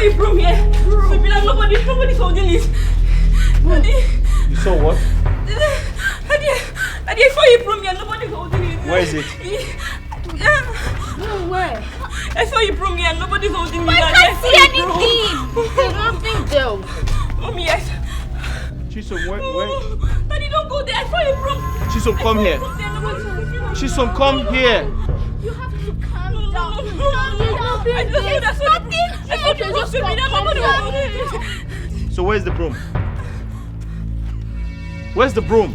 you from here. Nobody's holding it. Daddy. You saw what? Daddy, I saw you from here. Nobody's holding it. Where is it? No, where? I saw you from here. Nobody's holding it. I can't see anything. There's nothing there. Mommy, yes. Chisom, where? Daddy, don't go there. I saw you from. Chisom, come here. Chisom, come here. You have to calm down. So where's the broom? Where's the broom?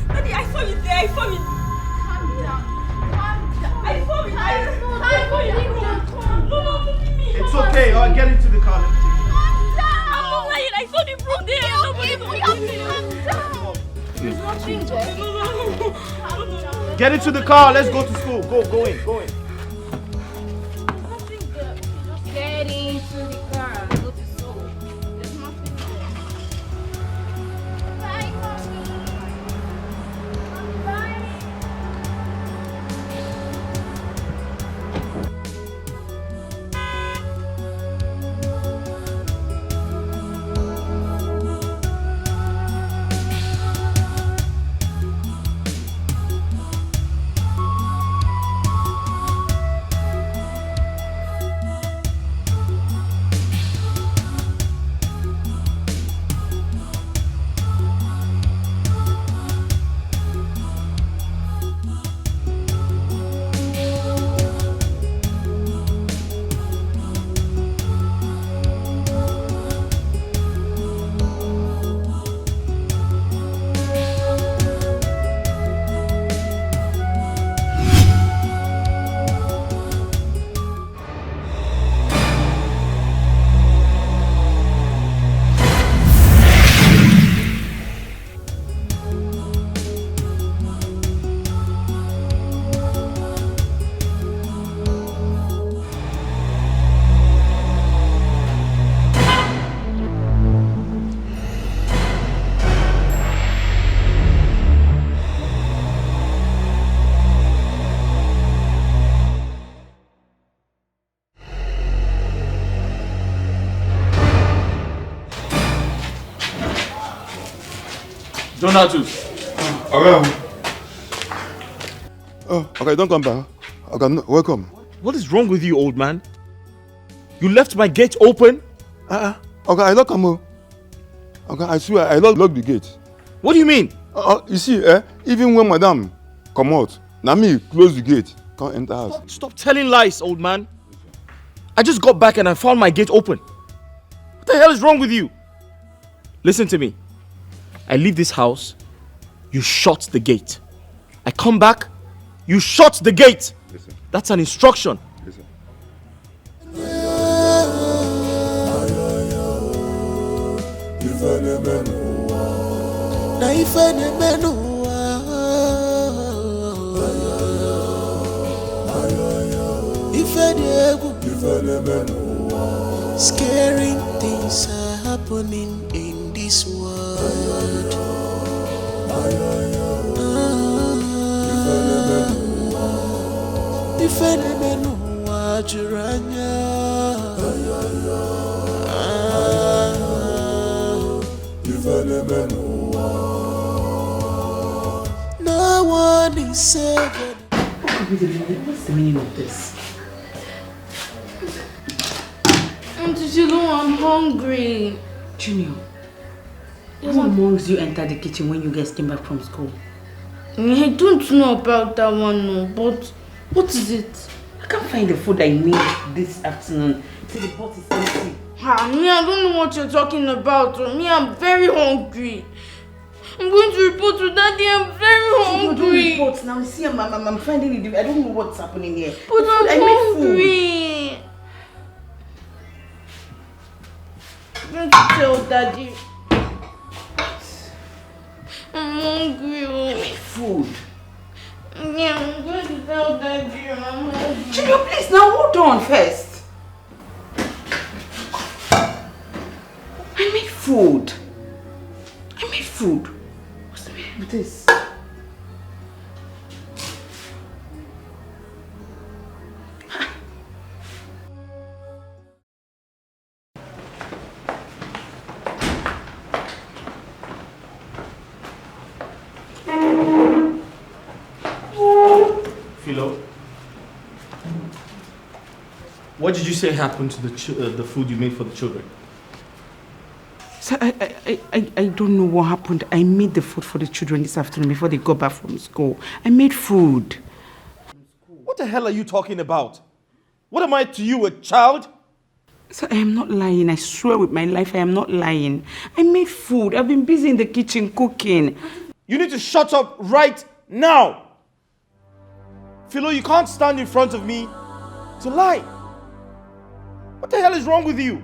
Daddy, I saw you there. I saw you. Calm down. I saw you. I saw you. No, It's okay. I'll get into the car. Let me take it. I'm not lying. I saw the broom there. There's nothing there. Get into the car. Let's go to school. Go in. Nothing there. Just get into the car and go to school. There's nothing there. Bye, mommy. Bye. Donatus. Okay, don't come back. Okay, no, welcome. What is wrong with you, old man? You left my gate open? Okay, I don't come. Okay, I swear, I lock the gate. What do you mean? You see, even when madam come out, now me close the gate, can't enter house. Stop telling lies, old man. I just got back and I found my gate open. What the hell is wrong with you? Listen to me. I leave this house, you shut the gate. I come back, you shut the gate. Listen. That's an instruction. Listen. Scaring things are happening in this world. No one is saved. What's the meaning of this? Auntie Shiloh, I'm hungry. Junior, who amongst you entered the kitchen when you guys came back from school? I don't know about that one, no, but what is it? I can't find the food I need this afternoon. See, the pot is empty. Me, I don't know what you're talking about. Me, I'm very hungry. I'm going to report to Daddy. I'm very hungry. Don't report now. See, I'm finding it. I don't know what's happening here. But I'm hungry. I'm going to tell Daddy. I'm hungry. I made food. Yeah, I'm going to tell Daddy. I'm hungry. Junior, please, now hold on first. I made food. What's the matter with this? Philo? What did you say happened to the food you made for the children? Sir, I don't know what happened. I made the food for the children this afternoon before they got back from school. I made food. What the hell are you talking about? What am I to you, a child? Sir, I am not lying. I swear with my life I am not lying. I made food. I've been busy in the kitchen cooking. You need to shut up right now. Philo, you can't stand in front of me to lie. What the hell is wrong with you?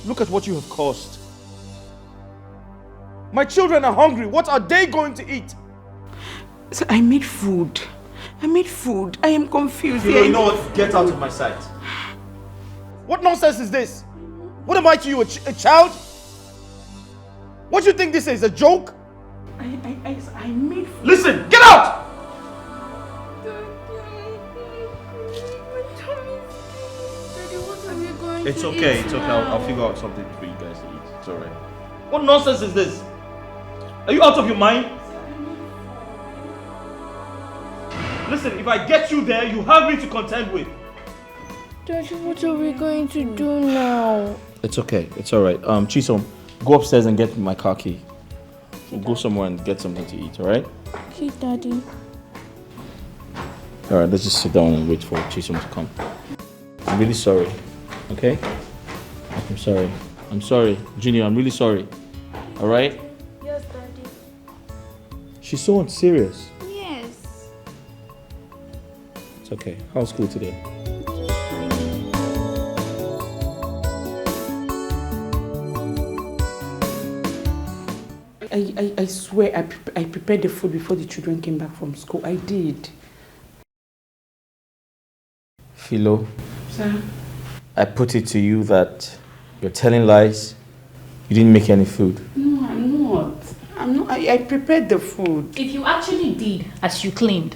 Look at what you have caused. My children are hungry. What are they going to eat? Sir, I made food. I made food. I am confused. Philo, you know what? Get out of my sight. What nonsense is this? What am I to you, a child? What do you think this is, a joke? I made food. Listen, get out! It's okay, it's okay. I'll figure out something for you guys to eat. It's alright. What nonsense is this? Are you out of your mind? Listen, if I get you there, you have me to contend with. Daddy, what are we going to do now? It's okay, it's alright. Chisom, go upstairs and get my car key. We'll go somewhere and get something to eat, alright? Okay, Daddy. Alright, let's just sit down and wait for Chisom to come. I'm really sorry. Okay? I'm sorry. I'm sorry. Junior, I'm really sorry. Alright? Yes, Daddy. She's so unserious. Yes. It's okay. How's school today? I swear I prepared the food before the children came back from school. I did. Philo, Sir? I put it to you that you're telling lies. You didn't make any food. No, I'm not. I prepared the food. If you actually did as you claimed,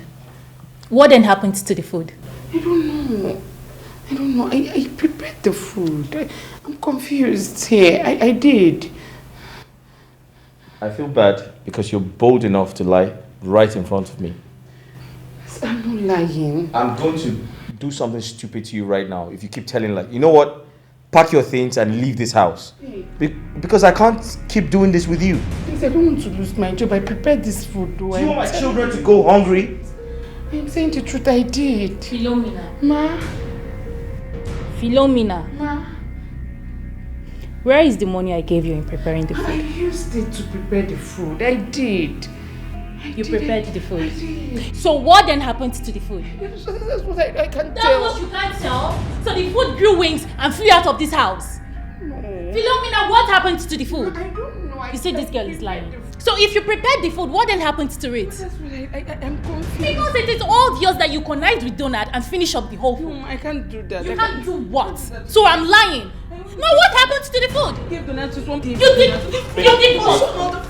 what then happened to the food? I don't know. I prepared the food. I'm confused here. I did. I feel bad because you're bold enough to lie right in front of me. I'm not lying. I'm going to do something stupid to you right now if you keep telling lies. You know what? Pack your things and leave this house. Because I can't keep doing this with you. Please, I don't want to lose my job. I prepared this food. Do you want my children to go hungry? I'm saying the truth, I did. Philomena. Ma? Philomena. Ma? Where is the money I gave you in preparing the I food? used it to prepare the food. I did. You prepared the food. So what then happened to the food? That's what I can't That's tell. what you can't tell? So the food grew wings and flew out of this house? No. Philomena, what happened to the food? I don't know. You say this girl is lying. So if you prepared the food, what then happened to it? That's what I'm confused. Because it is obvious that you connived with Donald and finish up the whole food. No, I can't do that. You can't do what? So I'm lying. No, what happened to the food? Give Donald to something. You did what?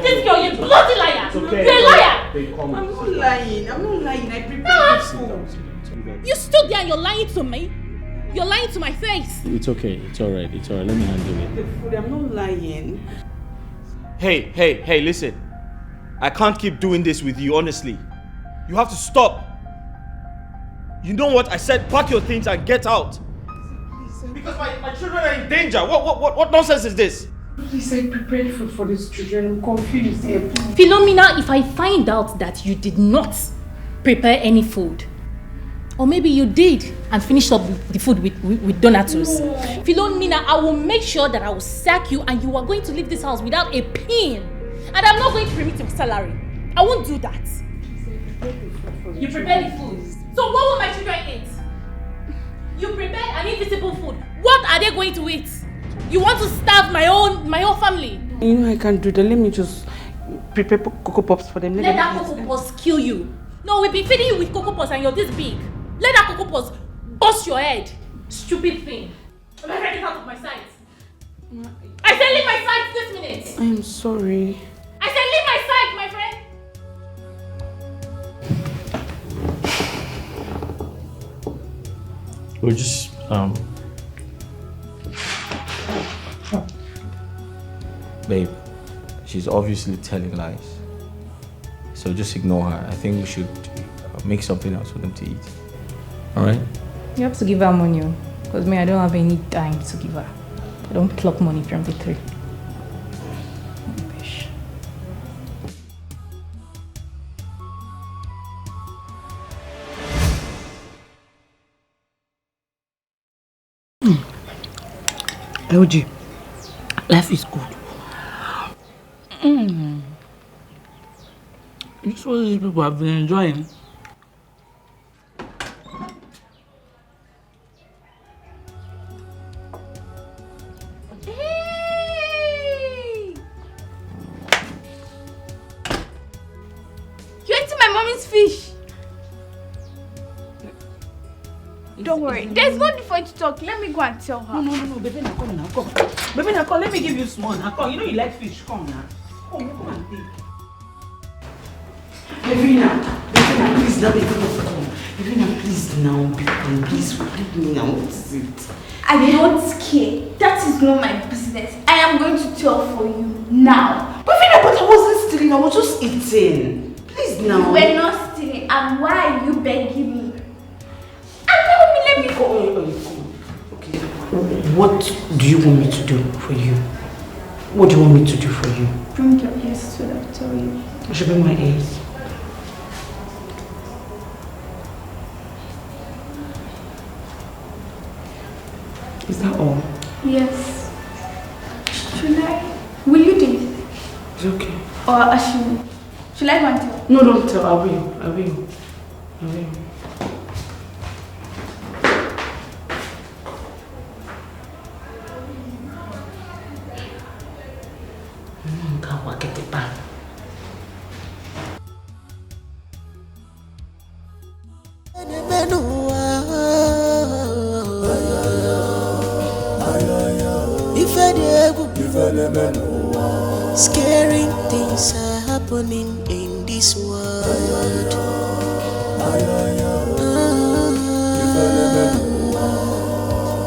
This girl, you bloody liar! You're a liar! I'm not lying. I prepared the food. You stood there and you're lying to me? You're lying to my face. It's okay. It's alright. It's alright. Let me handle it. The food. I'm not lying. Hey, listen. I can't keep doing this with you, honestly. You have to stop. You know what? I said pack your things and get out. Because my children are in danger. What nonsense is this? Please, I prepared food for these children. I'm confused here. Philomena, if I find out that you did not prepare any food, or maybe you did and finished up the food with donatus. No. Philomena, I will make sure that I will sack you and you are going to leave this house without a pin. And I'm not going to remit your salary. I won't do that. You prepared the food. So what will my children eat? You prepared an invisible food. What are they going to eat? You want to starve my own family? You know I can't do that. Let me just prepare Cocoa Pops for them. Let that Cocoa Pops kill you. No, we've been feeding you with Cocoa Pops and you're this big. Let that Cocoa Pops bust your head. Stupid thing. Am I ready out of my sight? I said leave my sight this minute. I am sorry. I said leave my sight, my friend. We're just babe, she's obviously telling lies. So just ignore her. I think we should make something else for them to eat. Alright? You have to give her money, because me, I don't have any dime to give her. I don't pluck money from the tree. LG, life is good. This is what these people have been enjoying. Hey! You're eating my mommy's fish. Don't worry, there's no need for you to talk. Let me go and tell her. No, baby, now come now, come. Baby, now come, let me give you small. Now come, you know you like fish, come now. Come and take. Baby, now, please, now, baby, come. Baby, now, please, now, baby, please, forgive me now, what is it? I don't care. That is not my business. I am going to tell for you now. Baby, now, but I wasn't stealing, I was just eating. Please, now. You were not stealing, and why are you begging me? Let me go. Okay. What do you want me to do for you? What do you want me to do for you? Bring your ears to the toilet. I should bring my ears. Is that all? Yes. Should I? Will you do it? It's okay. Or Ashimi? Should I go and tell? No, don't tell. I will. Get it back. Scaring things are happening in this world.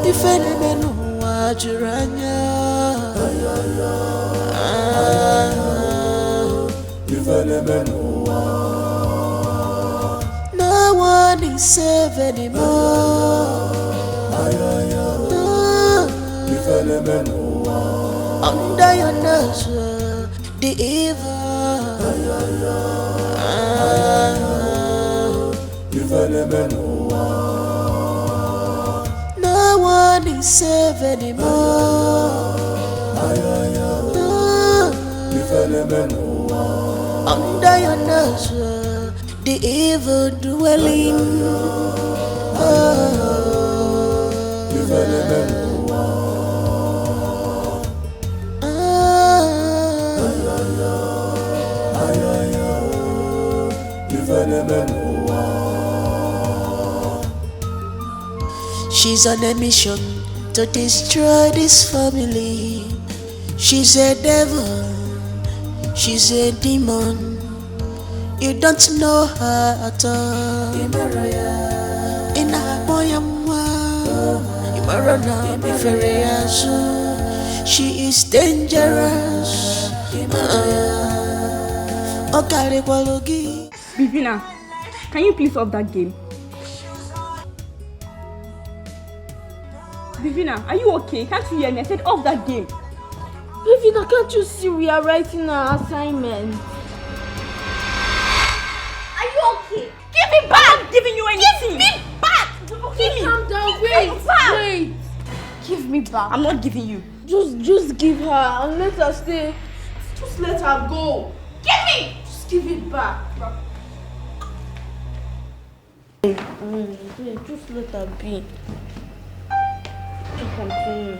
If any man watch no one is safe anymore. Under your nose, the evil. No one is safe anymore. Under your nose, the evil dwelling. She's on a mission to destroy this family. She's a devil, she's a demon. You don't know her at all. In a boyamwa, she is dangerous. Bivina, can you please off that game? Bivina, are you okay? Can't you hear me? I said off that game. Bivina, can't you see we are writing our assignment? Are you okay? Give me back! I'm not giving you anything! Give me back! Okay, calm down, wait! Give me back. I'm not giving you. Just give her and let her stay. Just let her go. Give me! Just give it back. Just let her be. Continue.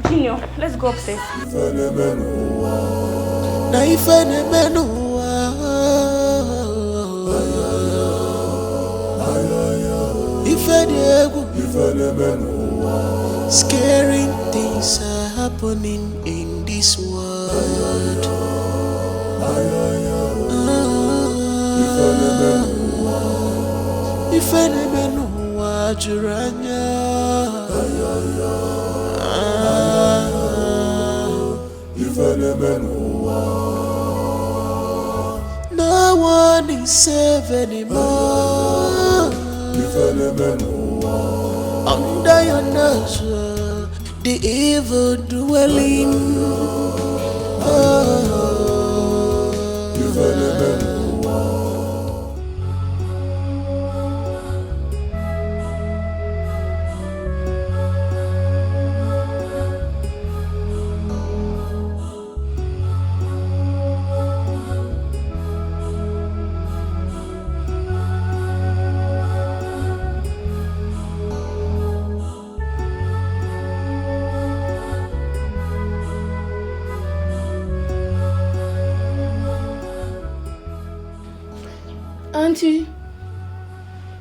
Junior, let's go upstairs. Scaring things are happening in this world. If any man watch no no one is safe anymore. Under your nose, the evil dwelling.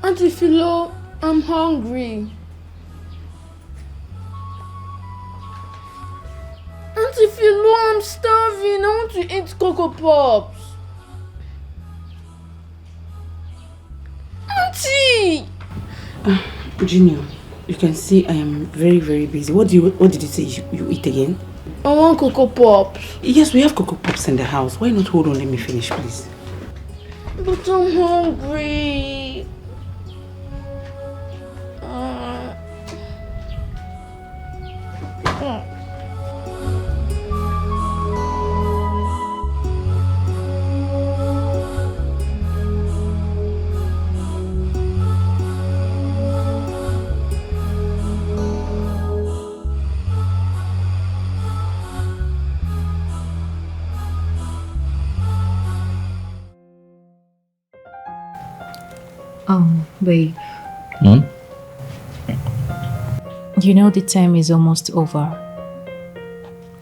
Auntie Philo, I'm hungry. Auntie Philo, I'm starving. I want to eat Cocoa Pops. Auntie! Junior, you can see I am very, very busy. What did you say you eat again? I want Cocoa Pops. Yes, we have Cocoa Pops in the house. Why not hold on, let me finish, please? But I'm hungry. Babe. Hmm? You know the term is almost over.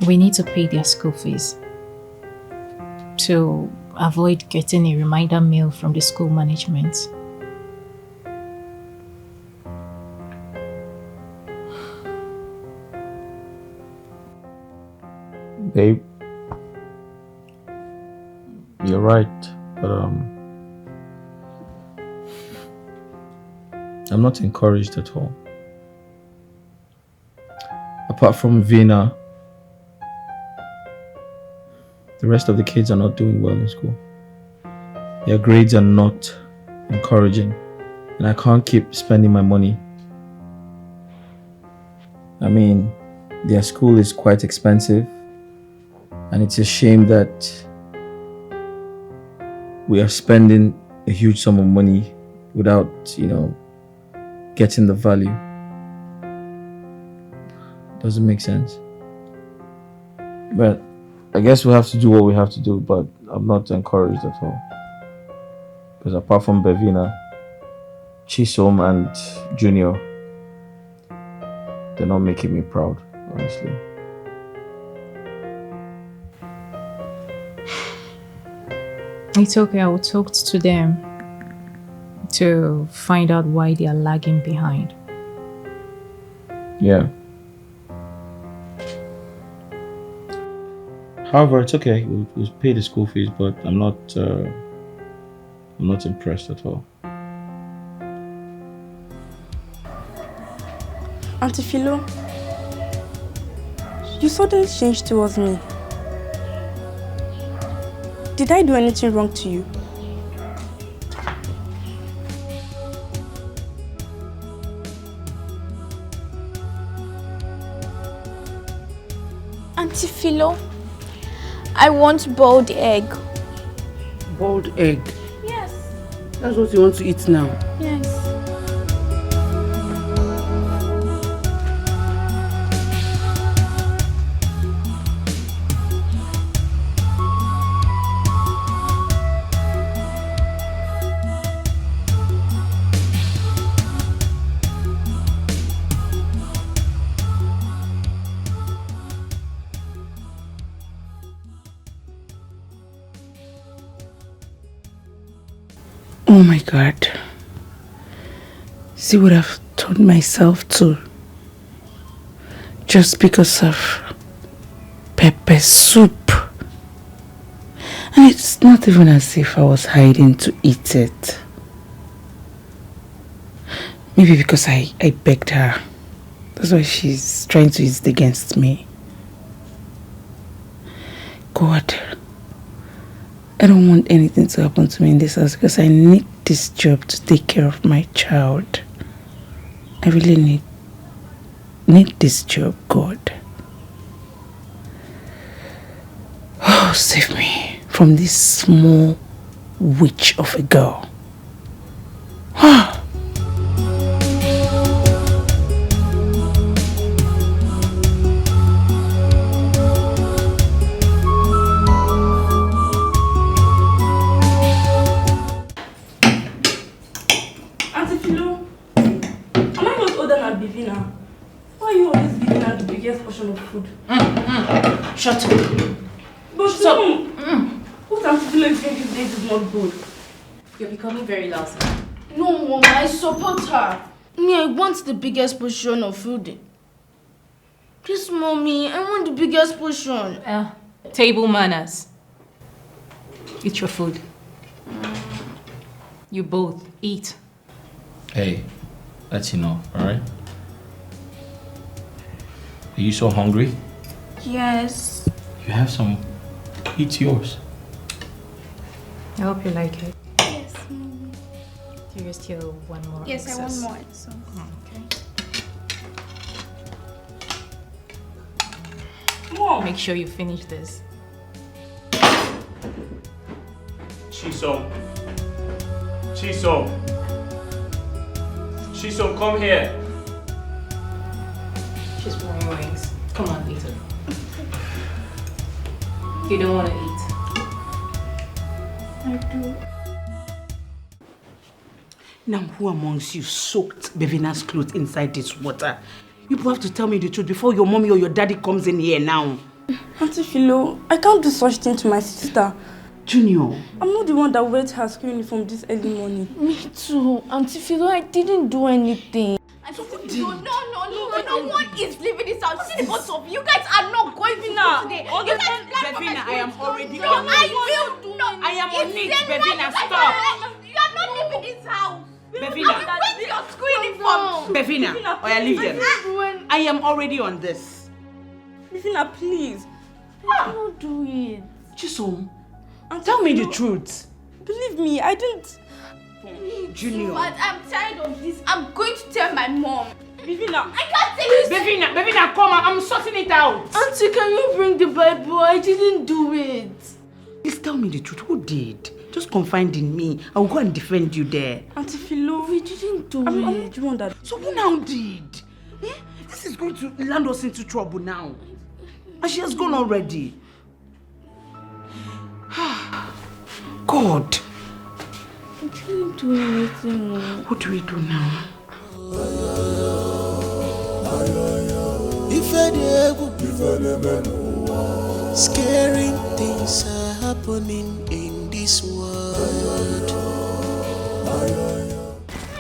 We need to pay their school fees. To avoid getting a reminder mail from the school management. Babe, you're right, but I'm not encouraged at all. Apart from Vina, the rest of the kids are not doing well in school. Their grades are not encouraging, and I can't keep spending my money. I mean, their school is quite expensive, and it's a shame that we are spending a huge sum of money without, getting the value. Doesn't make sense. But I guess we have to do what we have to do, but I'm not encouraged at all. Because apart from Bevina, Chisom and Junior, they're not making me proud, honestly. It's okay, I will talk to them to find out why they are lagging behind. Yeah. However, it's okay. We'll pay the school fees, but I'm not impressed at all. Auntie Philo, you suddenly changed towards me. Did I do anything wrong to you? Auntie Philo, I want boiled egg. Boiled egg? Yes. That's what you want to eat now? Yes. Oh my God. See what I've taught myself to. Just because of pepper soup. And it's not even as if I was hiding to eat it. Maybe because I begged her. That's why she's trying to use it against me. God, I don't want anything to happen to me in this house because I need this job to take care of my child. I really need this job, God. Oh, save me from this small witch of a girl. Shut up. But stop. What Auntie Philo is doing these days is not good. You're becoming very lousy. No, Mom, I support her. Me, I want the biggest portion of food. Please, Mommy, I want the biggest portion. Table manners. Eat your food. You both eat. Hey, that's enough, alright? Are you so hungry? Yes. You have some. Eat yours. I hope you like it. Yes, Mommy. Do you still want more? Yes, excess? I want more. So. Okay. Mom. Make sure you finish this. Chisom, come here. She's wearing wings. Come on, eat it. You don't want to eat. I do. Now, who amongst you soaked Bevina's clothes inside this water? You have to tell me the truth before your mommy or your daddy comes in here now. Auntie Philo, I can't do such thing to my sister. Junior. I'm not the one that wears her school uniform this early morning. Me too. Auntie Philo, I didn't do anything. No one is leaving this house. See the both of you guys are not going to school today. You guys plan for Bevina, I am already no, on it. I will not. I am on it, It's Bevina, night. stop. You are not leaving this house. Bevina. I will your school uniform. Bevina, oh, yeah, leave them. I am already on this. Bevina, please. Don't do it. Chisom, tell me the truth. Believe me, I didn't. Junior. But I'm tired of this. I'm going to tell my mom. Bevina, I can't tell you. Bevina, come on, I'm sorting it out. Auntie, can you bring the Bible? I didn't do it. Please tell me the truth. Who did? Just confide in me. I will go and defend you there. Auntie Philo, we didn't do it. I'm not the one that. So who now did? Eh? This is going to land us into trouble now. And she has gone already. God. I didn't do anything. What do we do now? Scaring things are happening in this world.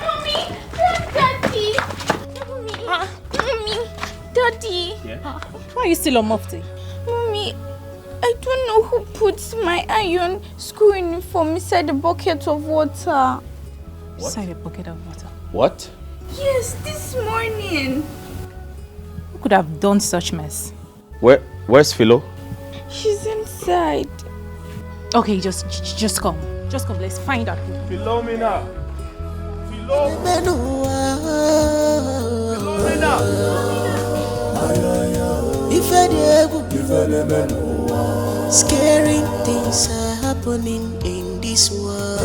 Mommy, Daddy. Mommy, Daddy. Yeah? Why are you still on mufti? Mommy, I don't know who put my iron school uniform inside the bucket of water. What? Inside a bucket of water. What? Yes, this morning. Who could have done such mess? Where's Philo? She's inside. Okay, just come. Just come, let's find out who. Philomena! Scaring things are happening in this world.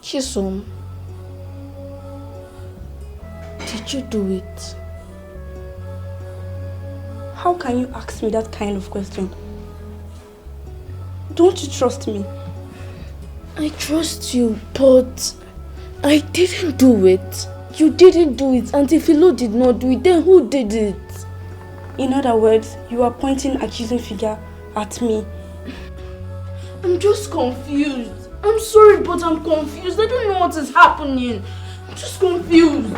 Chisom, did you do it? How can you ask me that kind of question? Don't you trust me? I trust you, but I didn't do it. You didn't do it. Auntie Philo did not do it. Then who did it? In other words, you are pointing accusing finger at me. I'm just confused. I'm sorry, but I'm confused. I don't know what is happening. I'm just confused.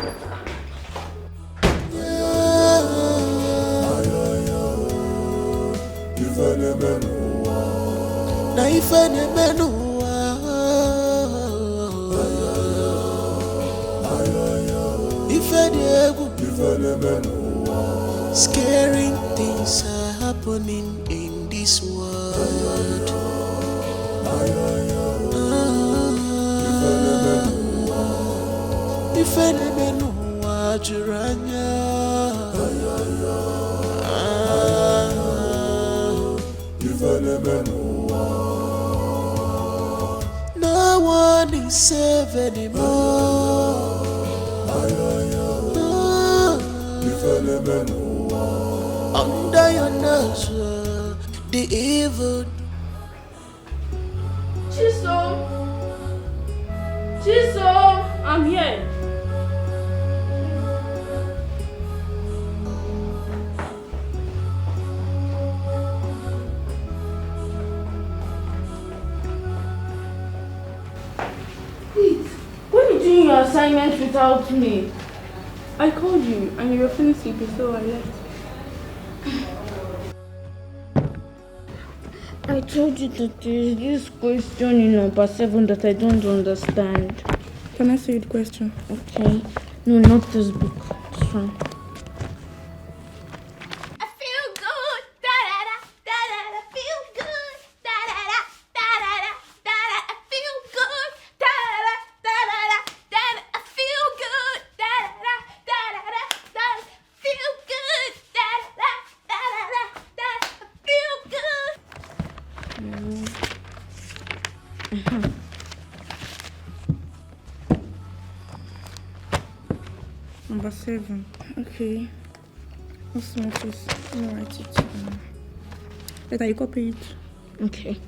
Scaring things are happening in this world. If any know what you're no one is safe anymore. Under your nose, the evil. Chisom, I'm here. Wait, when are you doing your assignment without me? I called you and you were feeling sleepy, so I left. I told you that there is this question in number 7 that I don't understand. Can I see the question? Okay. No, not this book. This one. I feel good, da da da da da da. Feel good, da da da da da da da da. I feel good, da da da da da da da. I feel good, da da da da da da. Feel good, da da da da da da. I feel good. Number 7. Okay. Osmosis. Let me write it down. Later, you copy it. Okay.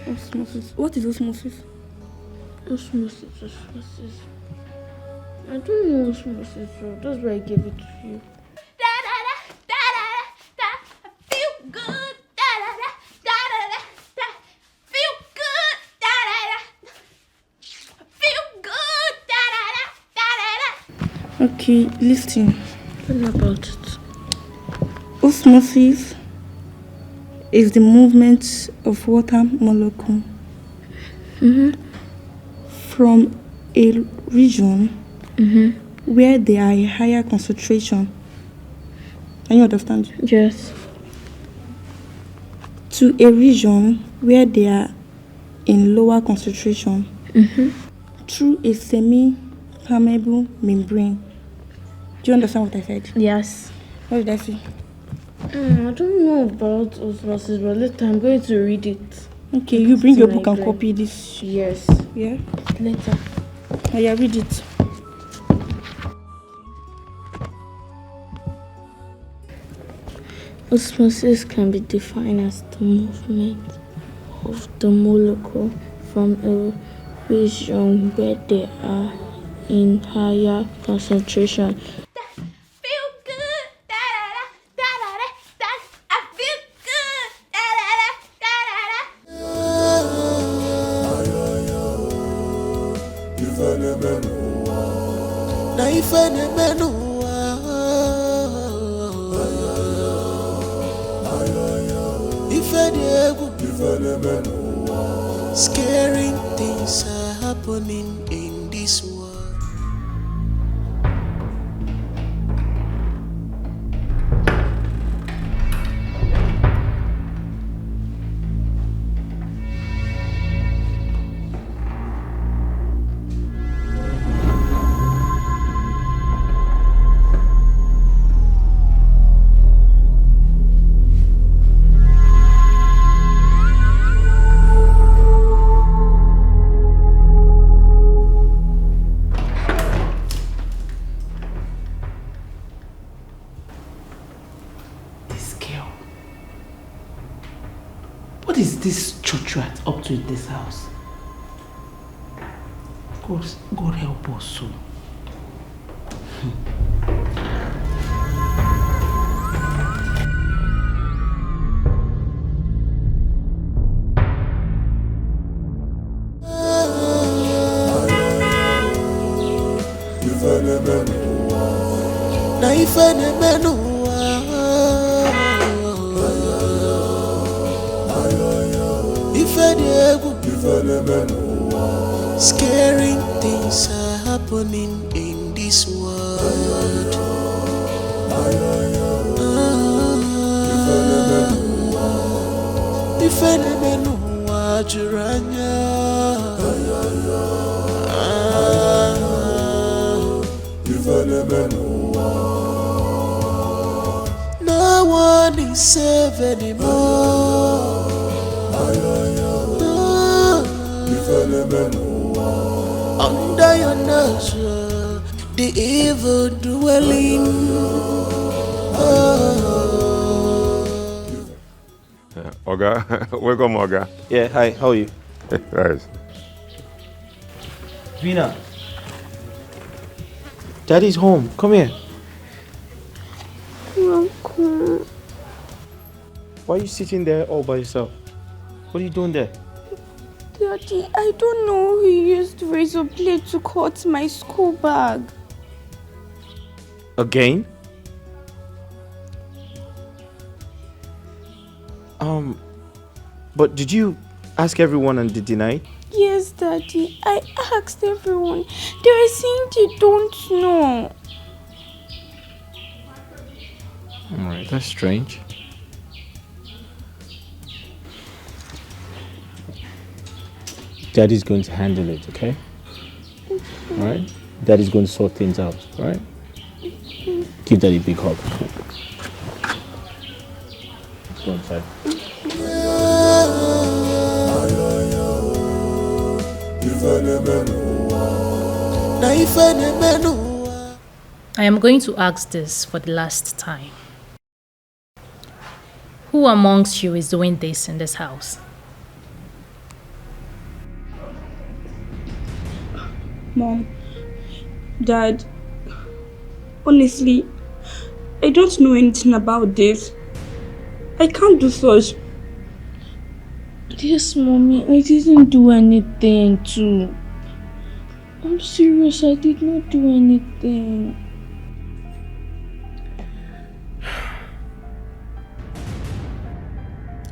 Osmosis. What is osmosis? Osmosis. I don't know osmosis, so that's why I gave it to you. Da da da da da da. I feel good, da da da da da da. Feel good, da da da. Feel good, da da da da da. Okay, listen. Tell me about it. Osmosis is the movement of water molecule from a region where they are a higher concentration. Can you understand? Yes. To a region where they are in lower concentration through a semi-permeable membrane. Do you understand what I said? Yes. What did I say? I don't know about osmosis, but later I'm going to read it. Okay, you bring To your my book and brain. copy this. Yes. Yeah? Later. Oh, yeah, read it. Osmosis can be defined as the movement of the molecule from a region where they are in higher concentration. Feel good, da da da da da da. I feel good, da da da da da da. Scaring things are happening in this world. What is this church rat up to in this house? Of course, God help us soon. Scaring things are happening in this world. No one is safe anymore. Under your nurture, the evil dwelling. Oga, welcome, Oga. Yeah, hi, how are you? Nice. Vina. Daddy's home. Come here. Uncle. Why are you sitting there all by yourself? What are you doing there? Daddy, I don't know who used razor blade to cut my school bag. Again? But did you ask everyone and they denied? Yes, Daddy. I asked everyone. They were saying they don't know. Alright, that's strange. Daddy's going to handle it, okay? Alright? Daddy's going to sort things out, alright? Give Daddy a big hug. Let's go inside. I am going to ask this for the last time. Who amongst you is doing this in this house? Mom, Dad, honestly, I don't know anything about this. I can't do such. Yes, Mommy, I didn't do anything too. I'm serious, I did not do anything.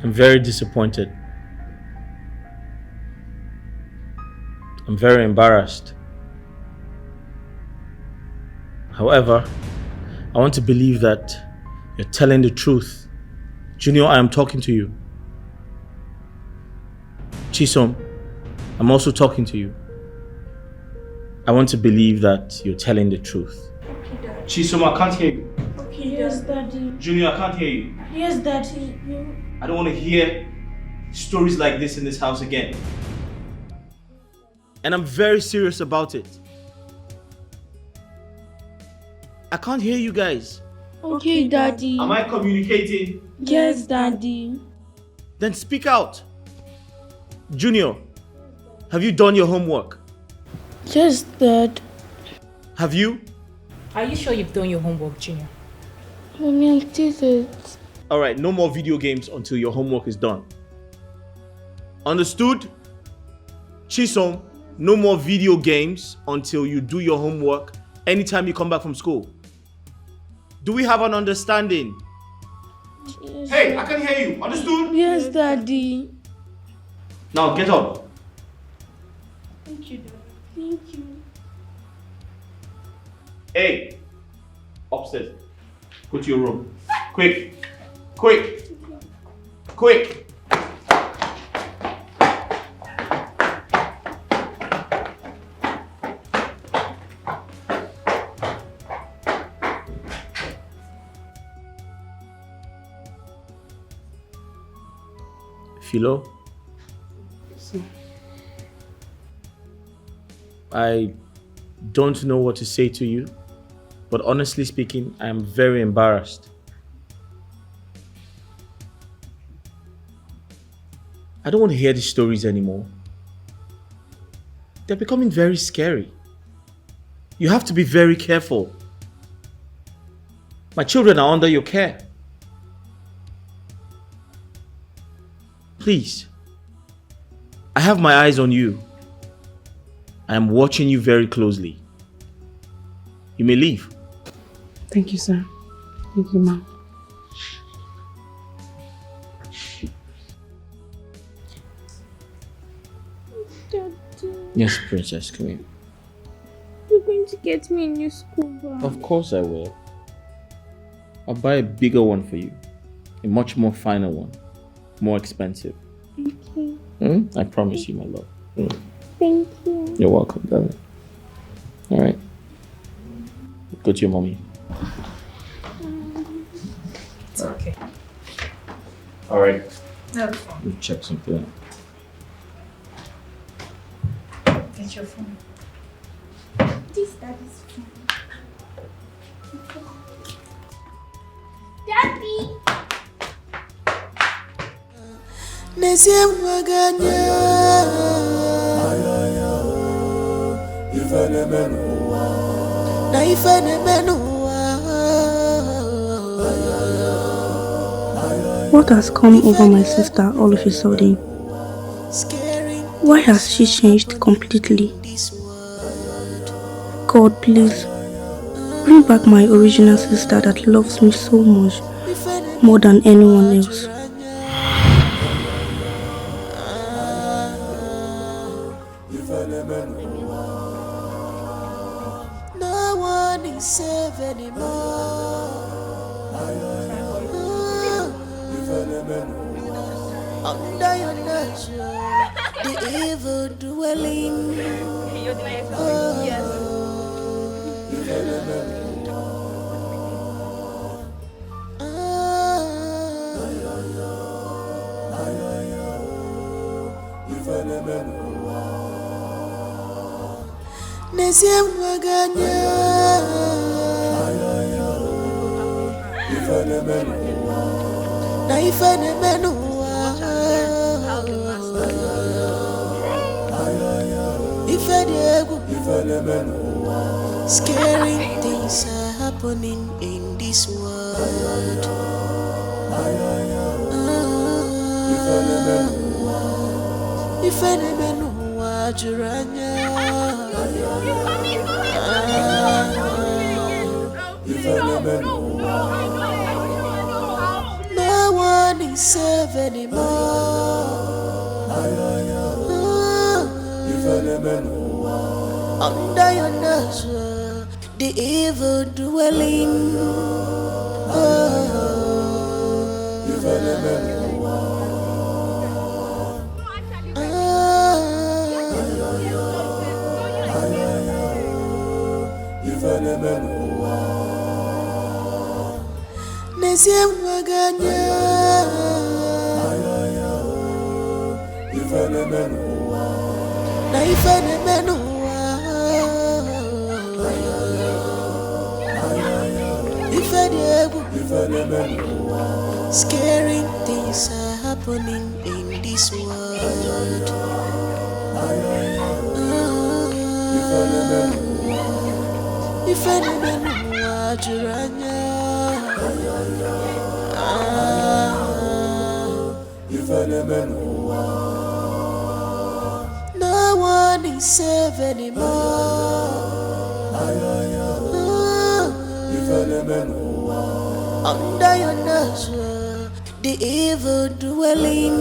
I'm very disappointed. I'm very embarrassed. However, I want to believe that you're telling the truth. Junior, I am talking to you. Chisom, I'm also talking to you. I want to believe that you're telling the truth. Okay, Dad. Chisom, I can't hear you. Okay, yes, Daddy. Junior, I can't hear you. Yes, Daddy. I don't want to hear stories like this in this house again. And I'm very serious about it. I can't hear you guys. Okay, Daddy. Am I communicating? Yes, Daddy. Then speak out. Junior, have you done your homework? Yes, Dad. Have you? Are you sure you've done your homework, Junior? Mommy, I did it. Alright, no more video games until your homework is done. Understood? Chisom, no more video games until you do your homework anytime you come back from school. Do we have an understanding? Yes, Hey, I can hear you. Understood? Yes, Daddy. Now get up. Thank you, Dad. Thank you. Hey, upstairs. Go to your room. Quick. Quick. Quick. Philo? I don't know what to say to you, but honestly speaking, I am very embarrassed. I don't want to hear these stories anymore. They're becoming very scary. You have to be very careful. My children are under your care. Please, I have my eyes on you. I am watching you very closely. You may leave. Thank you, sir. Thank you, Mom. Daddy, Yes, Princess, come here. you're going to get me a new school bag. Of course I will. I'll buy a bigger one for you. A much more finer one. More expensive. Thank you. I promise you, my love. Thank you. You're welcome, darling. All right. Go to your mommy. It's okay. All right. No. We'll check something out. Get your phone. This daddy's phone. Daddy! What has come over my sister all of a sudden? Why has she changed completely? God, please, bring back my original sister that loves me so much, more than anyone else. No one is safe anymore. Under your nurture, the evil dwelling. Scary things are happening in this world. If any man watch no one is safe anymore. Under your nurture, the evil dwelling. Scary things are happening in this world. If any man watch no one is safe anymore. Under your nurture, the evil dwelling.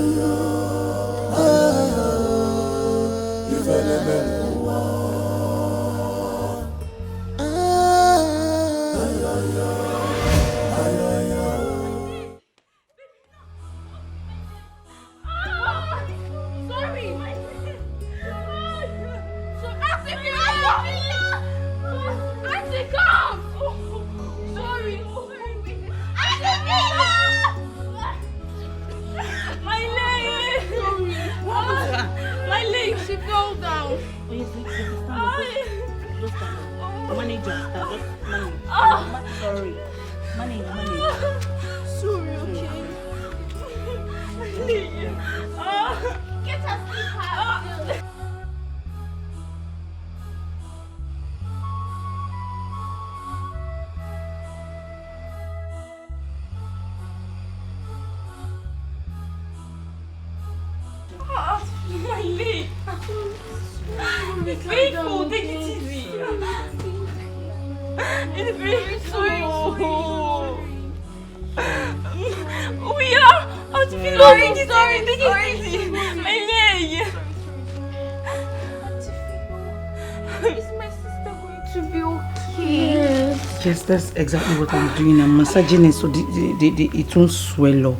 Yes, that's exactly what I'm doing. I'm massaging it so it won't swell up.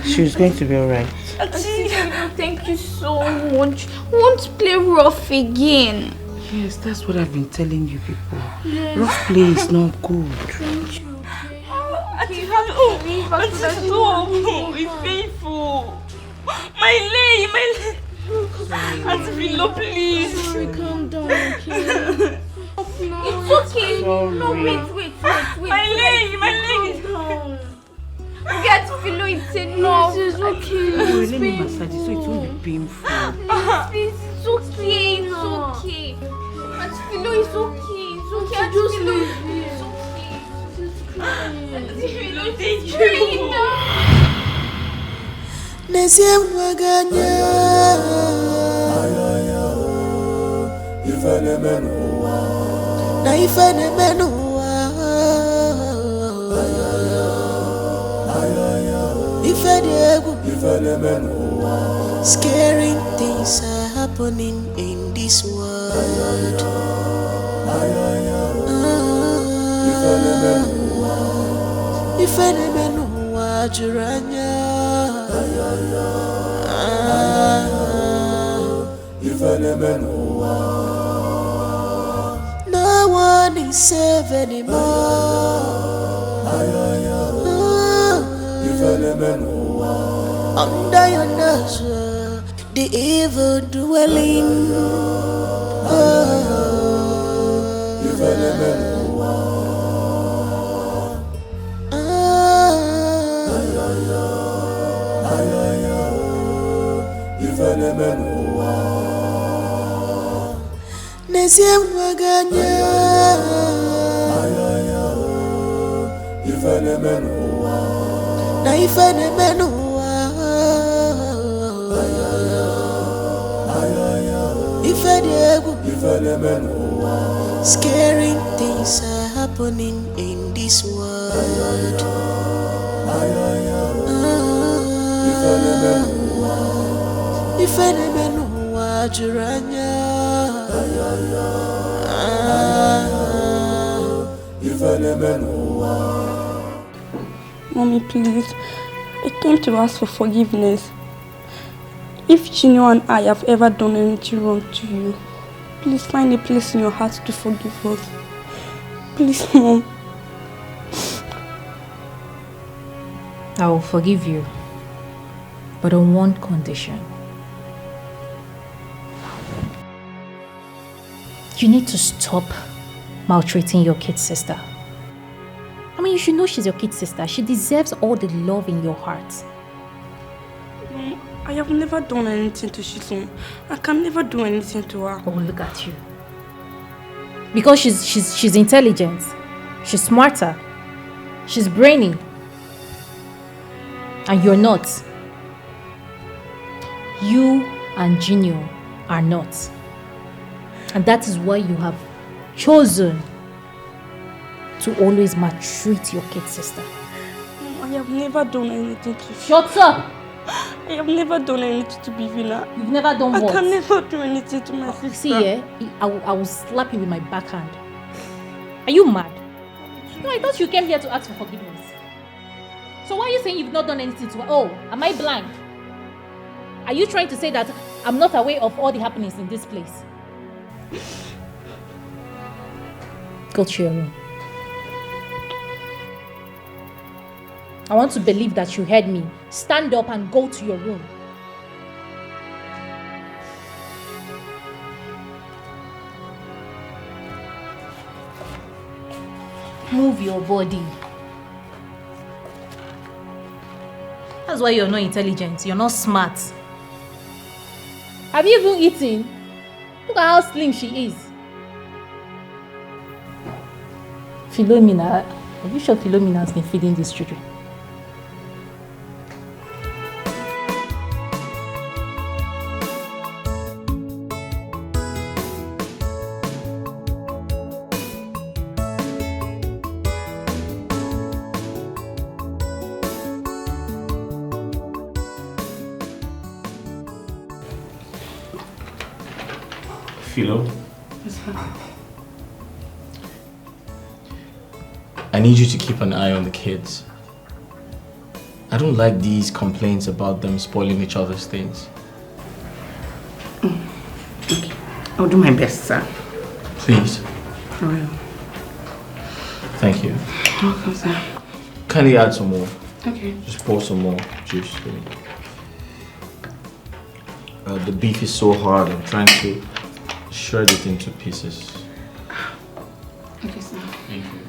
She's going to be alright. Auntie, thank you so much. I want to play rough again. Yes, that's what I've been telling you people. Yes. Rough play is not good. Thank you. Auntie, it's painful. My leg. Auntie Philo, please. Calm down, okay? It's okay. Sorry. No, wait. My leg is down. Get Philo, it's enough. It's okay. Let me massage it so it won't be painful. Please, it's okay. It's okay. Auntie Philo, it's okay. It's okay. Just leave it. It's okay. Auntie Philo, thank you. Nesiem waganya ifene menua na ifene menua ifene menua. Scaring things are happening in this world. Ifene menua juranya. No one is safe anymore. Under your nose, the evil dwelling. Nesiem waganya na ifene menua ifene menua. Scaring things are happening in this world. Ifene menua juranya. Mommy, please. I came to ask for forgiveness. If Chinyo and I have ever done anything wrong to you, please find a place in your heart to forgive us. Please, Mom. I will forgive you, but on one condition. You need to stop maltreating your kid sister. I mean, you should know she's your kid sister. She deserves all the love in your heart. Mom, I have never done anything to Shizun. I can never do anything to her. Oh, look at you. Because she's intelligent. She's smarter. She's brainy. And you're not. You and Jinyo are not. And that is why you have chosen to always maltreat your kid sister. I have never done anything to Shut up! I have never done anything to Bivina. You've never done what? I can never do anything to my sister. See, I will slap you with my backhand. Are you mad? No, I thought you came here to ask for forgiveness. So why are you saying you've not done anything to her? Oh, am I blind? Are you trying to say that I'm not aware of all the happenings in this place? Go to your room. I want to believe that you heard me. Stand up and go to your room. Move your body. That's why you're not intelligent. You're not smart. Have you even eaten? Look at how slim she is. Philomena, are you sure Philomena has been feeding these children? Philo? Yes, sir. I need you to keep an eye on the kids. I don't like these complaints about them spoiling each other's things. Okay. I'll do my best, sir. Please. I will. Thank you. Welcome, sir. Kindly add some more. Okay. Just pour some more juice for me. The beef is so hard. I'm trying to shred it into pieces. Okay, sir. Thank you.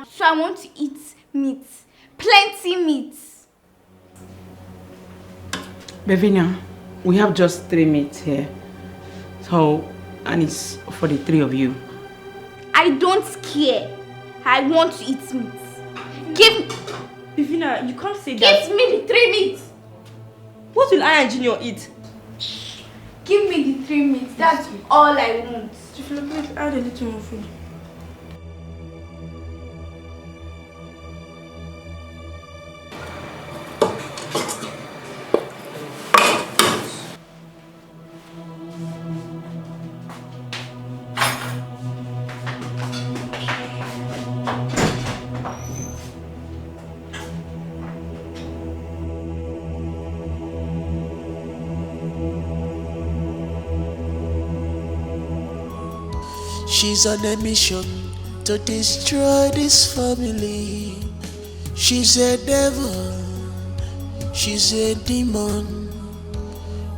So I want to eat meat. Plenty meat. Bevina, we have just 3 meats here. So, and it's for the 3 of you. I don't care. I want to eat meat. Give Bevina, you can't say that. Give me the 3 meats. What will I and Junior eat? Give me the 3 meats. That's all I want. Tifilo, please add a little more food. She's on a mission to destroy this family. She's a devil, she's a demon.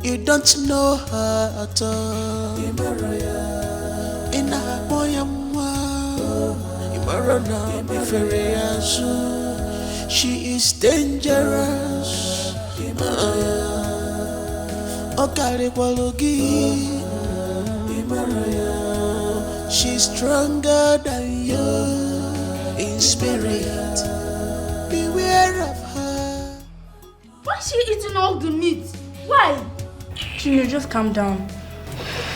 You don't know her at all. In a she is dangerous. She's stronger than you in spirit. Beware of her. Why is she eating all the meat? Why? Junior, just calm down.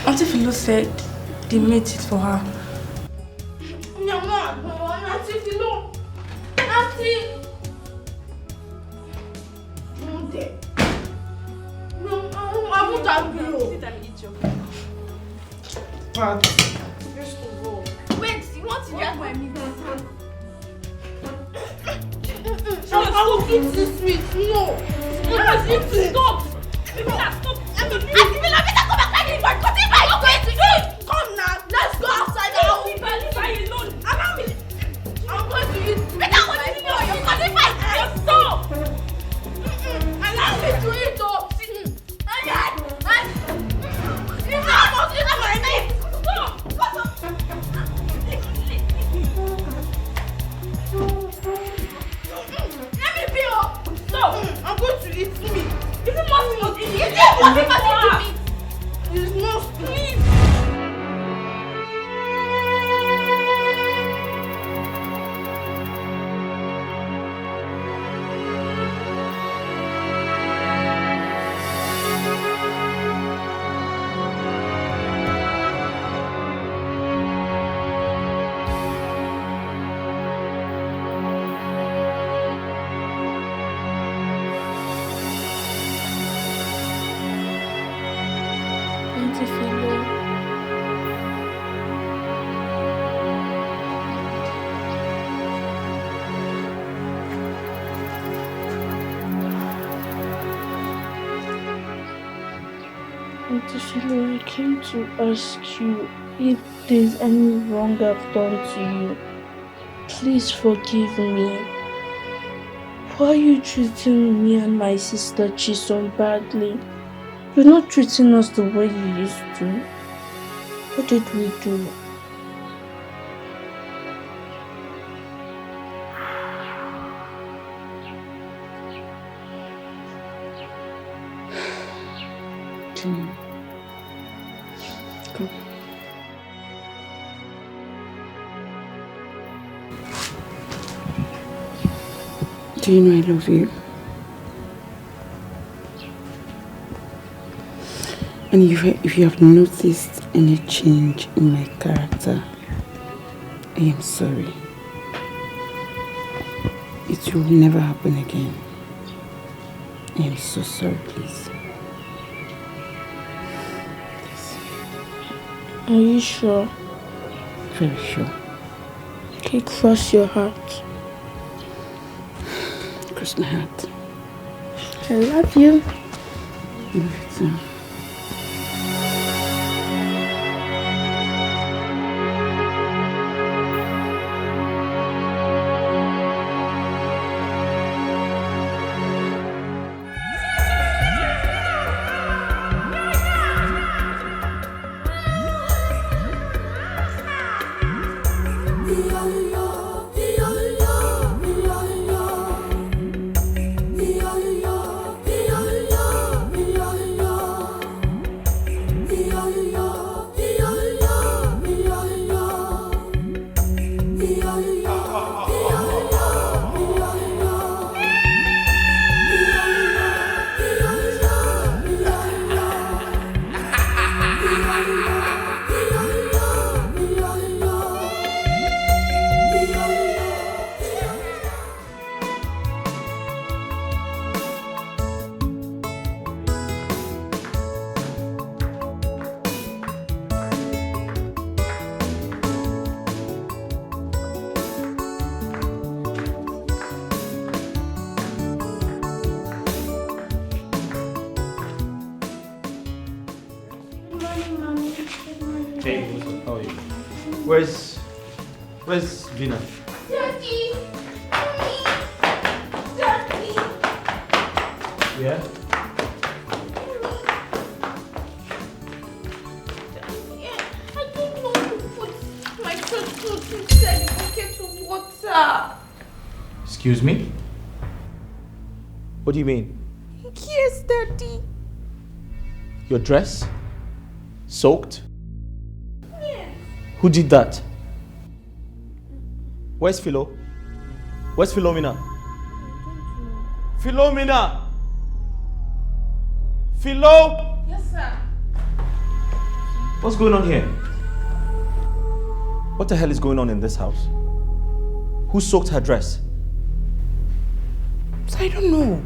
Auntie Philo said the meat is for her. Auntie Philo. Auntie. No, I won't have you. Sit and eat your Wait, you want to drag my meat? I will eat this meat. No. Stop. Stop. Stop. Come now. Let's go outside. I will be alone. Allow me. I'm going to eat. Stop. Allow me to eat. I'm going to eat meat. If you must eat it, it's not sleep. Auntie Philo, I came to ask you if there's any wrong I've done to you. Please forgive me. Why are you treating me and my sister Chisom badly? You're not treating us the way you used to. What did we do? Do you know I love you? And if you have noticed any change in my character, I am sorry. It will never happen again. I am so sorry, please. Yes. Are you sure? Very sure. Okay, cross your heart. Cross my heart. I love you. I love you too. Hey, how are you? Where's Vina? Daddy! Mommy! Daddy! Yeah? I don't know who put my church clothes inside the bucket of water. Excuse me? What do you mean? Yes, Daddy. Your dress? Soaked? Yes. Who did that? Where's Philo? Where's Philomena? Philomena! Philo! Yes, sir. What's going on here? What the hell is going on in this house? Who soaked her dress? I don't know.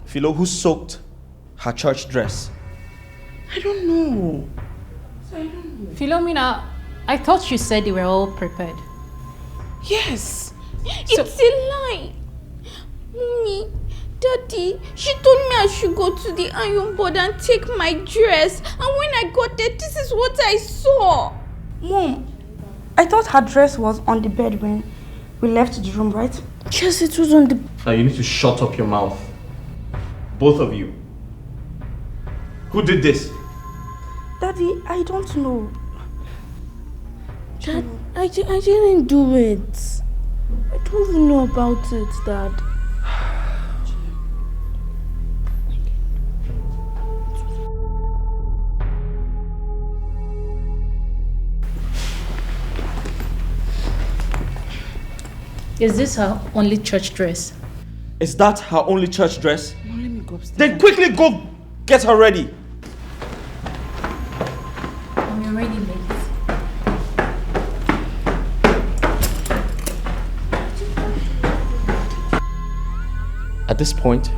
Philo, who soaked her church dress? I don't know. Philomena, I thought you said they were all prepared. Yes. It's a lie. Mommy, Daddy, she told me I should go to the iron board and take my dress. And when I got there, this is what I saw. Mom, I thought her dress was on the bed when we left the room, right? Yes, it was on the... Now you need to shut up your mouth. Both of you. Who did this? Daddy, I don't know. Dad, I didn't do it. I don't even know about it, Dad. Is this her only church dress? Is that her only church dress? No, let me go upstairs. Then quickly go get her ready. I'm already late. At this point,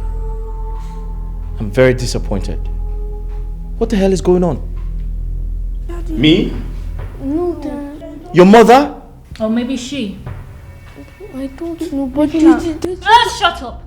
I'm very disappointed. What the hell is going on? Daddy. Me? No, Dad. Your mother? Or maybe she. I don't know, but did Shut up!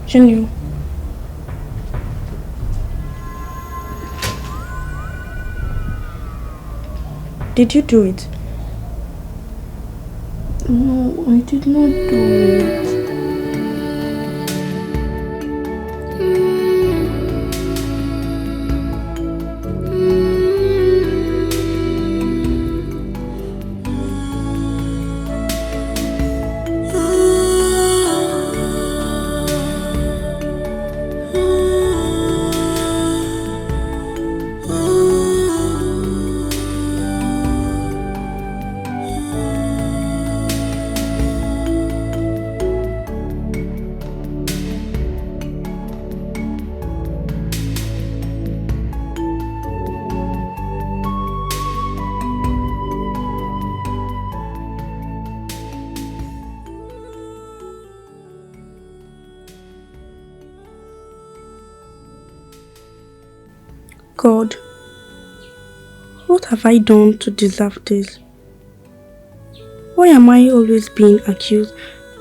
Junior. Did you do it? No, I did not do it. God, what have I done to deserve this? Why am I always being accused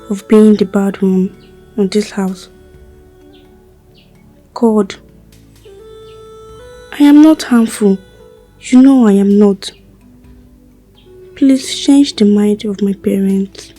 of being the bad one in this house? God, I am not harmful. You know I am not. Please change the mind of my parents.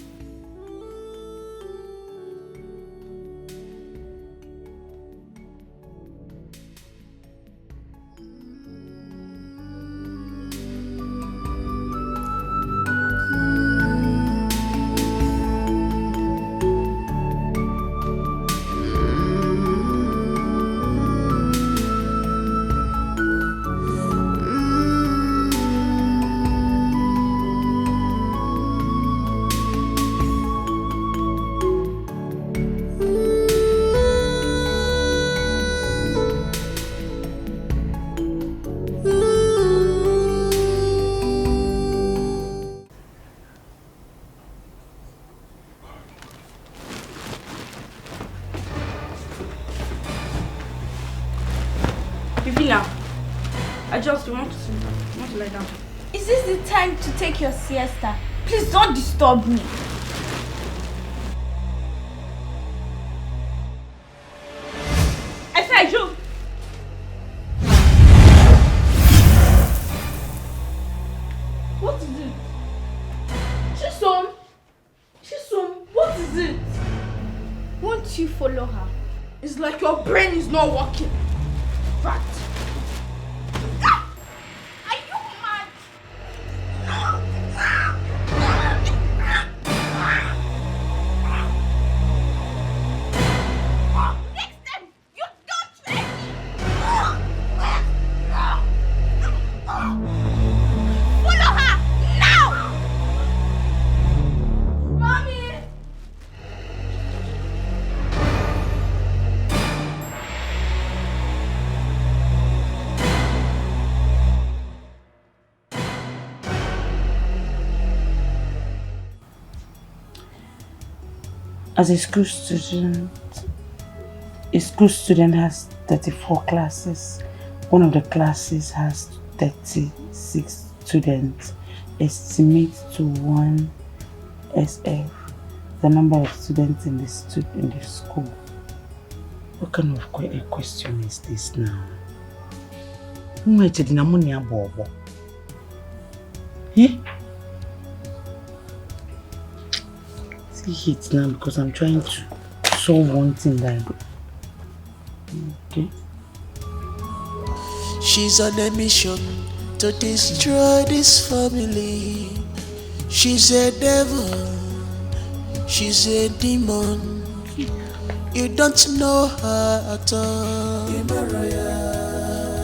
want to lie down. Is this the time to take your siesta? Please don't disturb me. I said you. What is it? Chisom, what is it? Won't you follow her? It's like your brain is not working. Right. As a school student has 34 classes. One of the classes has 36 students. Estimate to 1 SF the number of students in the school. What kind of a question is this now? See it now because I'm trying to solve one thing that okay. She's on a mission to destroy this family. She's a devil. She's a demon. You don't know her at all.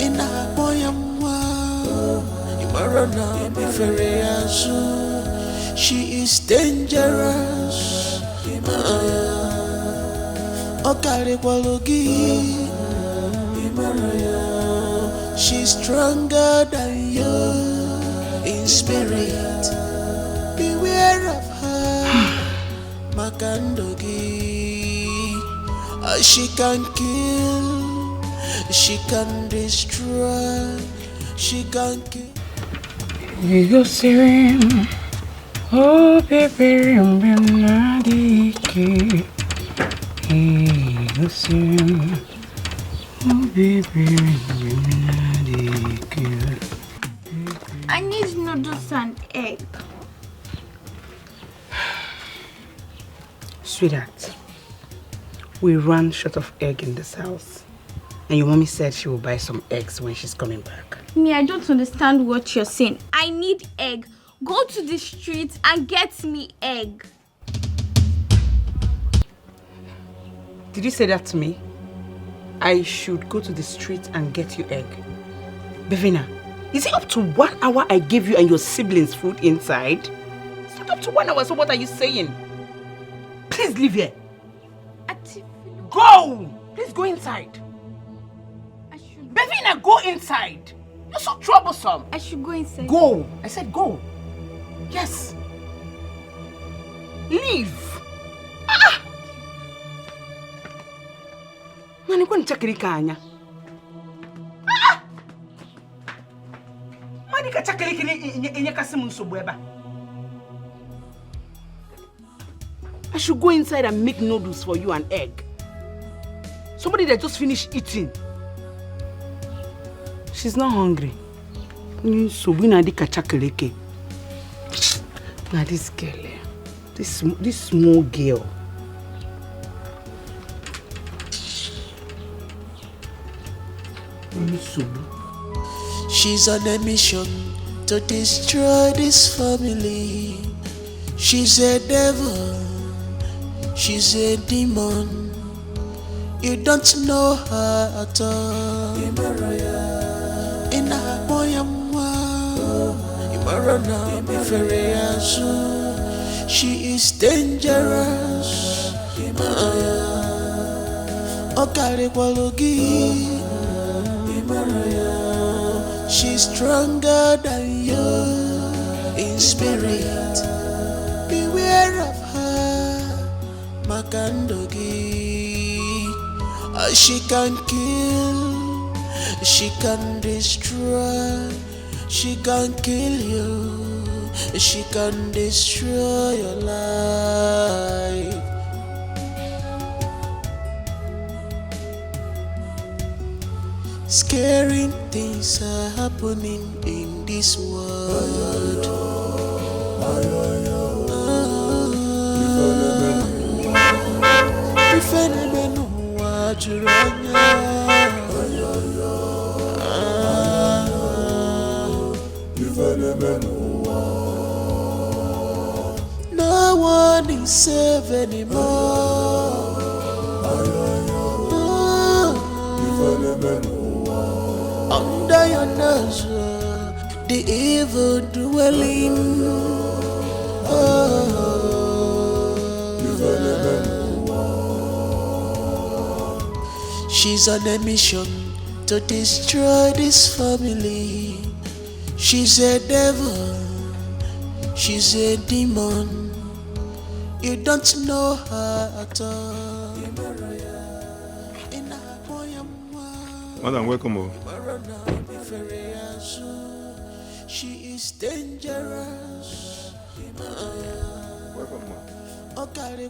In a she is dangerous. She's stronger than you in spirit. Beware of her, Makandogi. She can kill, she can destroy, she can kill. You go see. Oh, baby, I'm Oh, baby, I need noodles and egg. Sweetheart, we ran short of egg in this house. And your mommy said she will buy some eggs when she's coming back. Me, I don't understand what you're saying. I need egg. Go to the street and get me egg. Did you say that to me? I should go to the street and get you egg. Bevina, is it up to 1 hour I gave you and your siblings food inside? It's not up to 1 hour, so what are you saying? Please leave here. Go! Please go inside. Bevina, go inside. You're so troublesome. I should go inside. Go. I said go. Yes. Leave. Ah! Mani kwa nchakiri kanya. Ah! Mani ka chakiri kini kasimu nsobweba. I should go inside and make noodles for you and egg. Somebody that just finished eating. She's not hungry. So we na di kachakeleke. Now this girl, this small girl. She's on a mission to destroy this family. She's a devil. She's a demon. You don't know her at all. Ina boyamwa, imarana biferiasu. She is dangerous. Okare kwalogi. She's stronger than you in spirit. Beware of her, Makandogi. She can kill, she can destroy, she can kill you, she can destroy your life. Scary things are happening in this world. No one is safe anymore. Under your nose, the evil dwelling. She's on a mission to destroy this family. She's a devil. She's a demon. You don't know her at all. Madam, welcome. She is dangerous.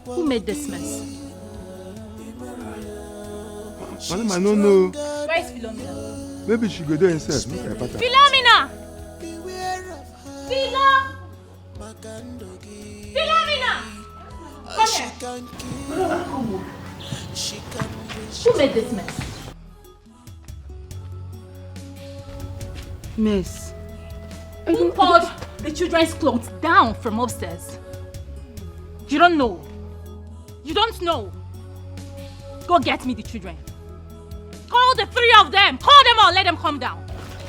Who made this mess? Madam, I don't know. Where is Philomena? Maybe she go there instead. Philomena! Philomena! Come here. Who made this mess? Miss. Who poured the children's clothes down from upstairs? You don't know. You don't know. Go get me the children. Call the three of them. Call them all. Let them come down.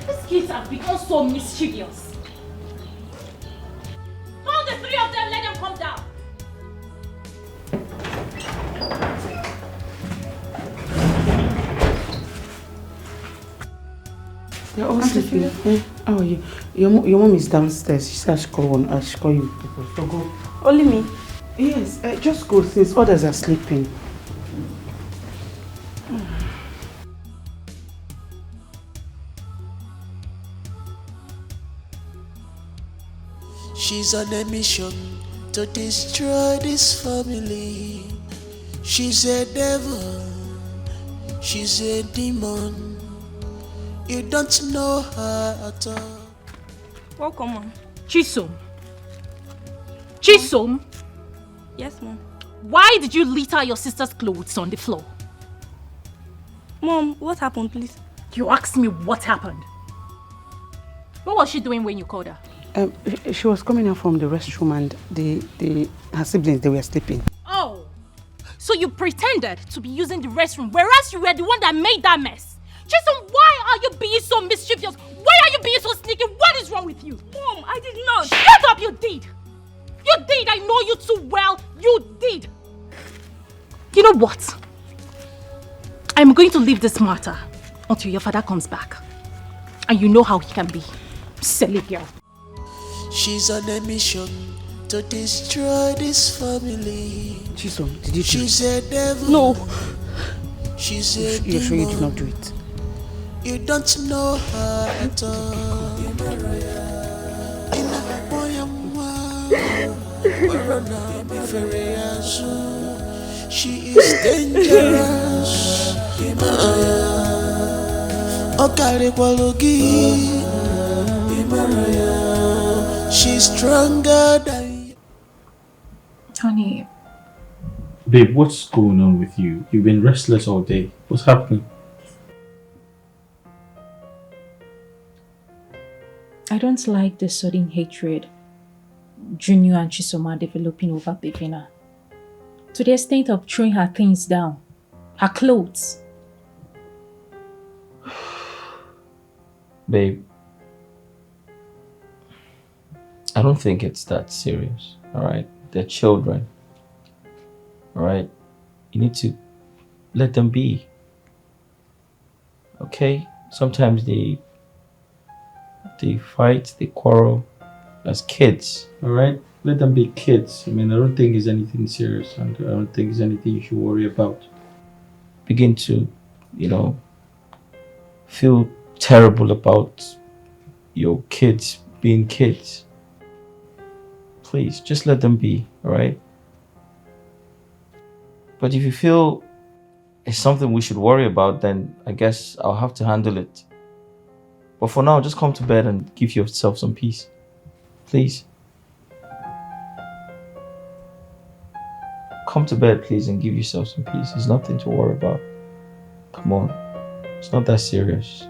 These kids have become so mischievous. Call the three of them. Let them come down. You're all sleeping. How are you? Your mom is downstairs. She said I should call you people. So go. Only me? Yes, just go since others are sleeping. She's on a mission to destroy this family. She's a devil. She's a demon. You don't know her at all. Welcome, Mom. Chisom. Chisom, Yes, Mom. why did you litter your sister's clothes on the floor? Mom, what happened, please? You asked me what happened. What was she doing when you called her? She was coming out from the restroom and her siblings, they were sleeping. Oh, so you pretended to be using the restroom, whereas you were the one that made that mess. Chisom, why are you being so mischievous? Why are you being so sneaky? What is wrong with you? Mom, I did not. Shut up, you did. You did. I know you too well. You did. You know what? I'm going to leave this matter until your father comes back. And you know how he can be. Silly girl. She's on a mission to destroy this family. Chisom, did you do She's a devil. No. She's a You're sure you did demon. not do it? You don't know her at all. She is dangerous. She's stronger than you. Honey, Babe, what's going on with you? You've been restless all day. What's happening? I don't like the sudden hatred Junior and Chisom are developing over Bevina, to the extent of throwing her things down, her clothes. Babe, I don't think it's that serious, alright? They're children, alright? You need to let them be, okay? Sometimes they fight, they quarrel as kids, alright? Let them be kids. I mean, I don't think it's anything serious, and I don't think it's anything you should worry about. Begin to, feel terrible about your kids being kids. Please, just let them be, alright? But if you feel it's something we should worry about, then I guess I'll have to handle it. But for now, just come to bed and give yourself some peace. Please. Come to bed, please, and give yourself some peace. There's nothing to worry about. Come on. It's not that serious.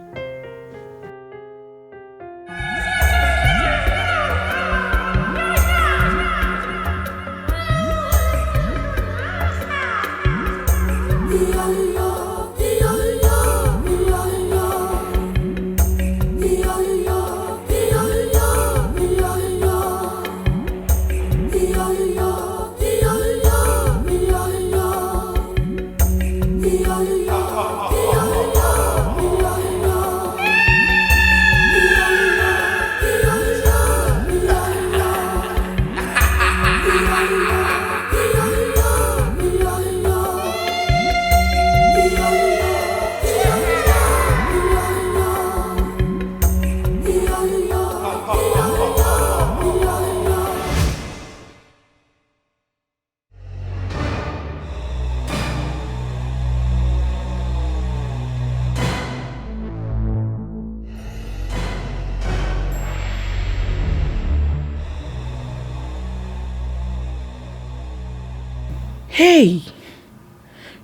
Hey!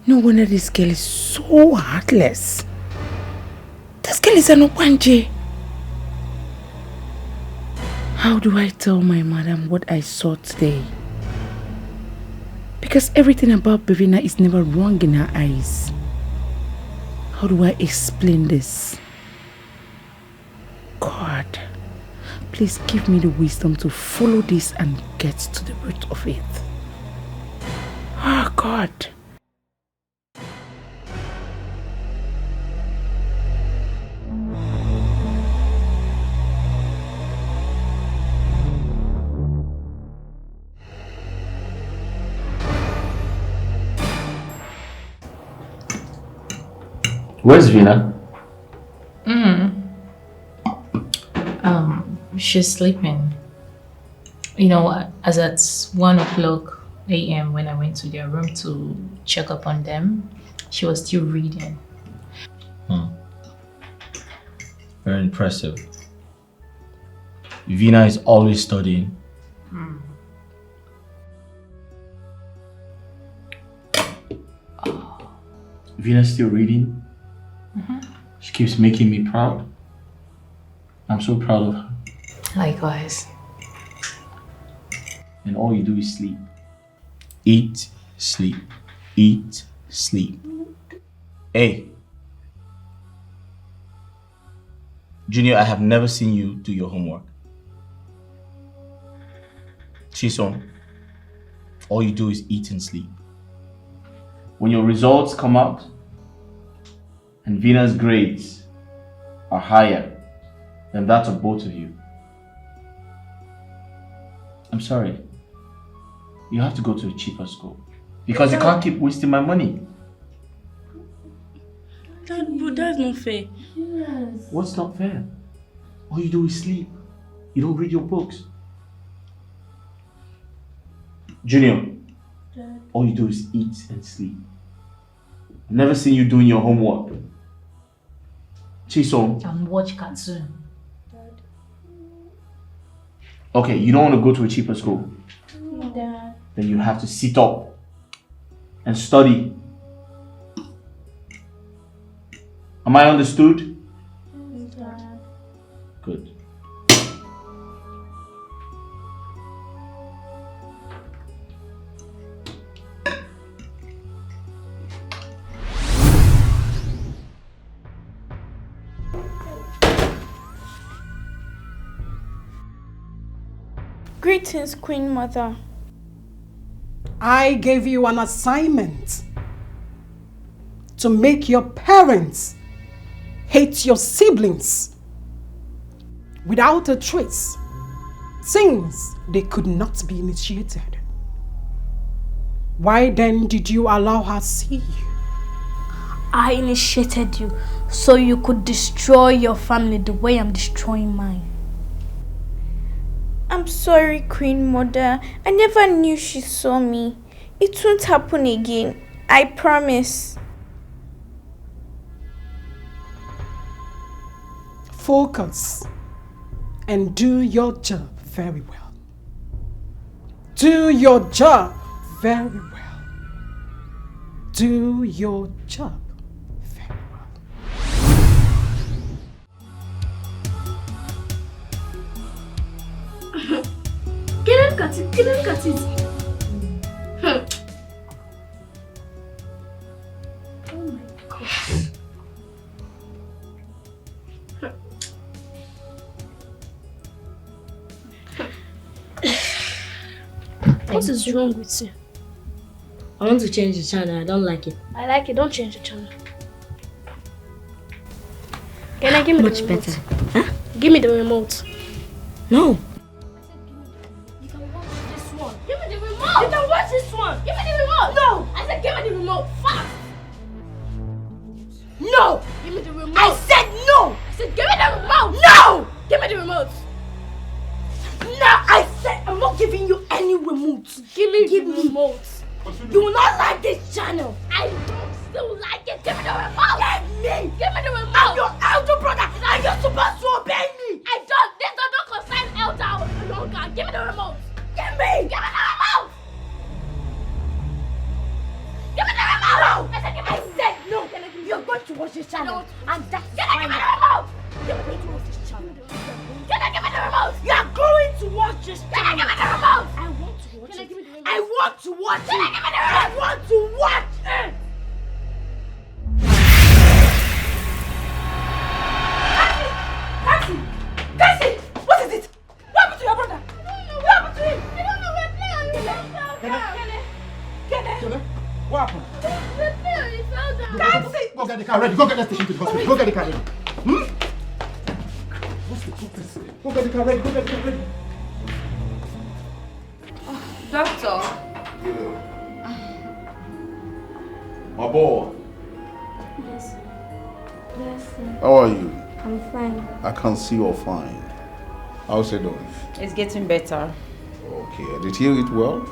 No wonder this girl is so heartless. This girl is an Okwanje. How do I tell my madam what I saw today? Because everything about Bevina is never wrong in her eyes. How do I explain this? God, please give me the wisdom to follow this and get to the root of it. Oh God. Where's Vina? She's sleeping. As at 1 o'clock a.m. when I went to their room to check up on them, she was still reading. Very impressive. Vina is always studying. Vina's still reading. She keeps making me proud. I'm so proud of her. Likewise. And all you do is sleep. Eat, sleep. Eat, sleep. Hey. Junior, I have never seen you do your homework. Chisom, all you do is eat and sleep. When your results come out and Vina's grades are higher than that of both of you, I'm sorry. You have to go to a cheaper school because you can't keep wasting my money. Dad, but that's not fair. Yes. What's not fair? All you do is sleep. You don't read your books. Junior, Dad. all you do is eat and sleep. I've never seen you doing your homework. Chisom. And watch cartoon. Dad. Okay, you don't want to go to a cheaper school. Dad. Then you have to sit up and study. Am I understood? Dad. Good. Greetings, Queen Mother. I gave you an assignment to make your parents hate your siblings without a trace, since they could not be initiated. Why then did you allow her to see you? I initiated you so you could destroy your family the way I'm destroying mine. I'm sorry, Queen Mother. I never knew she saw me. It won't happen again. I promise. Focus and do your job very well. Do your job very well. Do your job very well. Look at it. Look at it. Oh my God. What is wrong with you? I want to change the channel. I don't like it. I like it. Don't change the channel. Can I give me much the remote? better? Huh? Give me the remote. No. You can watch this one. Give me the remote. You can watch this one. Give me the remote. No. I said give me the remote. Fast. No. Give me the remote. I said no. I said give me the remote. No. Give me the remote. No. I said I'm not giving you any remote. Give me the remote. You will not like this channel. I don't still like it. Give me the remote. Give me the remote. I'm your elder brother and you're supposed to obey me. I don't. This don't concern elder longer. Give me the remote. Give me. Give me the remote. Give me the remote. No. I said no. You're going to watch this channel. And that's fine. Give me the remote. You're going to watch this channel. Give me the remote. You're going to watch this channel. Give me the remote. I want to watch it. I want to watch it. I want to watch it. Cassie! What is it? What happened to your brother? What happened to him? I don't know. We're playing on the What happened? We're playing on the fell down. Cassie! Go get the car ready. Go get the station to the hospital. Go get the car ready. What's the purpose? Go get the car ready. Go get the car ready. Doctor. My boy, Yes. Yes, sir. how are you? I'm fine. I can see you're fine. How's it doing? It's getting better. Okay, did he eat well?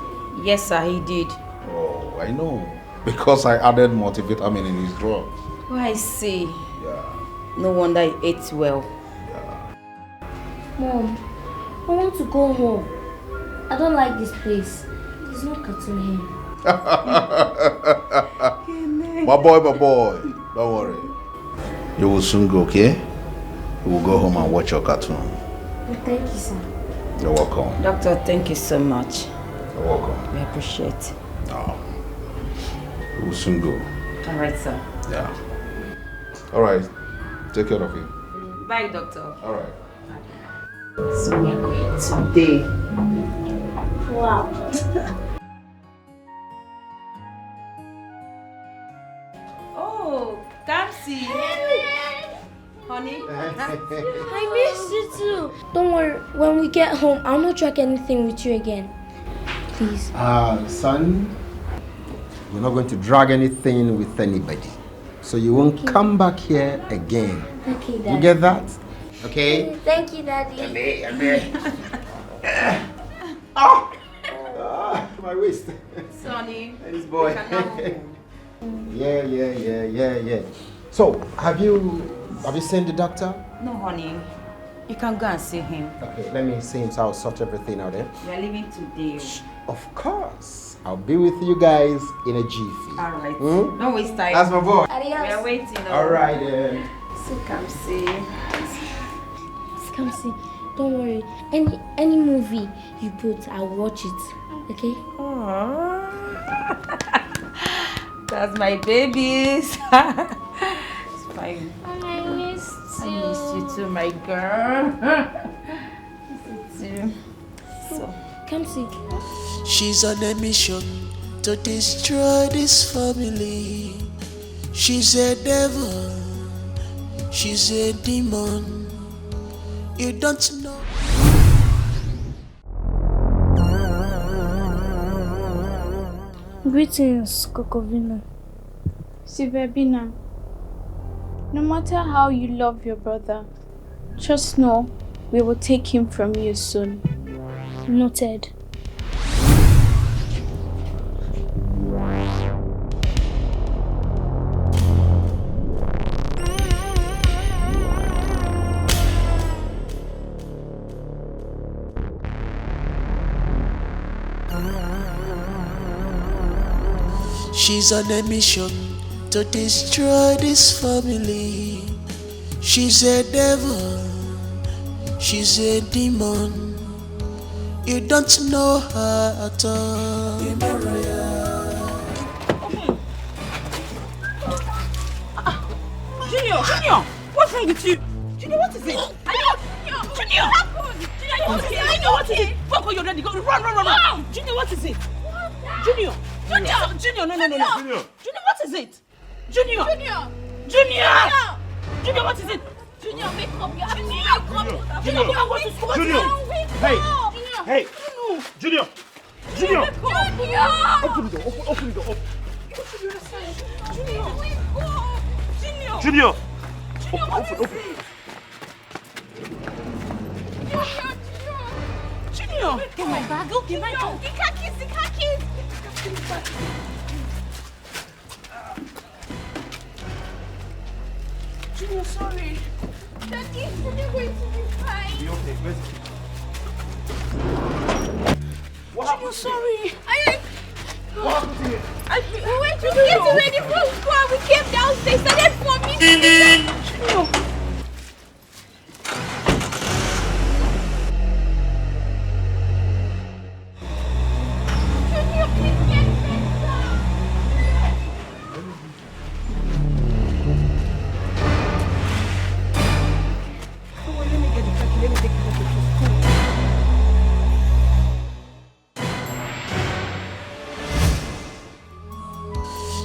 Yes, sir, he did. Oh, I know. Because I added multivitamin in his drugs. Oh, I see. Yeah. No wonder he ate well. Mom, I want to go home. I don't like this place. There's no cartoon here. My boy, don't worry. You will soon go, okay? You will go home and watch your cartoon. Thank you, sir. You're welcome. Doctor, thank you so much. You're welcome. We appreciate it. Oh. You will soon go. All right, sir. Yeah. All right. Take care of you. Bye, doctor. All right. So we're going today. Wow. Oh, Kamsi. Honey. I missed you too. Don't worry, when we get home, I'll not drag anything with you again. Please. Son, we're not going to drag anything with anybody. So you won't come back here again. Okay, Daddy. You get that? Okay? Thank you, Daddy. My waist. Sonny. This boy. Yeah. So, have you seen the doctor? No, honey. You can go and see him. Okay, let me see him so I'll sort everything out there. We are leaving today. Of course. I'll be with you guys in a jiffy. All right. Hmm? Don't waste time. That's my boy. We are waiting. All right, then. So Kamsi. Kamsi, don't worry. Any movie you put, I'll watch it. Okay? That's my babies. It's fine. I missed you. I miss you too, my girl. Miss you too. So, Kamsi. She's on a mission to destroy this family. She's a devil. She's a demon. You don't know. Greetings, Kokovina. Sivebina, no matter how you love your brother, just know we will take him from you soon. Noted. She's on a mission to destroy this family. She's a devil. She's a demon. You don't know her at all. Junior, what's wrong with you? Junior, what is it? Junior, what is it? Fuck, you're ready. Go, run. Junior, what is it? Junior, no. Junior, what is it? Junior, what is it? Junior, wake up. Junior, go to school. Junior, hey, Junior. Open the door. Junior. Open. Junior, get my bag. Get my bag. The khakis. Junior, sorry. Daddy, you're going to be fine. Be okay. What happened? Junior, sorry. What happened to you? We went to get ready for school. We came downstairs. Started for me. Junior.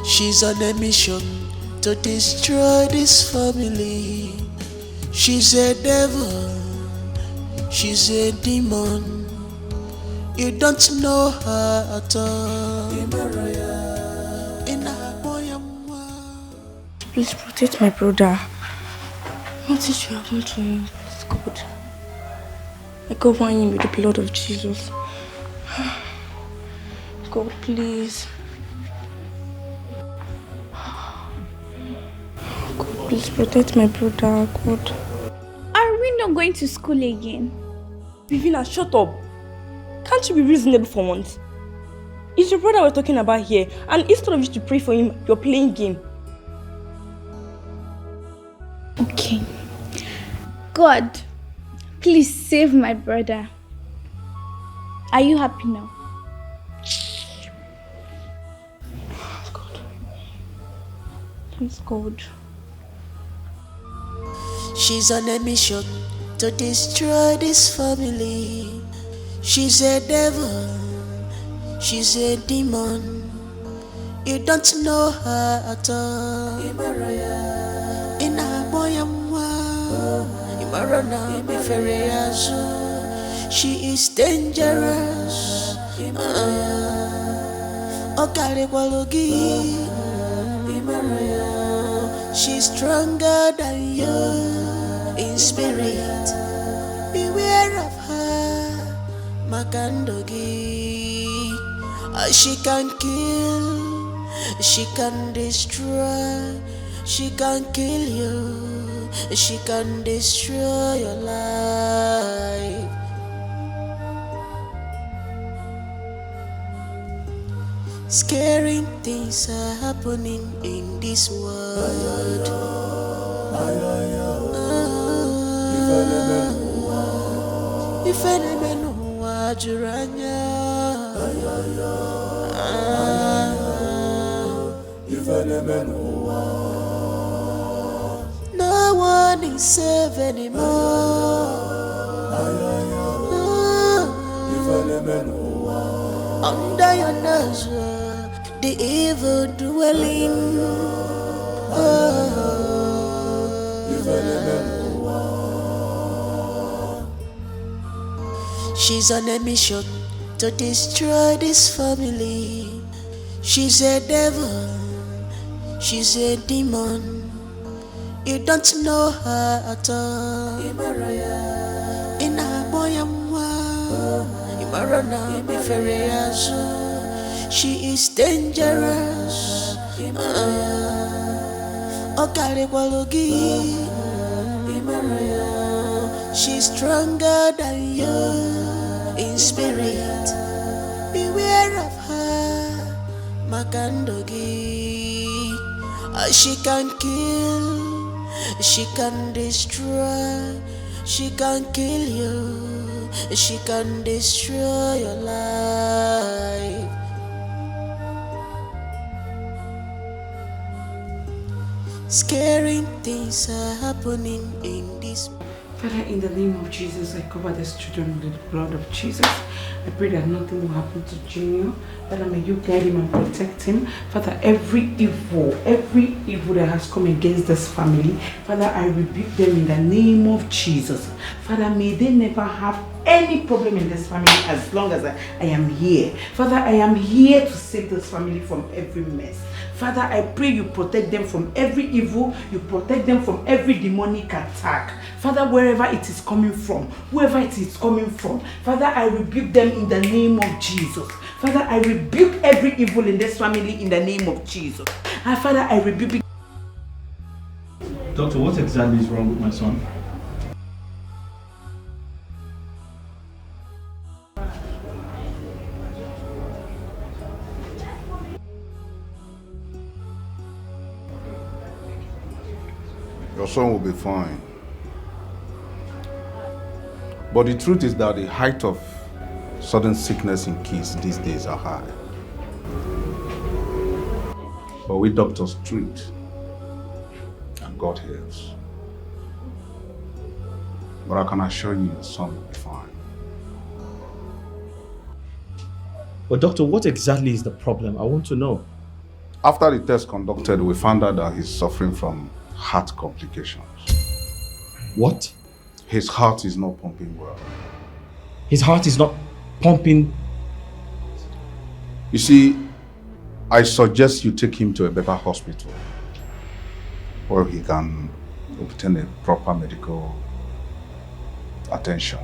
She's on a mission to destroy this family. She's a devil. She's a demon. You don't know her at all. Please protect my brother. What did you happen to him? It's good. I cover him with the blood of Jesus. God, please. God, please protect my brother, God. Are we not not going to school again? Bivina, shut up. Can't you be reasonable for once? It's your brother we're talking about here, and instead of you to pray for him, you're playing game. Okay. God, please save my brother. Are you happy now? God. Please, God. She's on a mission to destroy this family. She's a devil, she's a demon. You don't know her at all. In a boyamwa, Imarana, she is dangerous. Okariwalogi, she's stronger than you. In spirit, beware of her, Makandogi. She can kill, she can destroy, she can kill you, she can destroy your life. Scary things are happening in this world. If any man who are Juranya, if any man who no one is safe anymore. If any man who under your nose, the evil dwelling. If any man she's on a mission to destroy this family. She's a devil, she's a demon. You don't know her at all. In a boyamwa, Imarana, she is dangerous. Okariwalogi, she's stronger than you. In spirit, beware of her, Makandogi. She can kill, she can destroy, she can kill you, she can destroy your life. Scary things are happening in this. Father, in the name of Jesus, I cover these children with the blood of Jesus. I pray that nothing will happen to Junior. Father, may you guide him and protect him. Father, every evil that has come against this family, Father, I rebuke them in the name of Jesus. Father, may they never have any problem in this family as long as I am here. Father, I am here to save this family from every mess. Father, I pray you protect them from every evil, you protect them from every demonic attack. Father, wherever it is coming from, whoever it is coming from, Father, I rebuke them in the name of Jesus. Father, I rebuke every evil in this family in the name of Jesus. And Father, I rebuke. Doctor, what exactly is wrong with my son? Your son will be fine. But the truth is that the height of sudden sickness in kids these days are high. But we doctors treat, and God heals. But I can assure you your son will be fine. But doctor, what exactly is the problem? I want to know. After the test conducted, we found out that he's suffering from heart complications. What? His heart is not pumping well. His heart is not pumping? You see, I suggest you take him to a better hospital where he can obtain a proper medical attention.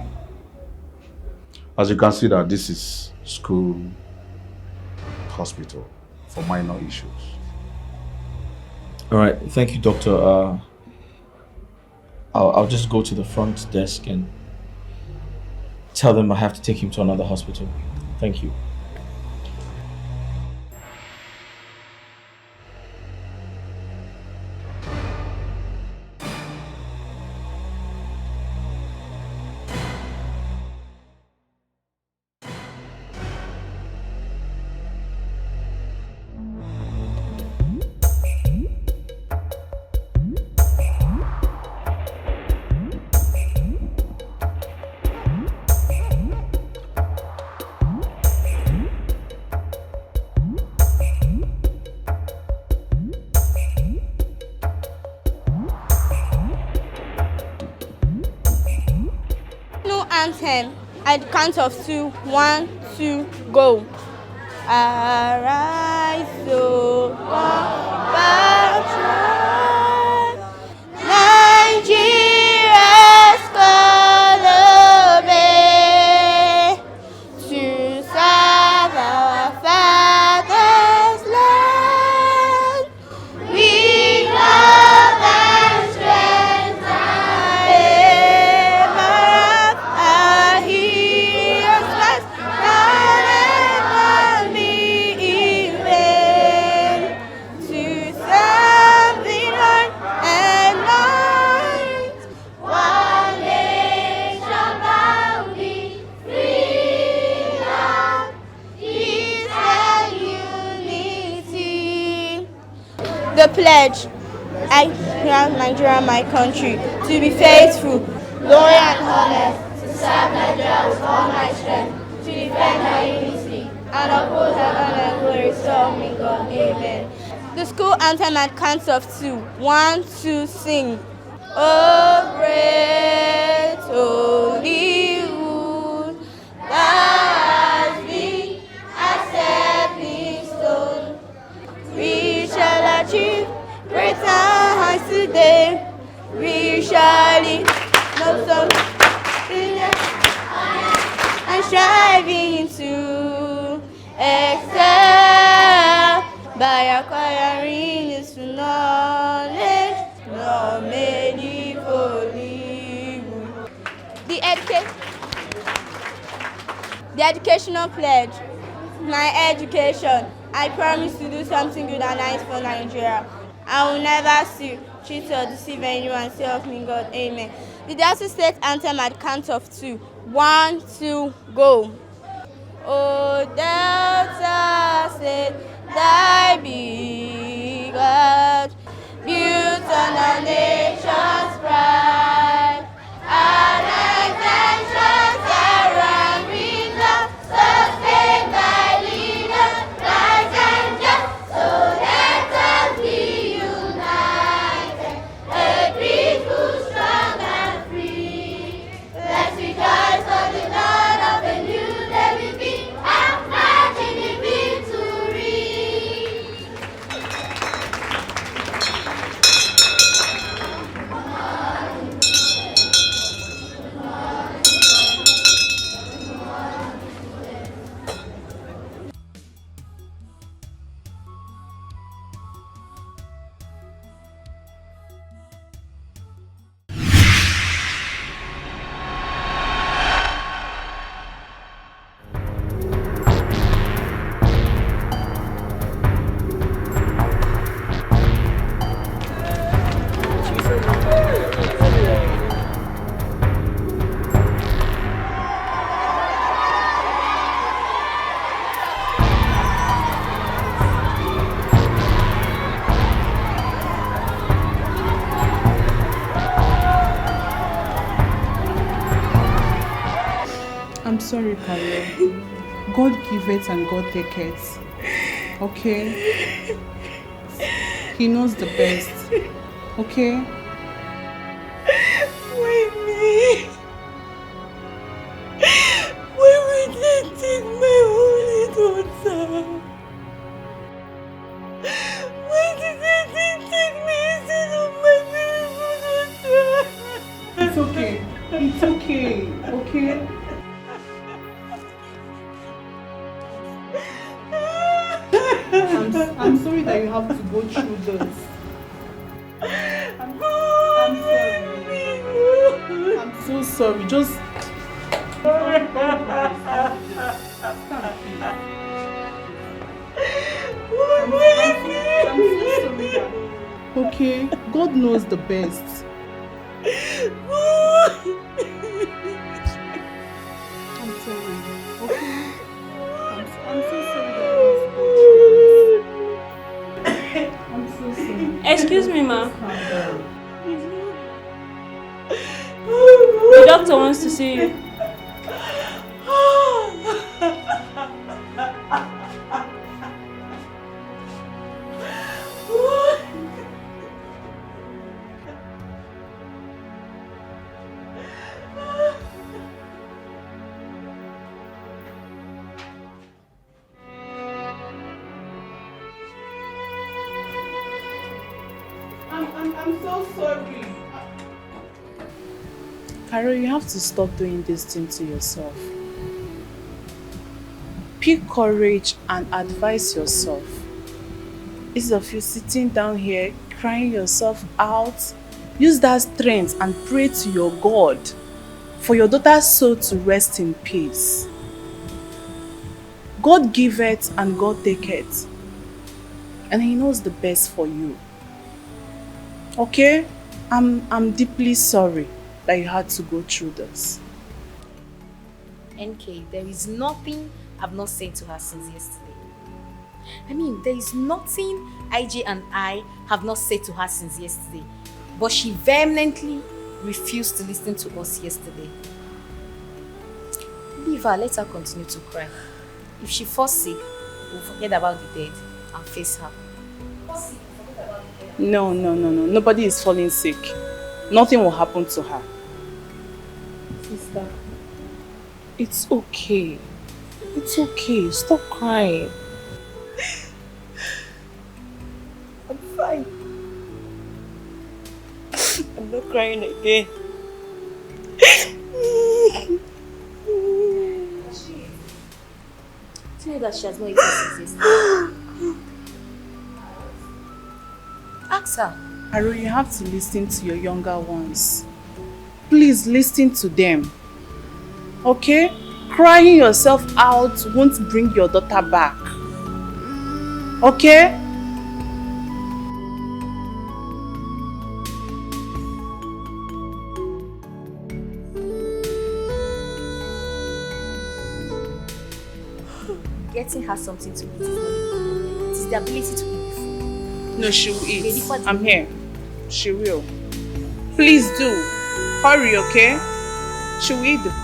As you can see that this is school hospital for minor issues. All right, thank you, doctor. I'll just go to the front desk and tell them I have to take him to another hospital. Thank you. Anthem at the count of 2. 1, 2, go. Arise, O compatriot, Nigeria's call obey, to serve our father's land. We love and strength and aim our heroes must not ever be in vain, to serve the Lord and might, one nation bounding, freedom, peace and unity. The pledge. I pronounce Nigeria my country, to be faithful, loyal and honest, to serve Nigeria with all my strength, to defend her unity, and uphold her honor and glory, so help me God. Amen. The school anthem at count of 2. 1, 2, sing. Oh, great Nollywood, thou hast been a stepping stone. We shall achieve greater heights today. We shall live no some and striving to excel by acquiring useful knowledge, not many Hollywood. The educational pledge. My education. I promise to do something good and nice for Nigeria. I will never steal, cheat or deceive anyone. So help me God. Amen. The Delta State Anthem at count of 2. 1, 2, go. Oh, Delta State, thy be God, built on our nation's pride, and intentions around with love, sustained by leaders, right and just. So let us be united, a people strong and free. Let's rejoice for the dawn of a new day will be, and march in the victory. I'm sorry, Carol. God giveth and God taketh. Okay? He knows the best. Okay? Why me? Why would they take my holy daughter? Why did they take me instead of my beautiful daughter? It's okay. It's okay. Okay? I'm sorry that you have to go through this. I'm sorry. sorry. Just... Okay, God knows the best. I'm sorry, okay? I'm so sorry that I'm so sorry. Excuse me, ma. The doctor wants to see you. I'm so sorry. Carol, you have to stop doing this thing to yourself. Pick courage and advise yourself. Instead of you sitting down here, crying yourself out, use that strength and pray to your God for your daughter's soul to rest in peace. God giveth and God taketh, and He knows the best for you. Okay? I'm deeply sorry that you had to go through this. NK, there is nothing I've not said to her since yesterday. I mean, there is nothing IJ and I have not said to her since yesterday. But she vehemently refused to listen to us yesterday. Leave her, let her continue to cry. If she falls sick, we'll forget about the dead and face her. No. Nobody is falling sick. Nothing will happen to her. Sister. It's okay. It's okay. Stop crying. I'm fine. I'm not crying again. Tell her that she has not eaten since yesterday. Ask her. Haru, you have to listen to your younger ones. Please listen to them. Okay? Crying yourself out won't bring your daughter back. Okay? Getting her something to eat is not the problem. It is the ability to eat the food. No, she will eat. I'm here. She will. Please do. Hurry, okay? She will eat the food.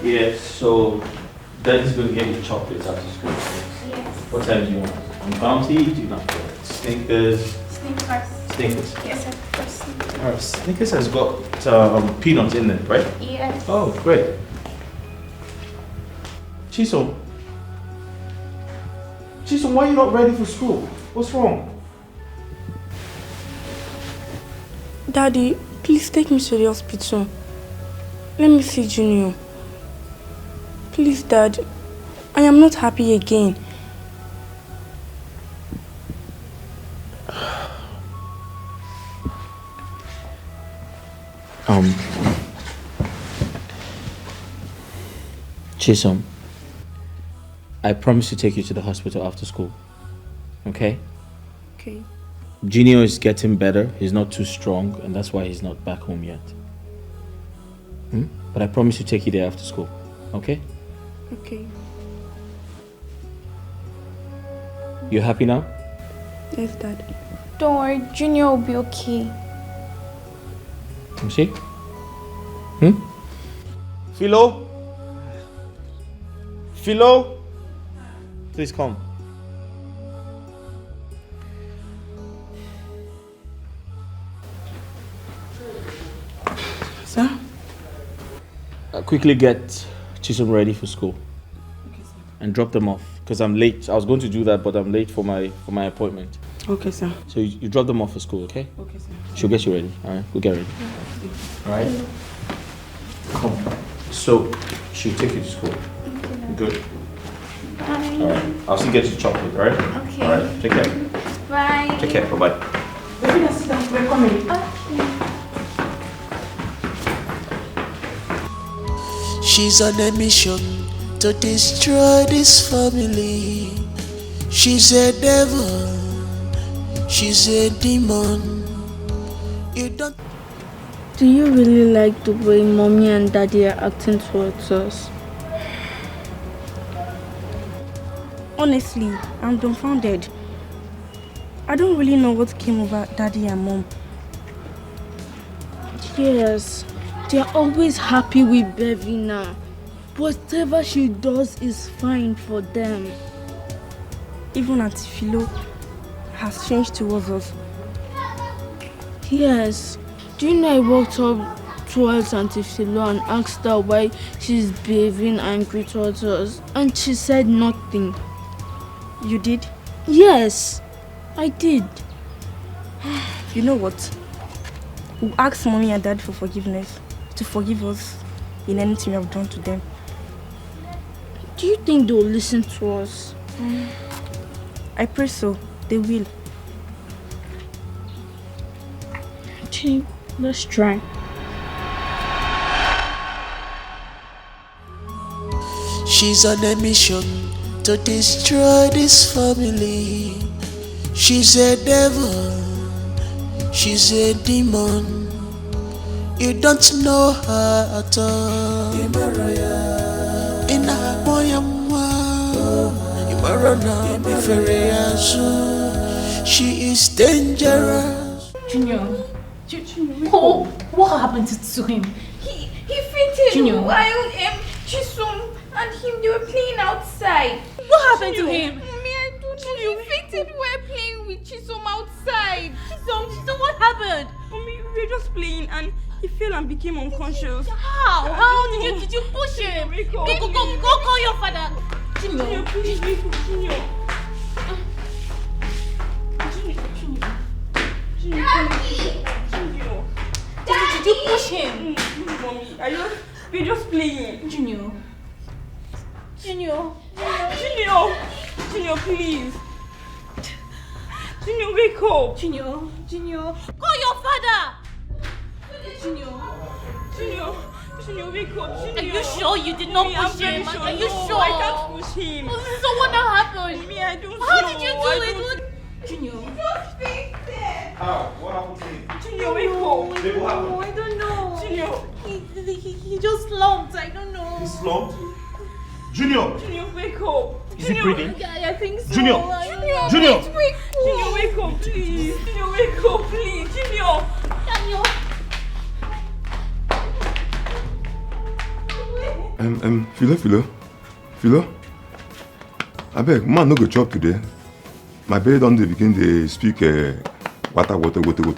Yes, so Daddy's going to get you chocolates after school. Yes. What time do you want? On Bounty? Do you not want Snickers? Snickers. Snickers. Yes, of course. Alright, Snickers has got peanuts in it, right? Yes. Oh, great. Chisom, why are you not ready for school? What's wrong? Daddy, please take me to the hospital. Let me see Junior. Please, Dad. I am not happy again. Chisom, I promise to take you to the hospital after school. Okay? Okay. Junior is getting better. He's not too strong, and that's why he's not back home yet. But I promise to take you there after school. Okay? Okay. You happy now? Yes, Dad. Don't worry, Junior will be okay. You see? Philo? Philo? Please come. Sir? Quickly get Chisom ready for school. And drop them off. Because I'm late. I was going to do that, but I'm late for my appointment. Okay, sir. So you drop them off for school, okay? Okay, sir. She'll get you ready. Alright, we'll get ready. Alright? Come. So, she'll take you to school. Okay. Good. Bye. Alright. I'll still get you chocolate, alright? Okay. Alright, take care. Bye. Take care. Bye-bye. Baby, sit down. We're coming. Okay. She's on a mission to destroy this family. She's a devil. She's a demon. You don't. Do you really like the way mommy and daddy are acting towards us? Honestly, I'm dumbfounded. I don't really know what came over daddy and mom. Yes, they're always happy with Bevina. Whatever she does is fine for them. Even Auntie Philo has changed towards us. Yes. Do you know I walked up towards Auntie Philo and asked her why she's behaving angry towards us, and she said nothing. You did? Yes, I did. You know what? We'll ask mommy and dad for forgiveness, to forgive us in anything we have done to them. Do you think they'll listen to us? I pray so. They will. Okay, let's try. She's on a mission to destroy this family. She's a devil. She's a demon. You don't know her at all. In a she is dangerous. Junior, what happened to him? He fainted Junior. while Chisum and him, they were playing outside. What happened to him? Me, I don't know. He fainted while playing with Chisum outside. Chisum, what happened? Mommy, we were just playing and he fell and became unconscious. How? How did you push him? Go call your father. Junior, please wake up, Junior. Daddy! Did you push him? Mommy, we're just playing. Junior, please. Junior, wake up. Junior, call your father. Junior, wake up. Junior. Are you sure you did not push him? Sure. Are you sure? I can't push him. So what happened? Me, I don't know. How did you do it? Junior. How? What happened to him? Junior, wake up. I don't know. Junior. He just slumped. I don't know. He slumped? Junior, wake up. is he breathing? Yeah, I think so. Junior. Junior, wake up, please. Junior, wake up, please. Junior. Philo. I beg, man, no go chop today. My belly don't begin to speak water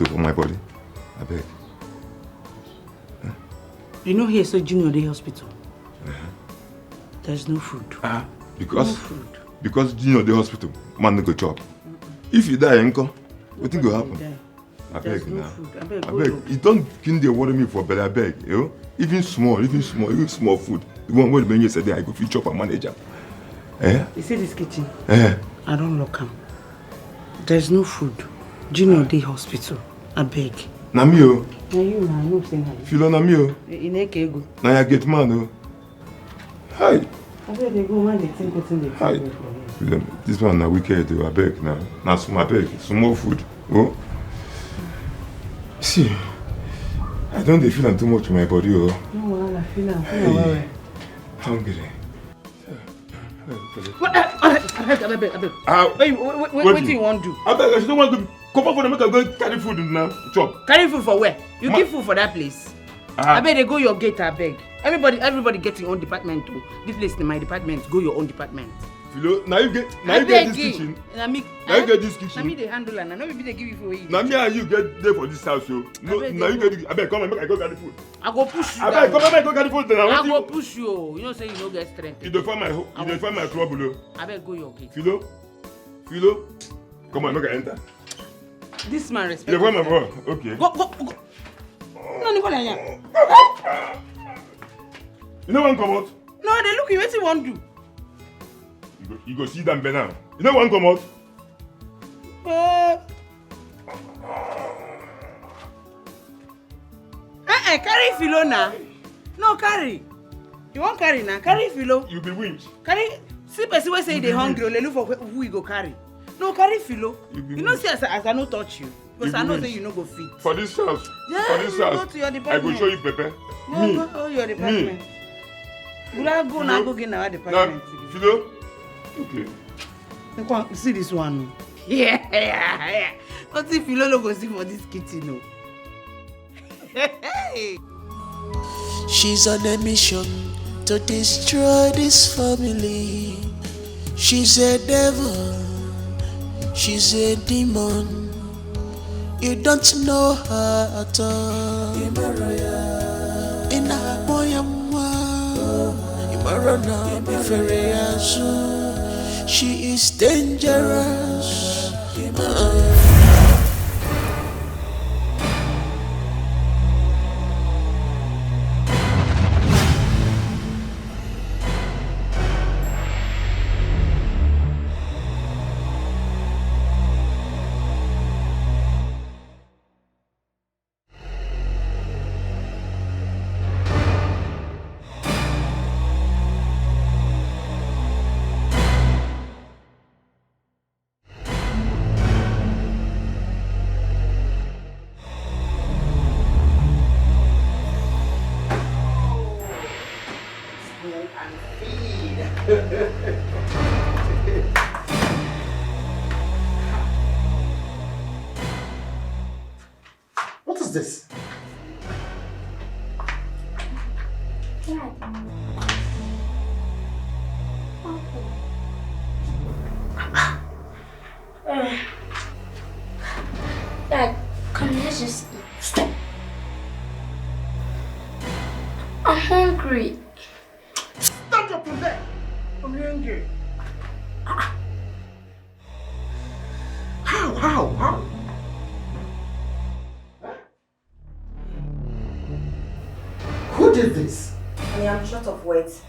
for my body. I beg. You know here, so Junior Day Hospital. There's no food. Because Junior Day Hospital, man, no go chop. If you die, uncle, what think will happen? I beg now. I beg. You don't begin to worry me for belly. I beg, you know? Even small food. The one where the yesterday I go feed chop a manager. You see this kitchen? I don't lock him. There's no food. Junior Day Hospital. I beg. Na me o. Na you na no say na. Philo na me o. Ineke ego. Na ya get man o. Hi. I beg they go man they think wetin dey Hi. Philo, this one na wicked o. I beg na. Na small beg, small food. Oh. See. I don't dey feel am too much in my body o. No wahala, feel am. Well. Hungry. I beg. What do you want to do? I beg, I don't want to come up for the make I go carry food now. Chop. Carry food for where? You give food for that place. I beg they go your gate, I beg. Everybody get your own department too. This place is my department. Go your own department. Philo, now you get this kitchen. Now you get this kitchen. Now me they handle and now maybe they give you for you. Now me and you get there for this house, yo. No, now you get it. I beg, come and make I go carry food. I go push you. I beg, come and make I go carry food. I go push you. You know say you no get strength. You don't find my trouble, yo. I beg go your gate. Philo, come on, make I enter. This man respect. Yeah, where my boy? Okay. Go. No, you know one come out? No, they look you. What you want to do? You go see them now. You know one come out? Carry Philo now. No, carry. You won't carry now. Carry Philo. You be winch. Carry. See person wey say they hungry. They look for who you go carry. No, carry Philo. You know, see as I no touch you. Because I know say you no go fit. For this house. Yeah, for this house. go to your I department. go show you Pepe. Go your department. Go now go get our department. Philo. Okay. You see this one? Yeah. What if Philo no go see for this kitchen? No. She's on a mission to destroy this family. She's a devil, she's a demon. You don't know her at all. Ina boyamwa, imarona biferiazu. She is dangerous. What is this? Dad, come, let's just eat. Stop. I'm hungry. Stand up from there. I'm hungry. How? Who did this? I'm short of words.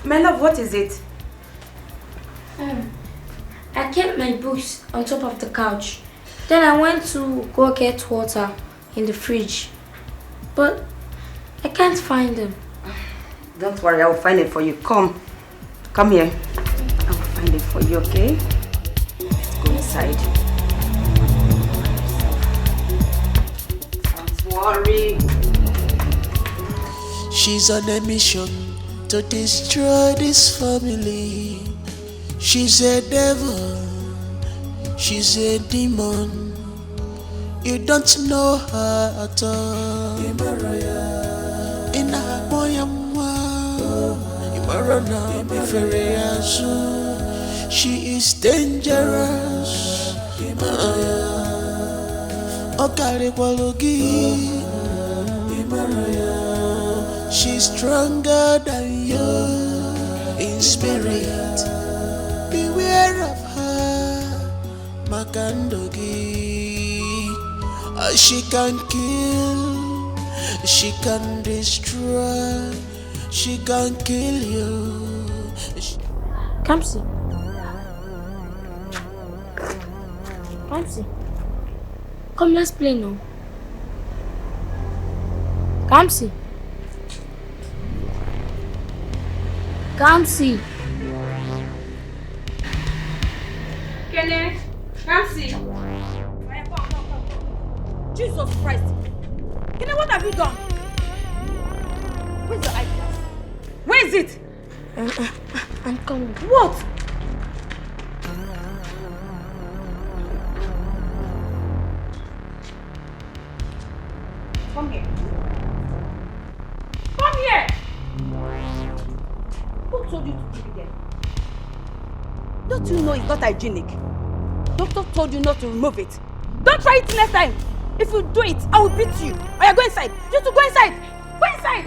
My love, what is it? I kept my books on top of the couch. Then I went to go get water in the fridge. But I can't find them. Don't worry, I will find it for you. Come here. I will find it for you, okay? Let's go inside. Don't worry. She's on a mission to destroy this family. She's a devil, she's a demon. You don't know her at all. Ina boyamwa, imarona biferiazu. She is dangerous. Okare kwalogi. She's stronger than you in spirit. Beware of her, Makandogi. She can kill, she can destroy, she can kill you. Kamsi. Kamsi. Come, let's play now. Kamsi. Kamsi. Kenneth, Kamsi. Jesus Christ. Kenneth, what have you done? Where's your eyeglass? Where is it? I'm coming. What? Come here. Come here! Who told you to keep it there? Don't you know it's not hygienic? Doctor told you not to remove it. Don't try it next time. If you do it, I will beat you. Or you go inside. You have to go inside. Go inside.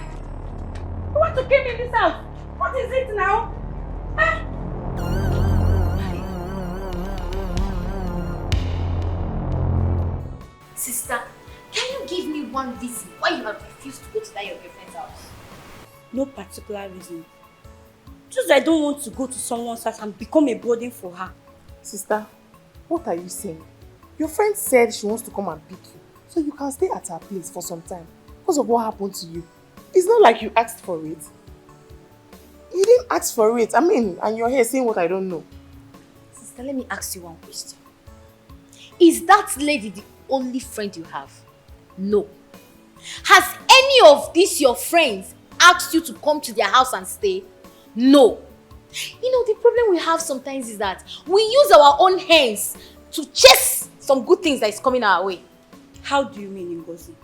You want to kill me in this house? What is it now? Huh? Sister, can you give me one reason why you have refused to go to that your girlfriend's house? No particular reason. Just I don't want to go to someone's house and become a burden for her. Sister, what are you saying? Your friend said she wants to come and pick you, so you can stay at her place for some time because of what happened to you. It's not like you asked for it. You didn't ask for it. I mean, and you're here saying what I don't know. Sister, let me ask you one question. Is that lady the only friend you have? No. Has any of these your friends asked you to come to their house and stay? No. You know, the problem we have sometimes is that we use our own hands to chase some good things that is coming our way. How do you mean, Ngozi?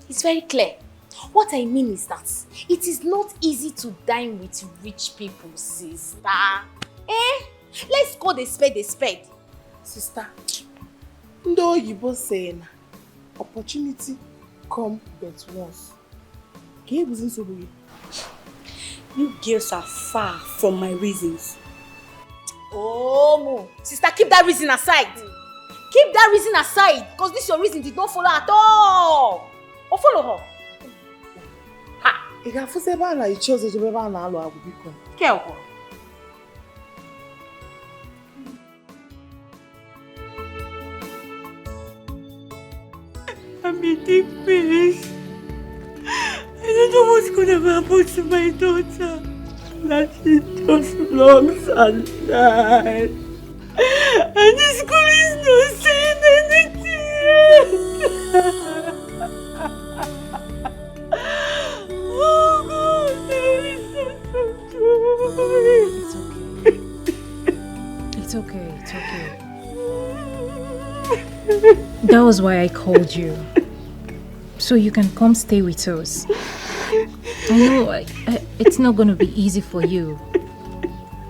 It's very clear. What I mean is that it is not easy to dine with rich people, sister. Let's call the spade a spade. Sister, ndị oyibo saying opportunity come but once. You girls are far from my reasons. Oh, Mo. Sister, keep that reason aside. Keep that reason aside, because this your reason did not follow at all. Or follow her. Ha! You chose to be able to Careful. I'm in deep pain. I don't know what's going to happen to my daughter. That she just longs and died. And the school is not saying anything. Oh God, there is such a joy. It's okay. It's okay. That was why I called you. So you can come stay with us. I know it's not going to be easy for you.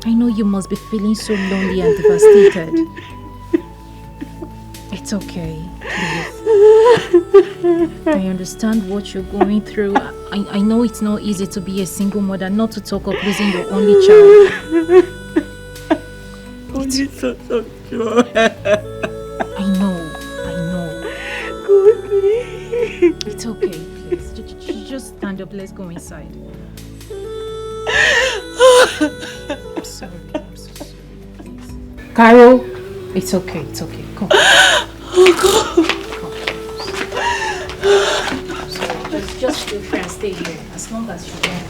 I know you must be feeling so lonely and devastated. It's okay, please. I understand what you're going through. I know it's not easy to be a single mother, not to talk of losing your only child. Only such a joy. I know. God, please. It's okay, please. Just stand up. Let's go inside. I'm sorry. I'm so sorry. Please. Carol, it's okay. It's okay. Come. Oh God. Just feel free and stay here as long as you want.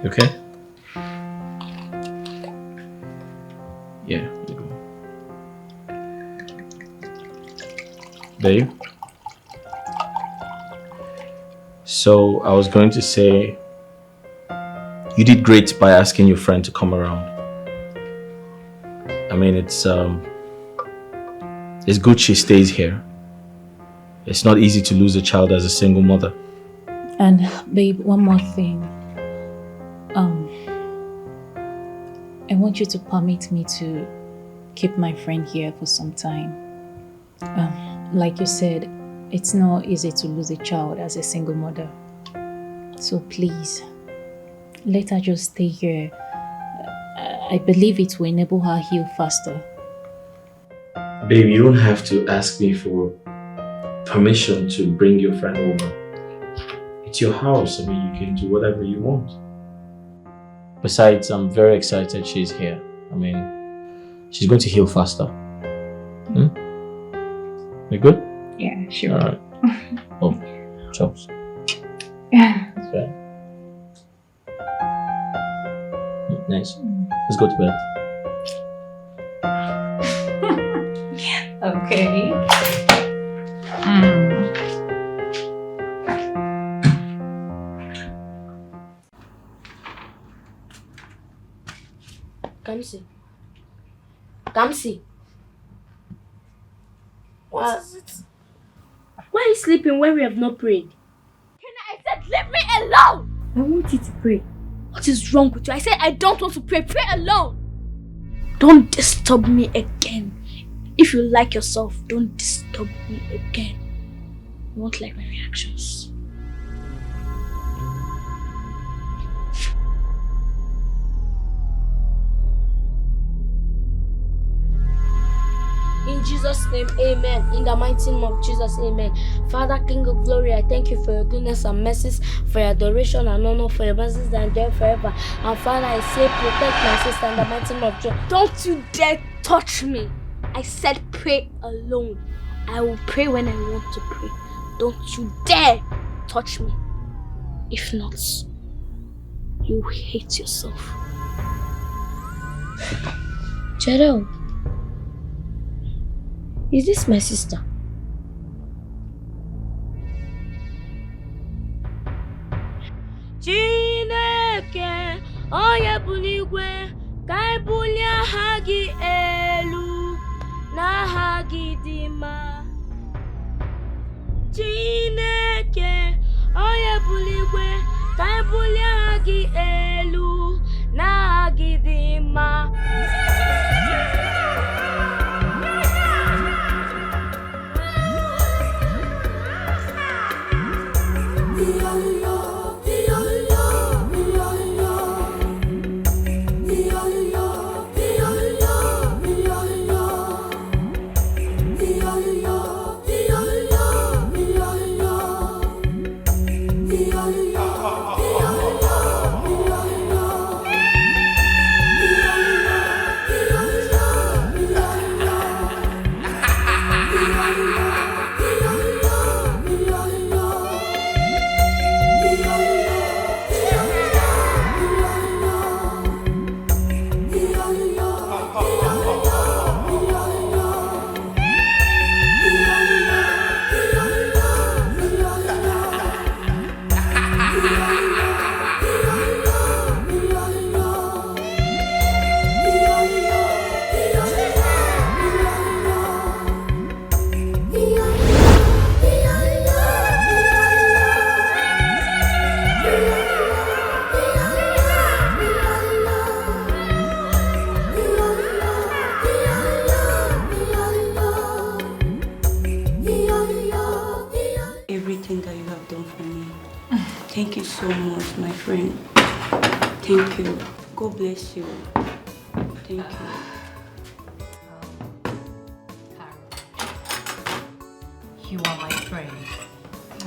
Okay? Okay? Yeah, you go. Babe? So, I was going to say, you did great by asking your friend to come around. I mean, it's good she stays here. It's not easy to lose a child as a single mother. And babe, one more thing. I want you to permit me to keep my friend here for some time. Like you said, it's not easy to lose a child as a single mother. So please, let her just stay here. I believe it will enable her heal faster. Babe, you don't have to ask me for permission to bring your friend over. It's your house. I mean, you can do whatever you want. Besides, I'm very excited she's here. I mean, she's going to heal faster. You good? Yeah, sure. Alright. Oh, chops. Yeah. That's fair. Nice. Let's go to bed. Okay. Kamsi. What is it? Why are you sleeping when we have not prayed? I said leave me alone! I want you to pray. What is wrong with you? I said I don't want to pray. Pray alone. Don't disturb me again. If you like yourself, don't disturb me again. You won't like my reactions. In Jesus' name, amen. In the mighty name of Jesus, amen. Father, King of glory, I thank you for your goodness and mercies, for your adoration and honor, for your mercies that endure forever. And Father, I say, protect my sister in the mighty name of Jesus. Don't you dare touch me. I said pray alone. I will pray when I want to pray. Don't you dare touch me. If not, you hate yourself. Gerald. Is this my sister? Chineke, onye buligwe, ka ibulia hagi elu, na hagi dima. Chineke, onye buligwe, ka ibulia hagi elu, na hagi dima. Thank you so much, my friend. Thank you. God bless you. Thank you. You are my friend,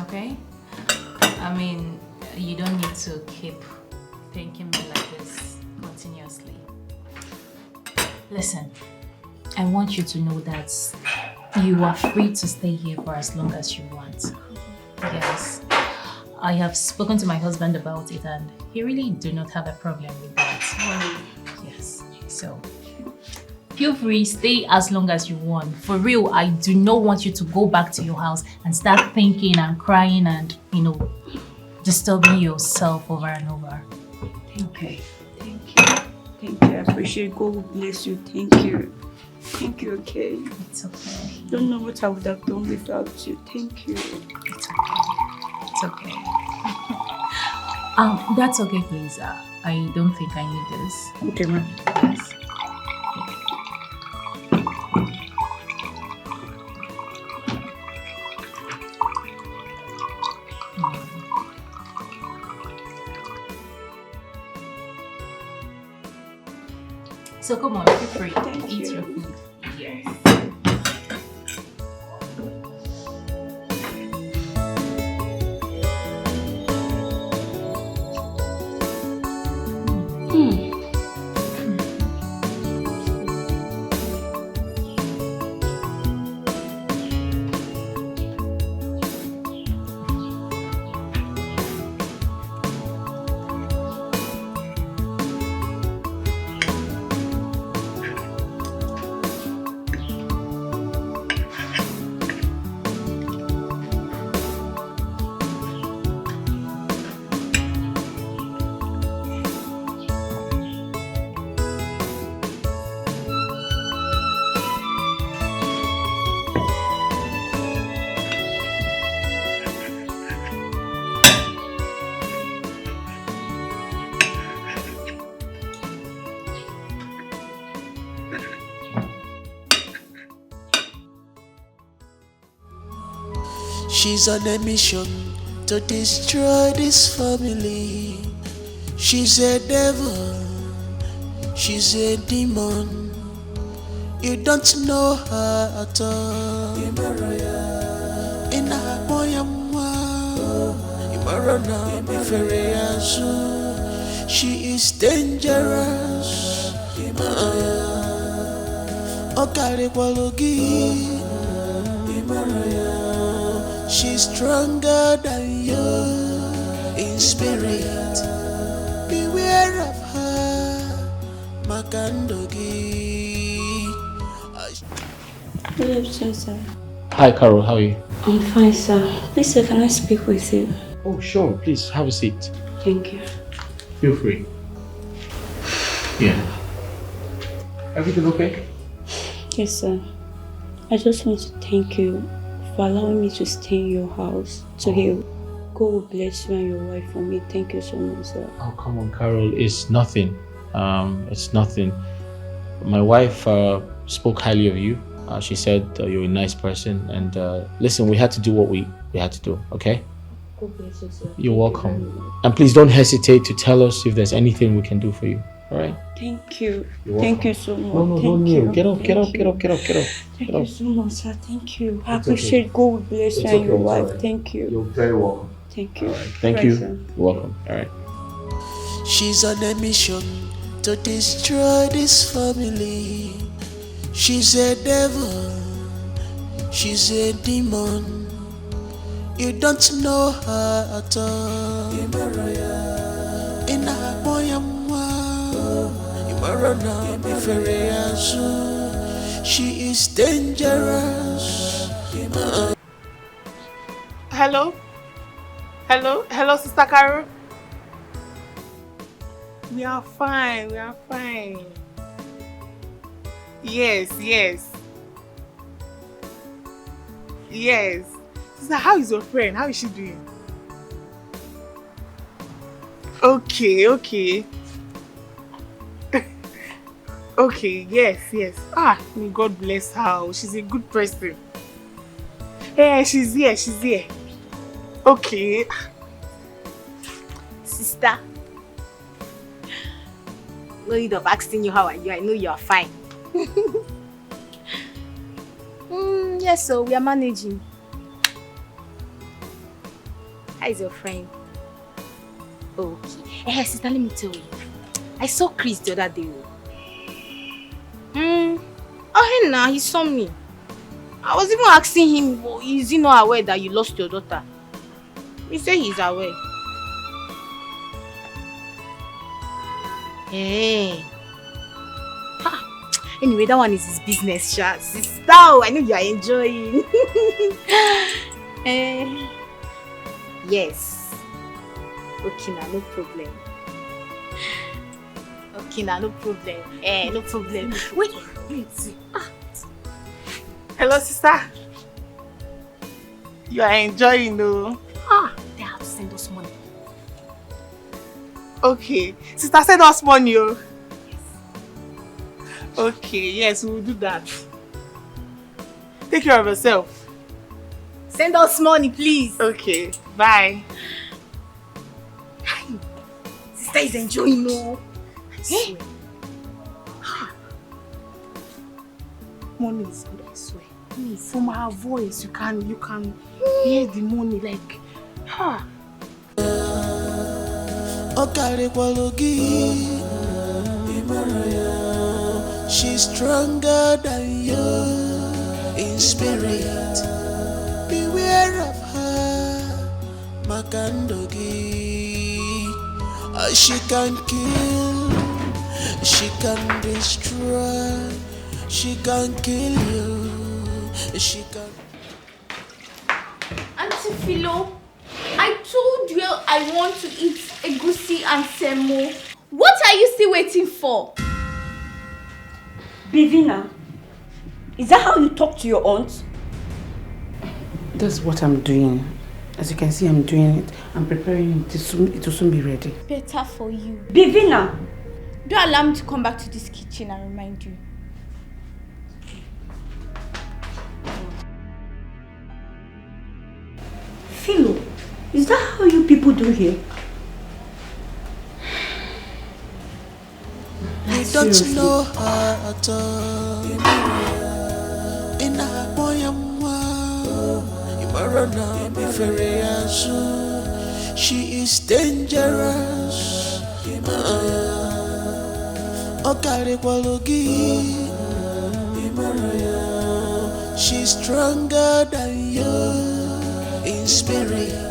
okay? I mean, you don't need to keep thanking me like this continuously. Listen, I want you to know that you are free to stay here for as long as you want. Yes. I have spoken to my husband about it and he really do not have a problem with that. Yes. So, feel free, stay as long as you want. For real, I do not want you to go back to your house and start thinking and crying and, disturbing yourself over and over. Okay. Thank you. Thank you. I appreciate it. God bless you. Thank you. Thank you, okay? It's okay. Don't know what I would have done without you. Thank you. It's okay. It's okay. That's okay, please. I don't think I need this. Okay, ma'am. Yes. So come on, feel free to eat your food. Yes. She's on a mission to destroy this family. She's a devil, she's a demon. You don't know her at all. In a she is dangerous. She's stronger than you in spirit. Beware of her, Makandogi. Good afternoon, sir. Hi, Carol. How are you? I'm fine, sir. Please, sir, can I speak with you? Oh, sure. Please, have a seat. Thank you. Feel free. Yeah. Everything okay? Yes, sir. I just want to thank you for allowing me to stay in your house to heal. God will bless you and your wife for me. Thank you so much, sir. Oh, come on, Carol. It's nothing. It's nothing. My wife spoke highly of you. She said you're a nice person. And listen, we had to do what we had to do, okay? God bless you, sir. You're welcome. And please don't hesitate to tell us if there's anything we can do for you. All right? Thank you. You're Thank welcome. you so much. No, don't kneel. Get up. Get up. Thank you so much, sir. Thank you. I It's appreciate okay. God will bless you It's and okay, your it's wife. alright. Thank you. You're very welcome. Thank you. All right. Thank Right, you. sir. You're welcome. All right. She's on a mission to destroy this family. She's a devil, she's a demon. You don't know her at all. In a she is dangerous. Hello? Hello, Sister Carol? We are fine. Yes. Sister, how is your friend? How is she doing? Okay. Okay, yes. May God bless her. She's a good person. Yeah, she's here. Okay. Sister, no need of asking you how are you. I know you are fine. Yes, so we are managing. How is your friend? Okay. Hey, sister, let me tell you. I saw Chris the other day. Oh, hey, now he saw me. I was even asking him, is he not aware that you lost your daughter? He said he's aware. Hey. Ha. Anyway, that one is his business, Sha. Sister, I know you are enjoying. Yes. Okay, now, no problem. No problem. Wait. Hello, sister. You are enjoying, though. They have to send us money. Okay. Sister, send us money, oh. Okay, yes, we'll do that. Take care of yourself. Send us money, please. Okay, bye. Sister is enjoying, no. I swear. money is good, I swear. From her voice, you can hear the money like, ha. She's stronger than you in spirit. Beware of her, Makandogi. She can kill, she can destroy, she can kill you, she can. Auntie Philo, I told you I want to eat egusi and semo. What are you still waiting for? Bivina, is that how you talk to your aunt? That's what I'm doing. As you can see, I'm doing it. I'm preparing it. It will soon be ready. Better for you. Bivina! Don't allow me to come back to this kitchen and remind you. Philo, is that how you people do here? You don't know her at all. In a poyamwa, Imarana Biferiasu. She is dangerous. Okare Kwalogi. She's stronger than you in spirit.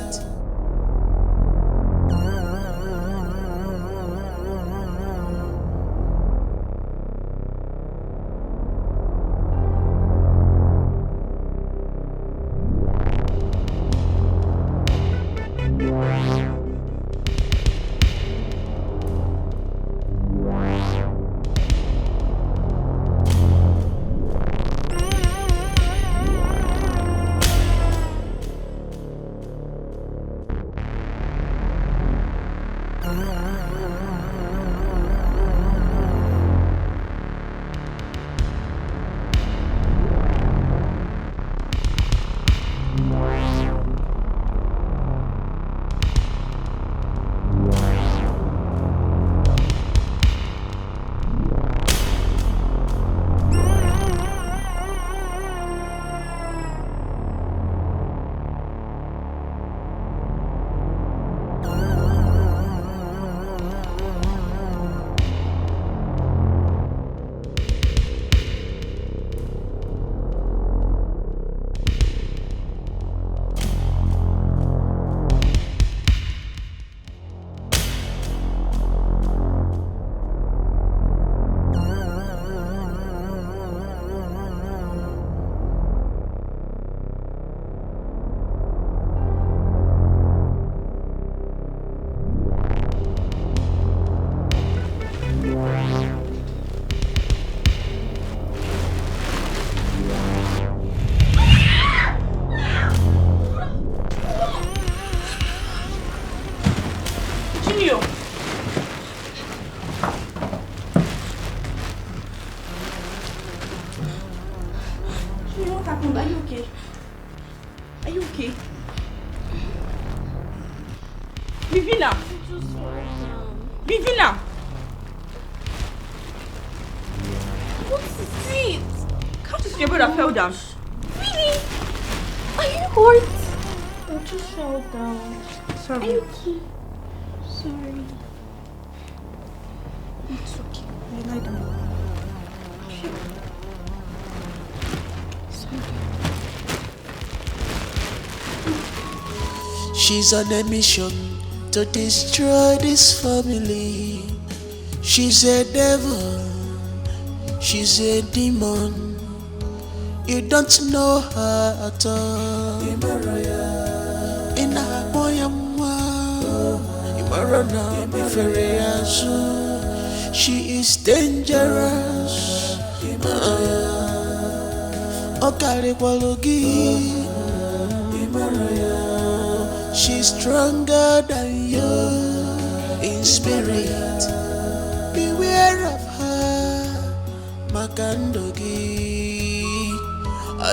Down. Really? Are you hurt? I just fell down. Sorry. Are you okay? Sorry. It's okay. You lie down. She's on a mission to destroy this family. She's a devil. She's a demon. You don't know her at all. In a poyamwa, Imarana Biferiasu. She is dangerous. Okare Kwalogi. She's stronger than you in spirit. Beware of her, Makandogi.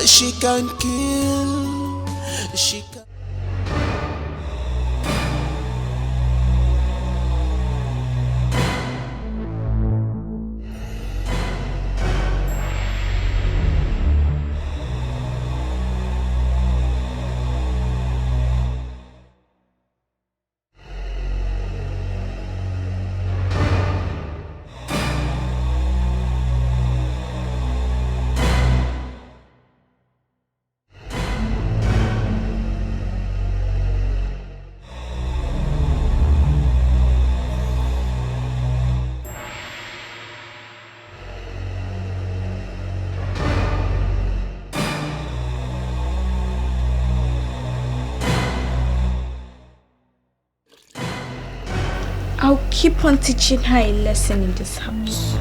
She can kill, she can. keep on teaching her a lesson in this house.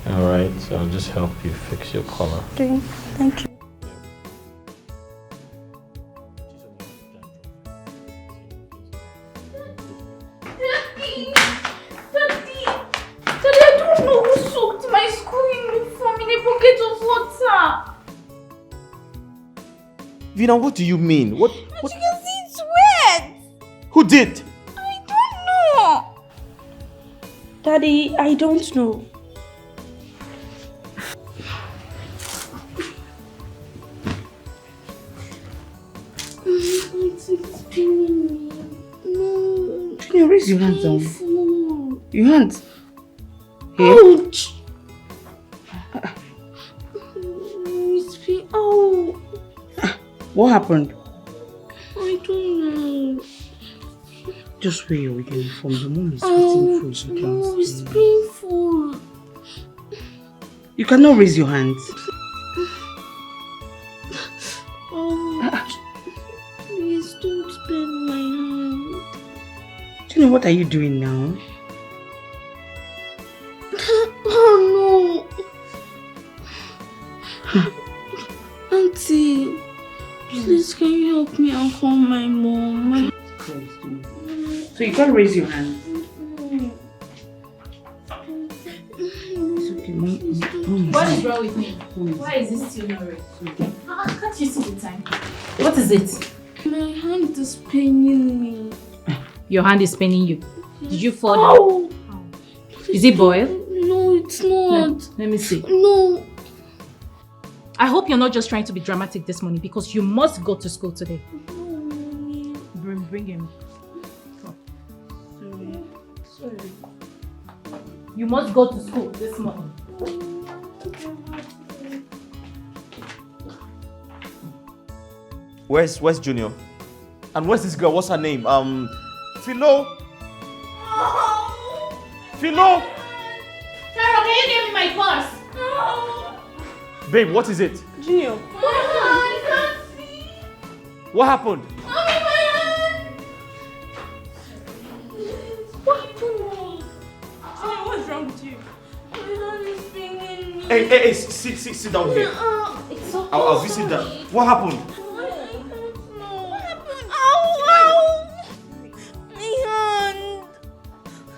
Alright, so I'll just help you fix your collar. Thank you. Daddy, I don't know who soaked my school uniform in a bucket of water. Vina, what do you mean? What? But you can see it's wet. Who did? I don't know. Daddy, I don't know. It's paining me. No. Junior, raise your hands down. Your hands. Here. Ouch. It's pain. Oh. What happened? I don't know. Just wear your weekend uniform. The mom is waiting for you. She can't No, it's stay. painful. You cannot raise your hands. Please don't bend my hand. Do you know what are you doing now? Oh no. Auntie, please can you help me and call my mom? So you can't raise your hands. It's okay, mom. What is wrong with me? Why is this still not ready? Can't you see the time? What is it? My hand is paining me. Your hand is paining you. Did you fall down? Is it boiled? No, it's not. Let me see. No. I hope you're not just trying to be dramatic this morning because you must go to school today. Bring him. Sorry. You must go to school this morning. Where's Junior? And where's this girl? What's her name? Philo? Philo? Tara, can you give me my purse? Babe, what is it? Junior. I can't see. What happened? Mommy, my hand. What? Junior, what's wrong with you? My hand is paining me. Hey, sit down here. It's okay. I'll visit that. What happened?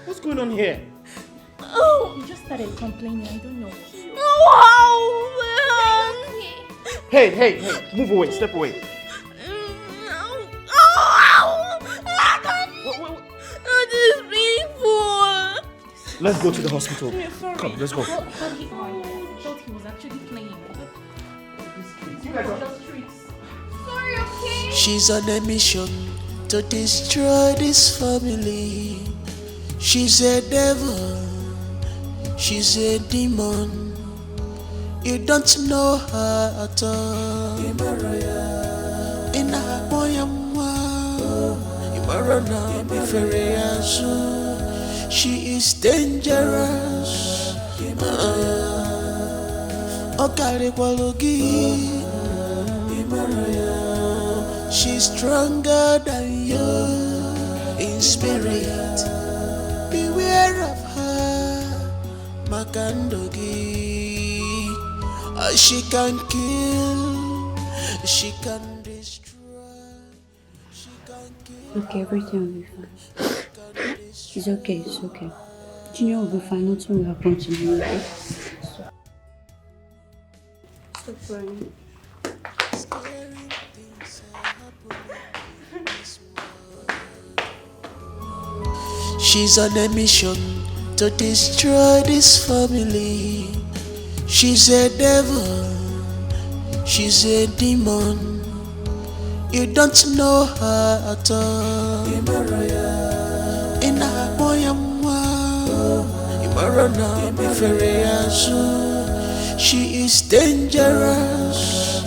What's going on here? Oh, you just started complaining. I don't know. Hey, move away, step away. This is painful. Let's go to the hospital. Come, let's go. I thought he was actually playing. Just tricks. Sorry, okay? She's on a mission to destroy this family. She's a devil, she's a demon. You don't know her at all. In a she is dangerous. She's stronger than you in spirit. Beware of her, Makandogi. She can kill, she can destroy. Okay, everything will be fine. It's okay. Junior will be fine, nothing will happen to me, okay? Stop crying. She's on a mission to destroy this family. She's a devil, she's a demon. You don't know her at all. In a she is dangerous.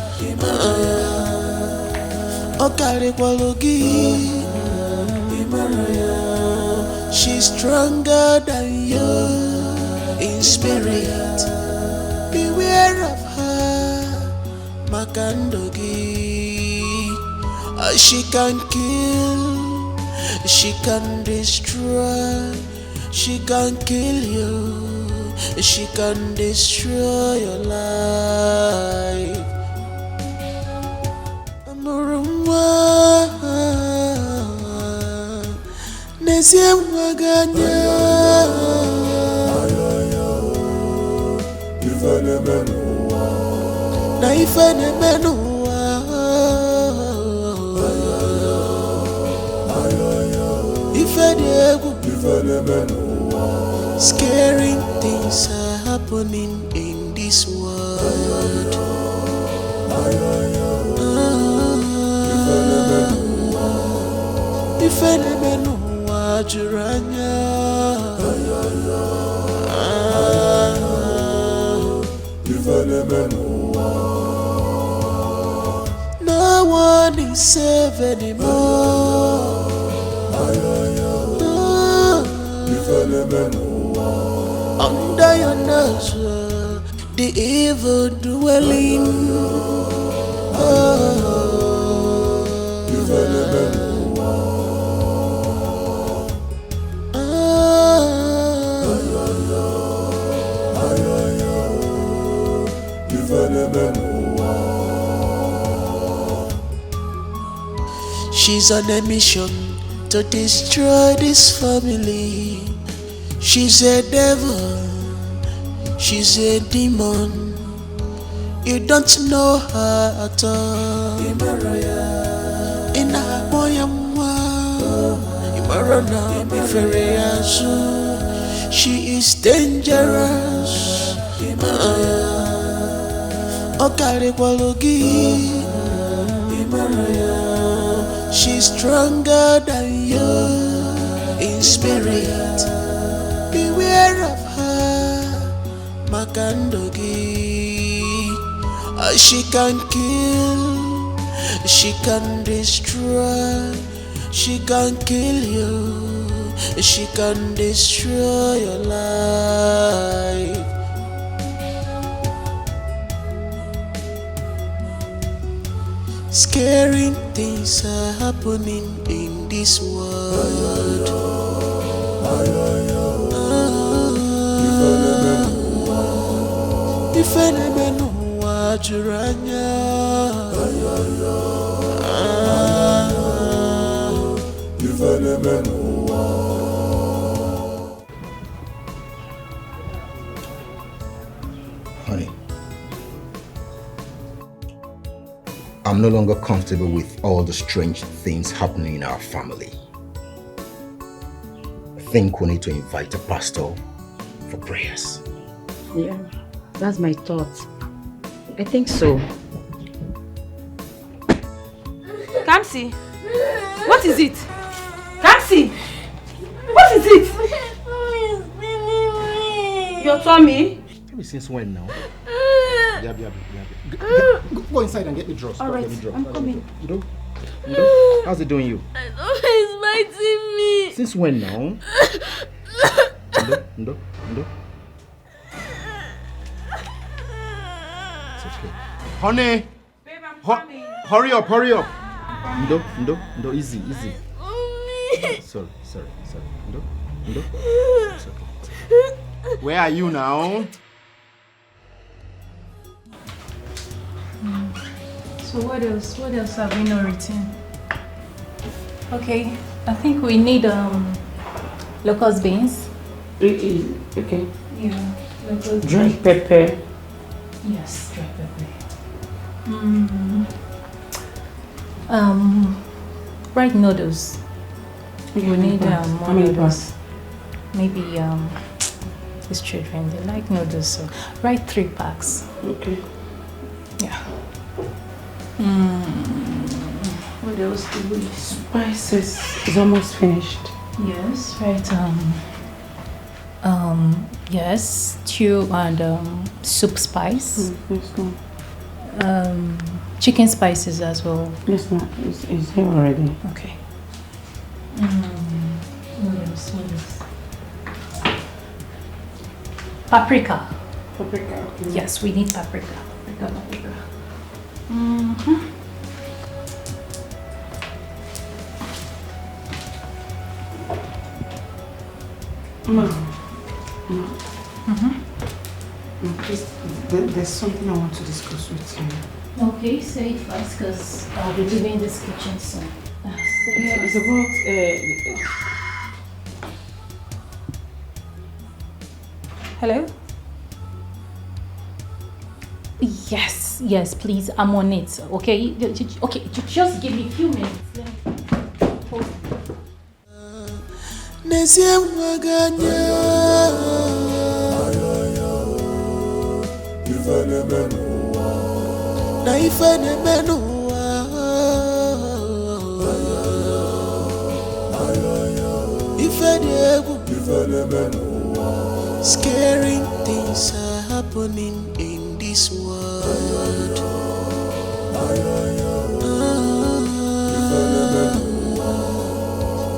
She's stronger than you in spirit. Beware of her, Makandogi. She can kill, she can destroy, she can kill you, she can destroy your life. Amurumwa Nesia Waganya Naifene Menua Scary things are happening in this world. No one is safe anymore. Under your nose, the evil dwelling. She's on a mission to destroy this family. She's a devil, she's a demon. You don't know her at all. In a boyamwa, Imarana Biferiasu. She is dangerous. Okarikwalogi. She's stronger than you in spirit. Beware of her, Makandogi. She can kill, she can destroy, she can kill you, she can destroy your life. Scary things are happening in this world. Honey, I'm no longer comfortable with all the strange things happening in our family. I think we need to invite a pastor for prayers. Yeah, that's my thought. I think so. Kamsi, what is it? Kamsi, what is it? Your tummy? Since when now? Go inside and get me dressed. All right, I'm coming. How's it doing you? I know he's biting me. Since when now? Ndo. It's okay. Honey! Babe, I'm coming. Hurry up. Ndo, easy. Sorry. Ndo. It's okay. Where are you now? So what else have we not written? Okay, I think we need locust beans. Okay. Yeah, locust Dry beans. pepper. Yes, dry pepper. Fried noodles. We need How more many noodles. Maybe these children, they like noodles, so write 3 packs. Okay. Yeah. What else do we? Spices is almost finished. Yes, right. Yes, stew and soup spice. Let's go. Chicken spices as well. Yes, ma'am. It's here already. Okay. What else? Paprika. Paprika. Okay. Yes, we need paprika. Paprika. Please, there's something I want to discuss with you. Okay, say it fast because I'll be leaving this kitchen soon. It's about Hello? Yes, please, I'm on it. Okay, just give me a few minutes. Scaring things are happening in this world.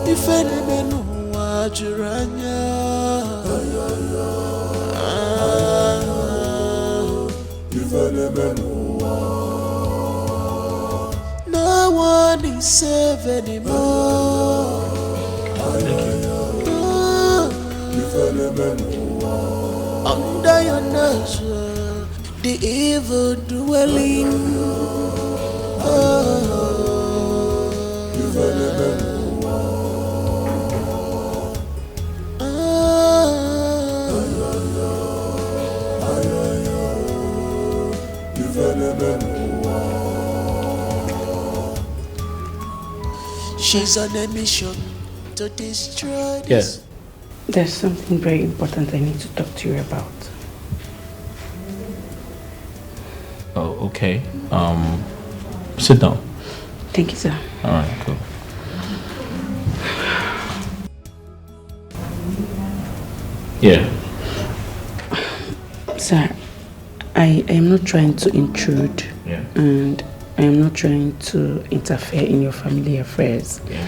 If any no one is safe anymore. Under your nose, the evil dwelling. She's on a mission to destroy this. Yes. There's something very important I need to talk to you about. Oh, okay. Sit down. Thank you, sir. All right, cool. Yeah. Sir, I am not trying to intrude. Yeah. And I am not trying to interfere in your family affairs. Yeah.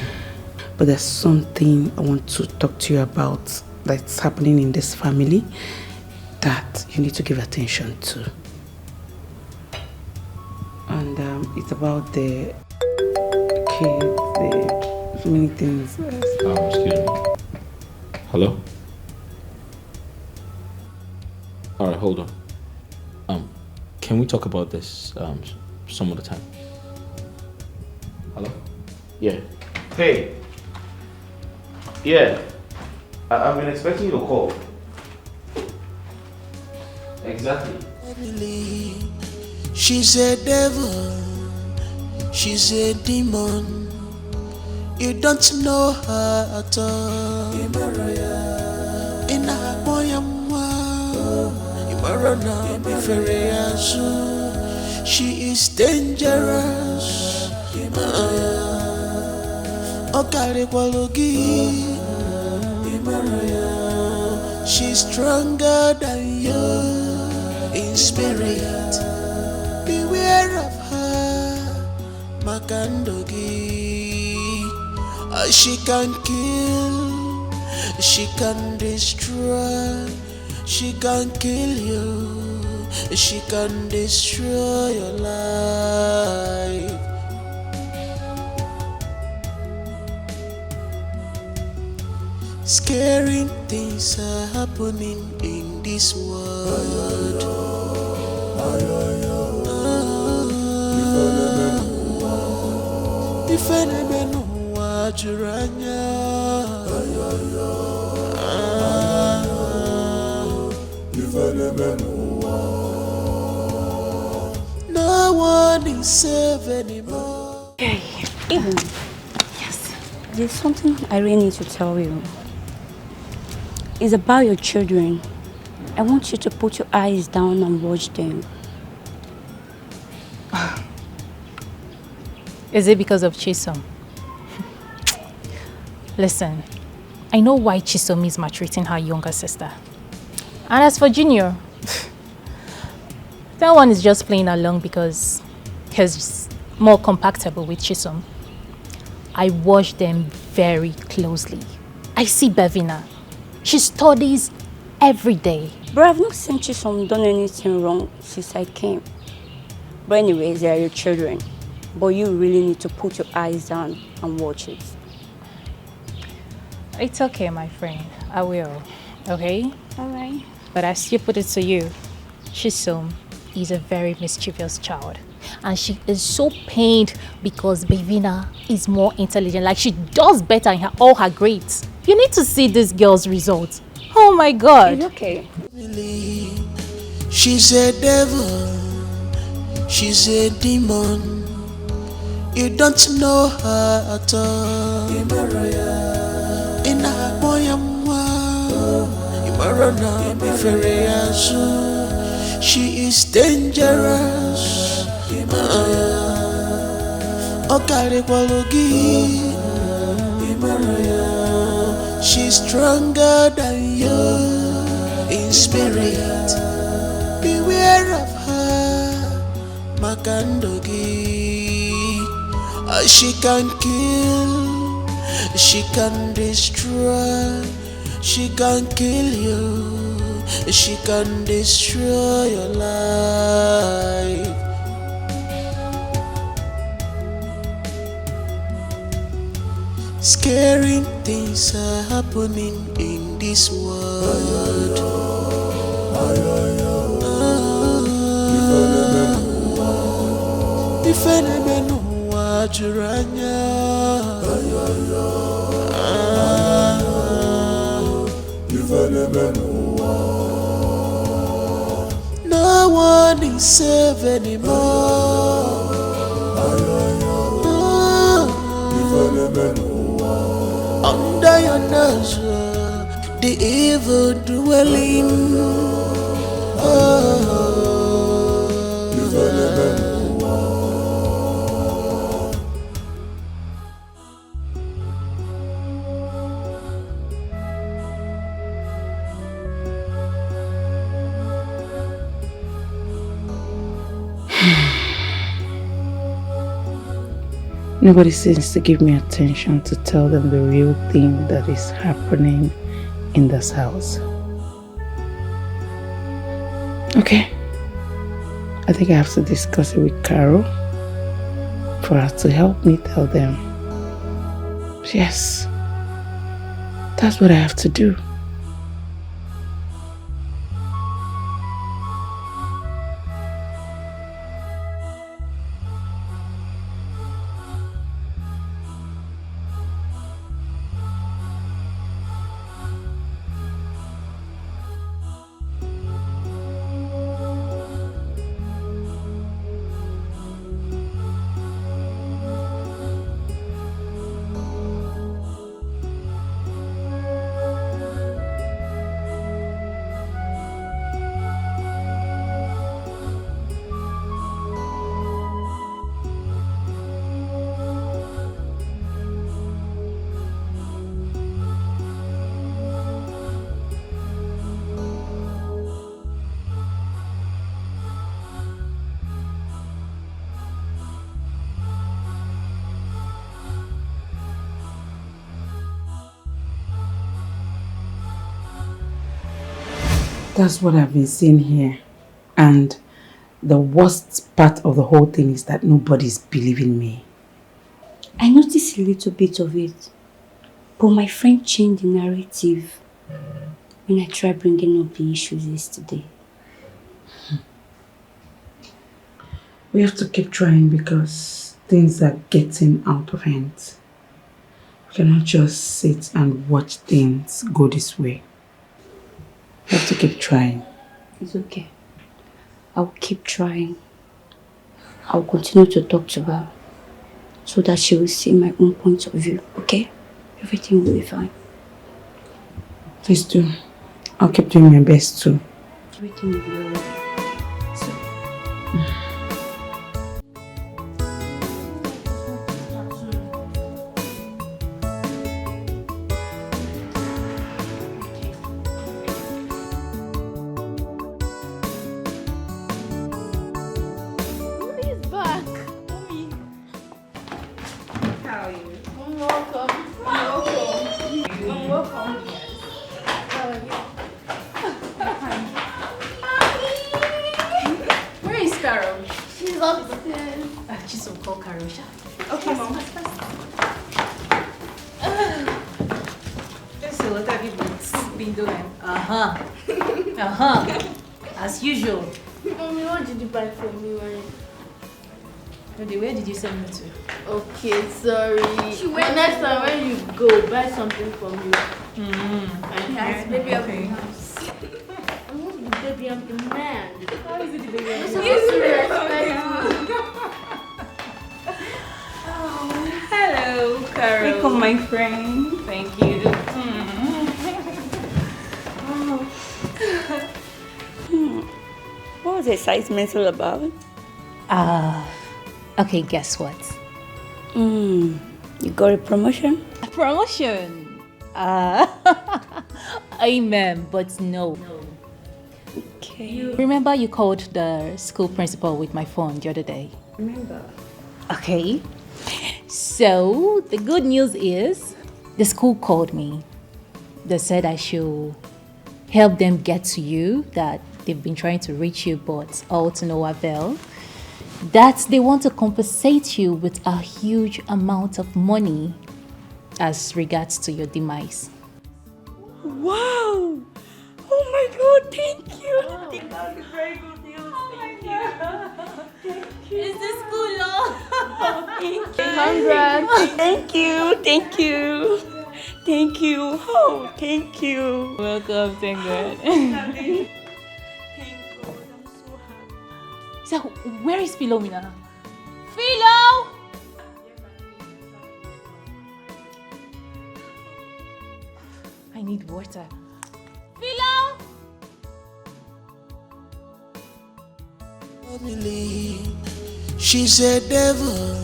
But there's something I want to talk to you about that's happening in this family that you need to give attention to. And it's about the kids, the many things. Excuse me. Hello? All right, hold on. Can we talk about this some other time? Hello? Yeah. Hey. Yeah. I've been expecting you to call. Exactly. She's a devil. She's a demon. You don't know her at all. In a she is dangerous. She's stronger than you in spirit. Beware of her, Makandogi. She can kill, she can destroy, she can kill you, she can destroy your life. Scaring things are happening in this world. If any man watch no one is safe anymore. Okay, even yes, there's something I really need to tell you. It's about your children. I want you to put your eyes down and watch them. Is it because of Chisom? Listen, I know why Chisom is maltreating her younger sister. And as for Junior, that one is just playing along because because more compatible with Chisom. I watch them very closely. I see Bevina. She studies every day. But I've not seen Chisom done anything wrong since I came. But anyways, they are your children. But you really need to put your eyes down and watch it. It's okay, my friend. I will. Okay? Alright. But I still put it to you. Chisom is a very mischievous child. And she is so pained because Bevina is more intelligent. Like, she does better in all her grades. You need to see this girl's results. Oh my God. It's okay. She's a devil. She's a demon. You don't know her at all. In a she is dangerous. She's stronger than you in spirit. Beware of her, Makandogi. She can kill, she can destroy, she can kill you, she can destroy your life. Scary things are happening in this world. No one is safe anymore. Under your nose, the evil dwelling. Nobody seems to give me attention to tell them the real thing that is happening in this house. Okay. I think I have to discuss it with Carol for her to help me tell them. Yes. That's what I have to do. That's what I've been seeing here. And the worst part of the whole thing is that nobody's believing me. I noticed a little bit of it. But my friend changed the narrative when I tried bringing up the issues yesterday. We have to keep trying because things are getting out of hand. We cannot just sit and watch things go this way. We have to keep trying. It's okay. I'll keep trying. I'll continue to talk to her so that she will see my own point of view, okay? Everything will be fine. Please do. I'll keep doing my best too. Everything will be alright. Mommy's back. I'm welcome. I'm welcome. Where is Carol? She's upstairs. She's will call Carol. Okay, Mom. So what have you been doing? As usual. Mommy, what did you buy for me? Where did you send me to? Okay, sorry. But next time when you go, buy something for me. Yes, baby, I'll be nice. I'm not the baby, I'm the man. How is it the baby? You're supposed to respect me. Hello, Carol. Welcome, my friend. Thank you. What was the excitement all about? Okay, guess what? You got a promotion? A promotion? Amen, but no. Okay. Remember you called the school principal with my phone the other day? Remember. Okay. So, the good news is the school called me. They said I should help them get to you, that they've been trying to reach you, but all to no avail. That they want to compensate you with a huge amount of money as regards to your demise. Wow! Oh my God, thank you! That's very good news. Thank you. Is this school long? Thank you. Congrats. Thank you. Thank you. Thank you. Oh, thank you. Welcome, thank God. So, where is Philomena? Philo! I need water. Philo! Family, she's a devil,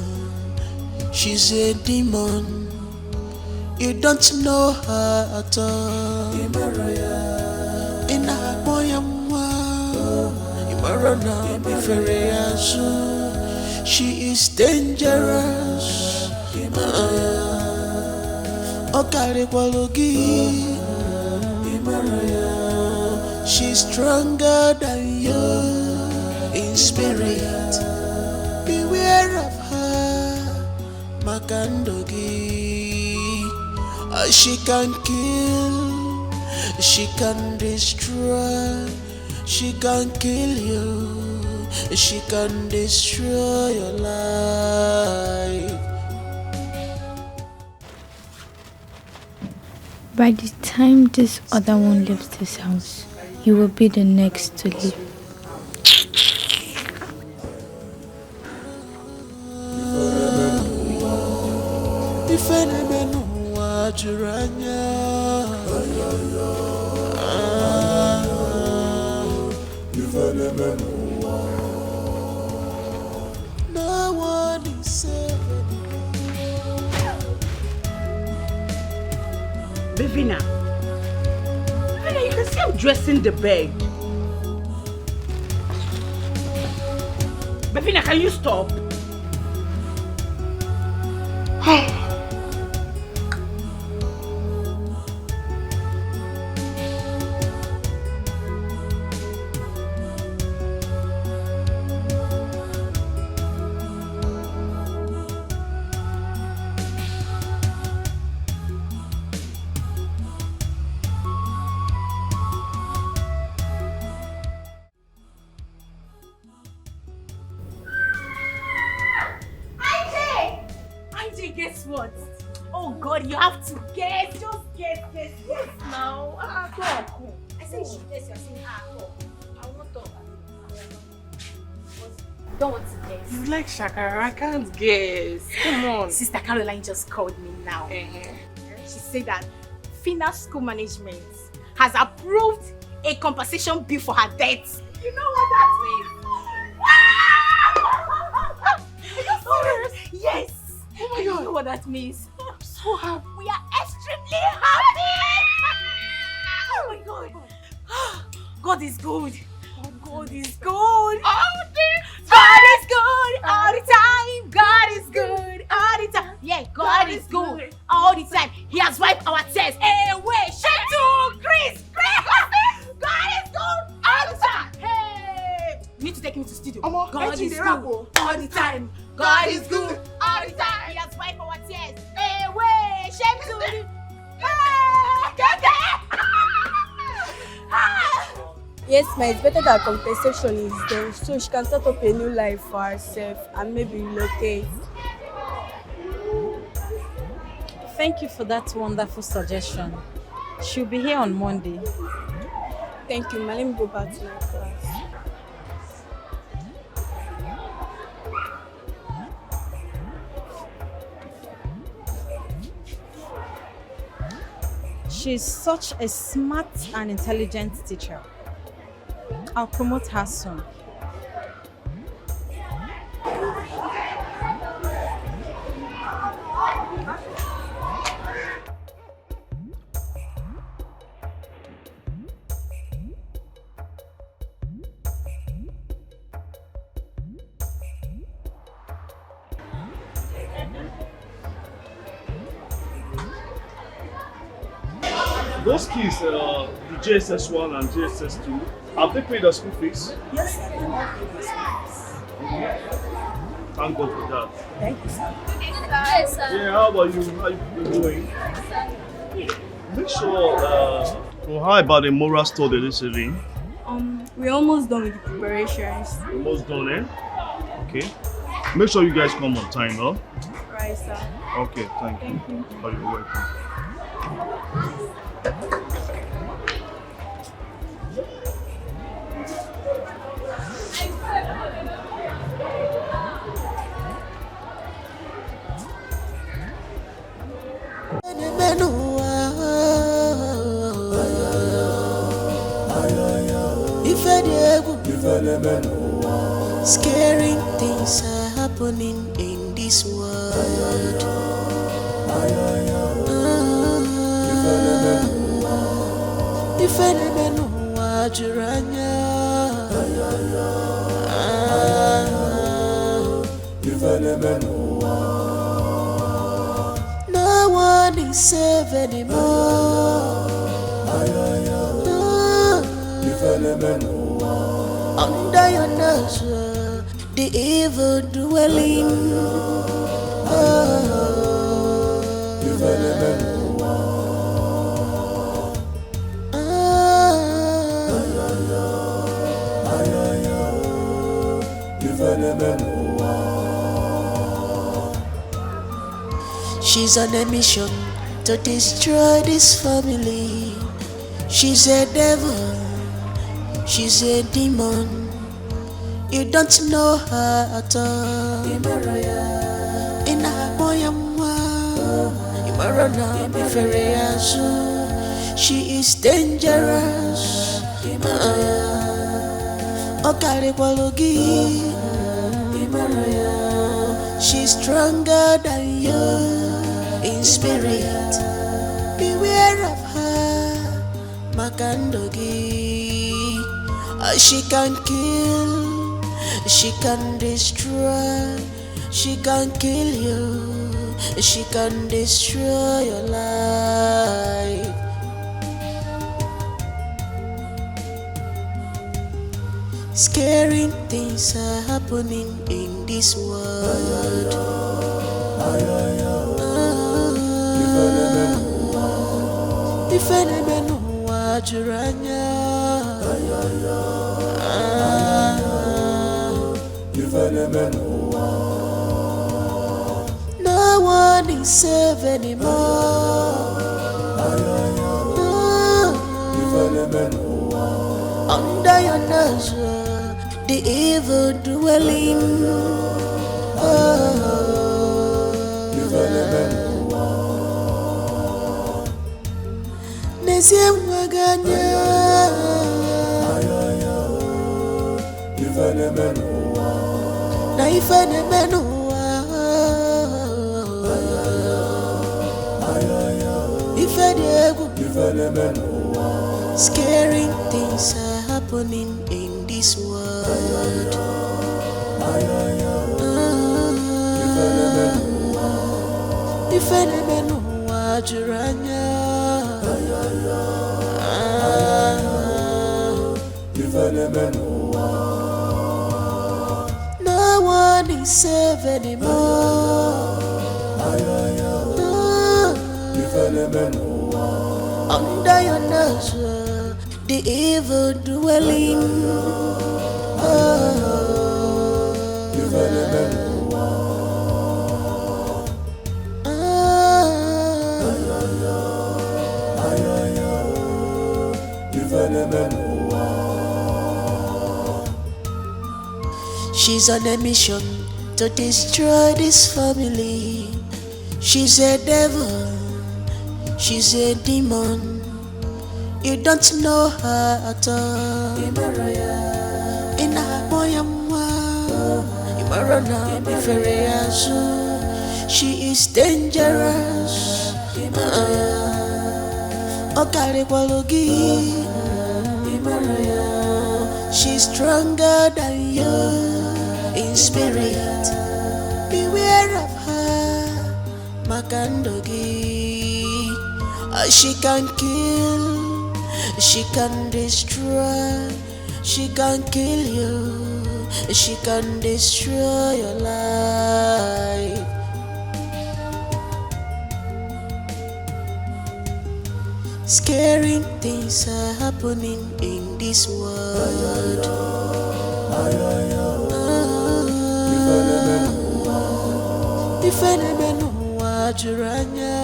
she's a demon. You don't know her at all. In a she is dangerous. She's stronger than you in spirit. Beware of her, Makandogi. She can kill, she can destroy, she can kill you, she can destroy your life. By the time this other one leaves this house, you will be the next to leave. No one is safe. Bevina, you can see I'm dressing the bed. Bevina, can you stop? Guess what? Oh God, you have to guess. Just guess now. Go on. I said you should guess. You're saying go. I won't talk. Don't want to guess. You like Shakara? I can't guess. Come on. Sister Caroline just called me now. She said that Fina School Management has approved a compensation bill for her debt. You know what that means? Are you serious? Yes. Oh my God. You know what that means? I'm so happy. We are extremely happy. Oh my God. God is good. God is good. God is good all the time. God is good all the time. Yeah, God God is good all the time. He has wiped our tears away. Shame to Chris. God is good all the time. Hey, you need to take him to studio. God is good all the time. God is good all the time. He has wiped our tears away. Shame to the. Yes, ma, it's better that compensation is done so she can start up a new life for herself and maybe relocate. Thank you for that wonderful suggestion. She'll be here on Monday. Thank you, ma. Let me go back to my class. She's such a smart and intelligent teacher. I'll promote her soon. Those kids, the JSS1 and JSS2, have they paid their school fees? Yes, sir. They all paid their school fees. Thank God for that. Thank you, sir. Yes, sir. Yeah, how about you? How you been doing? Make sure, well, how about the moral study this evening? We're almost done with the preparations. Almost done, eh? Okay. Make sure you guys come on time, huh? Right, sir. Okay, thank you. Oh, you're welcome. Scaring things are happening in this world. If any man who are no one is safe anymore. Under your nose, the evil dwelling. She's on a mission to destroy this family. She's a devil. She's a demon. You don't know her at all. She is dangerous. She's stronger than you in spirit. Beware of her, Makandogi. She can kill, she can destroy, she can kill you, she can destroy your life. Scary things are happening in this world. If any man who are no one is safe anymore. Under your nose, the evil dwelling. Na ifene menua, ifene menua. Scary things are happening in this world. ifenemenu wajuranya ifenemenu no one is safe anymore ifenemenu under your nose the evil dwelling ifenemenu she's on a mission to destroy this family. She's a devil, she's a demon. You don't know her at all. She is dangerous. She's stronger than you in spirit. Beware of her, Makandogi. She can kill, she can destroy, she can kill you, she can destroy your life. Scary things are happening in this world. Ifenemenu wajuranya.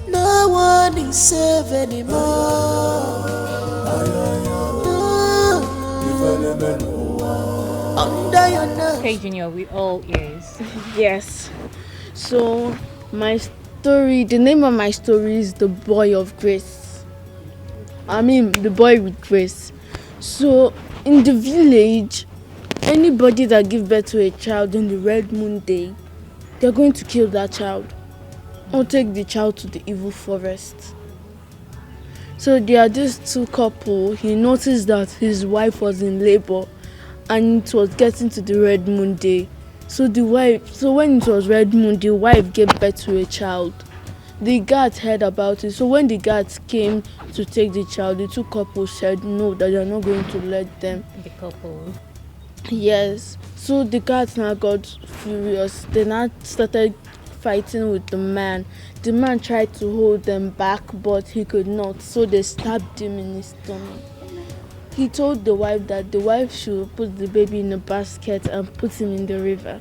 No one is safe anymore. Okay, Junior, we all ears. Yes. So, my story, the name of my story is The Boy of Grace. I mean, the boy with grace. So, in the village, anybody that gives birth to a child on the red moon day, they're going to kill that child or take the child to the evil forest. So, there are these two couples. He noticed that his wife was in labor and it was getting to the red moon day. So when it was red moon, the wife gave birth to a child. The guards heard about it. So when the guards came to take the child, the two couples said no, that they're not going to let them. The couple. Yes. So the guards now got furious. They now started fighting with the man. The man tried to hold them back, but he could not. So they stabbed him in his stomach. He told the wife that the wife should put the baby in a basket and put him in the river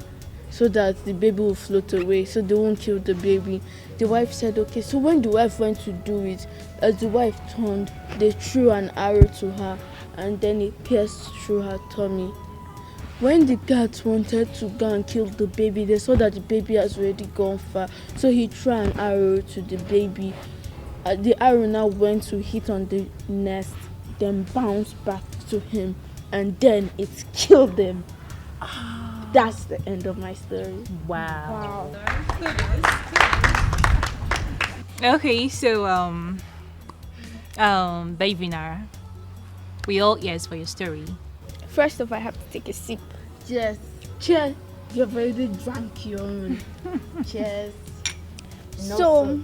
so that the baby will float away, so they won't kill the baby. The wife said okay. So when the wife went to do it, as the wife turned, they threw an arrow to her and then it pierced through her tummy. When the guards wanted to go and kill the baby, they saw that the baby has already gone far, so he threw an arrow to the baby. The arrow now went to hit on the nest, then bounced back to him, and then it killed him. That's the end of my story. Wow. Okay, so Baby Nara, we all ears for your story. First off, I have to take a sip. Cheers. Cheers. You've already drank your own. Cheers. So,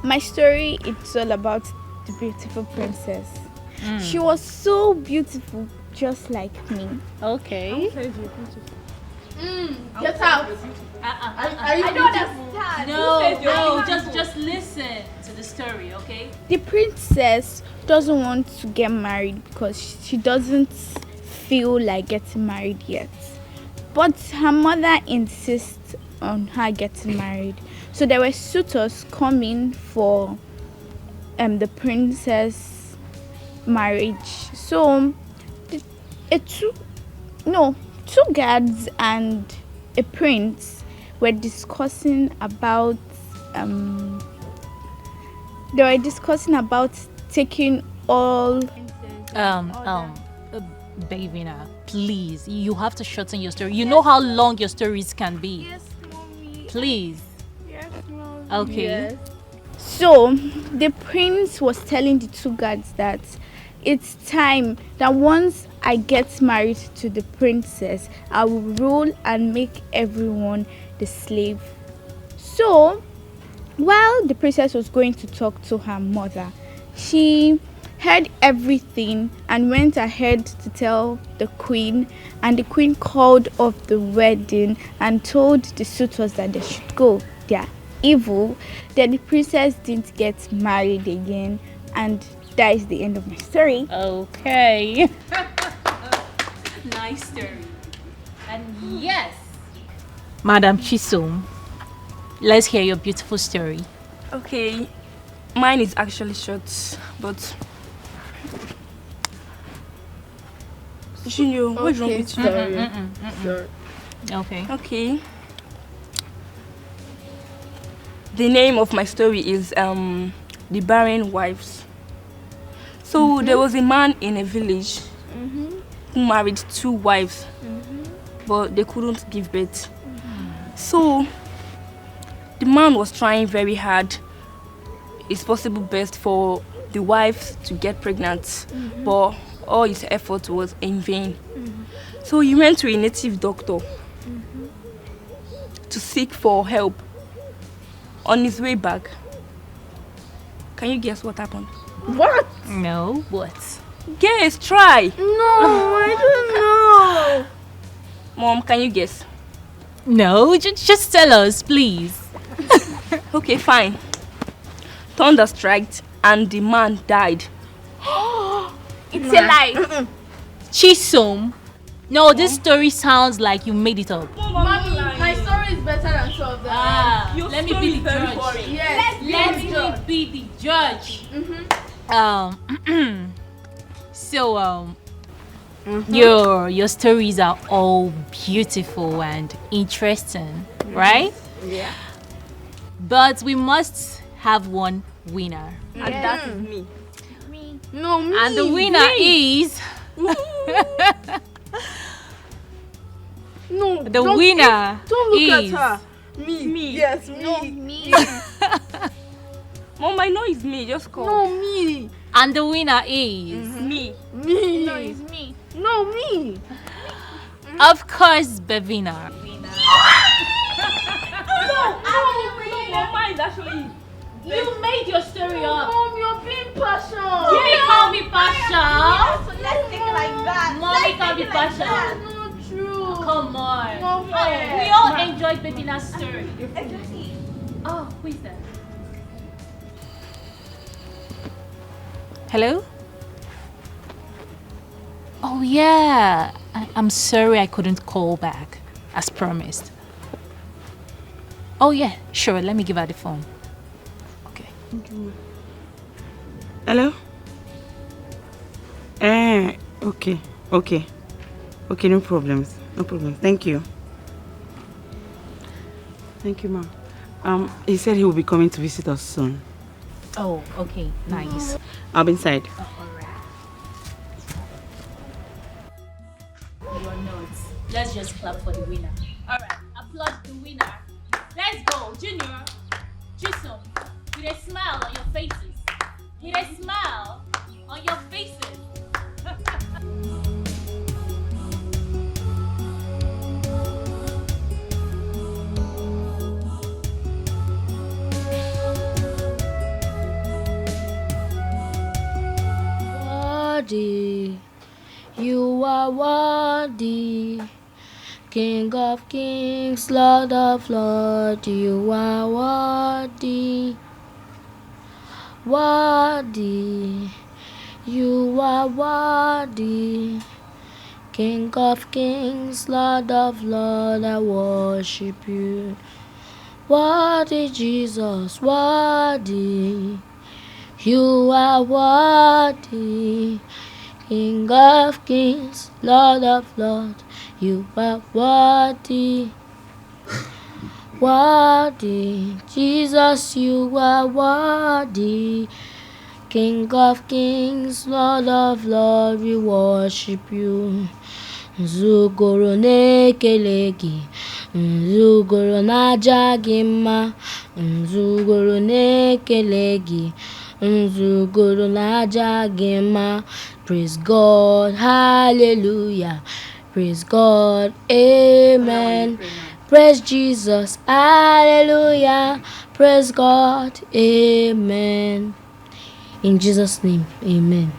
my story, it's all about the beautiful princess. She was so beautiful, just like me. Okay. Get out. I don't understand. No, just listen to the story, okay? The princess doesn't want to get married because she doesn't feel like getting married yet. But her mother insists on her getting married. So there were suitors coming for the princess marriage. So two guards and a prince were discussing about taking all Baby Nara, please, you have to shorten your story. You know how long your stories can be. Yes, mommy. Please. Yes, mommy. Okay. Yes. So the prince was telling the two guards that it's time that once I get married to the princess, I will rule and make everyone the slave. So, while the princess was going to talk to her mother, she heard everything and went ahead to tell the queen, and the queen called off the wedding and told the suitors that they should go. They are evil. Then the princess didn't get married again, and that is the end of my story. Okay. Nice story. And yes, Madam Chisom, let's hear your beautiful story. Okay, mine is actually short, but Junior, what's wrong with you? Okay. Okay. The name of my story is The Barren Wives. So there was a man in a village who married 2 wives, but they couldn't give birth. So the man was trying very hard his possible best for the wives to get pregnant, but all his effort was in vain. So he went to a native doctor to seek for help. On his way back, can you guess what happened? What? No, what? Guess, try. No, I don't know. Mom, can you guess? No, just tell us, please. Okay, fine. Thunder struck and the man died. It's a lie. Chisom. No, this story sounds like you made it up. Mommy, my story is better than some of them. Let me be the judge. Yes, Let me be the judge. So your stories are all beautiful and interesting, right? Yeah. But we must have one winner. And that is me. No, me. And the winner is no. The winner Don't look is at her. Me. Yes, me. No, me. Mom, I know it's me. Just call. No, me. And the winner is me. Me. No, it's me. No, me. Of course, Bevina. No, mine is actually. You made your story up. Mom, you're being partial. You may call me partial. So let's take it like that. Mommy can't be partial. That's not true. Come on. No way. We all enjoyed Bevina's story. Exactly. Oh, who is that? Hello? Oh yeah. I'm sorry I couldn't call back as promised. Oh yeah, sure. Let me give her the phone. Hello? Okay. Okay, no problems. No problem. Thank you. Thank you, Ma. He said he will be coming to visit us soon. Oh, okay. Nice. I'll be inside. You're nuts. Let's just clap for the winner. Alright, applaud the winner. Let's go, Junior. Chisom, with a smile on your faces. With a smile on your faces. Worthy, you are worthy, King of kings, Lord of lords, you are worthy. Worthy, you are worthy, King of kings, Lord of lords, I worship you. Worthy Jesus, worthy, you are worthy, King of kings, Lord of lords, you are worthy. Worthy, Jesus, you are worthy, King of kings, Lord of lords, we worship you. Nzugoro n'ekele gị, nzugoro n'aja gị mma, nzugoro n'ekele gị, Nzuguru naja gema. Praise God, hallelujah. Praise God, amen. Praise Jesus, hallelujah. Praise God, amen. In Jesus' name, amen.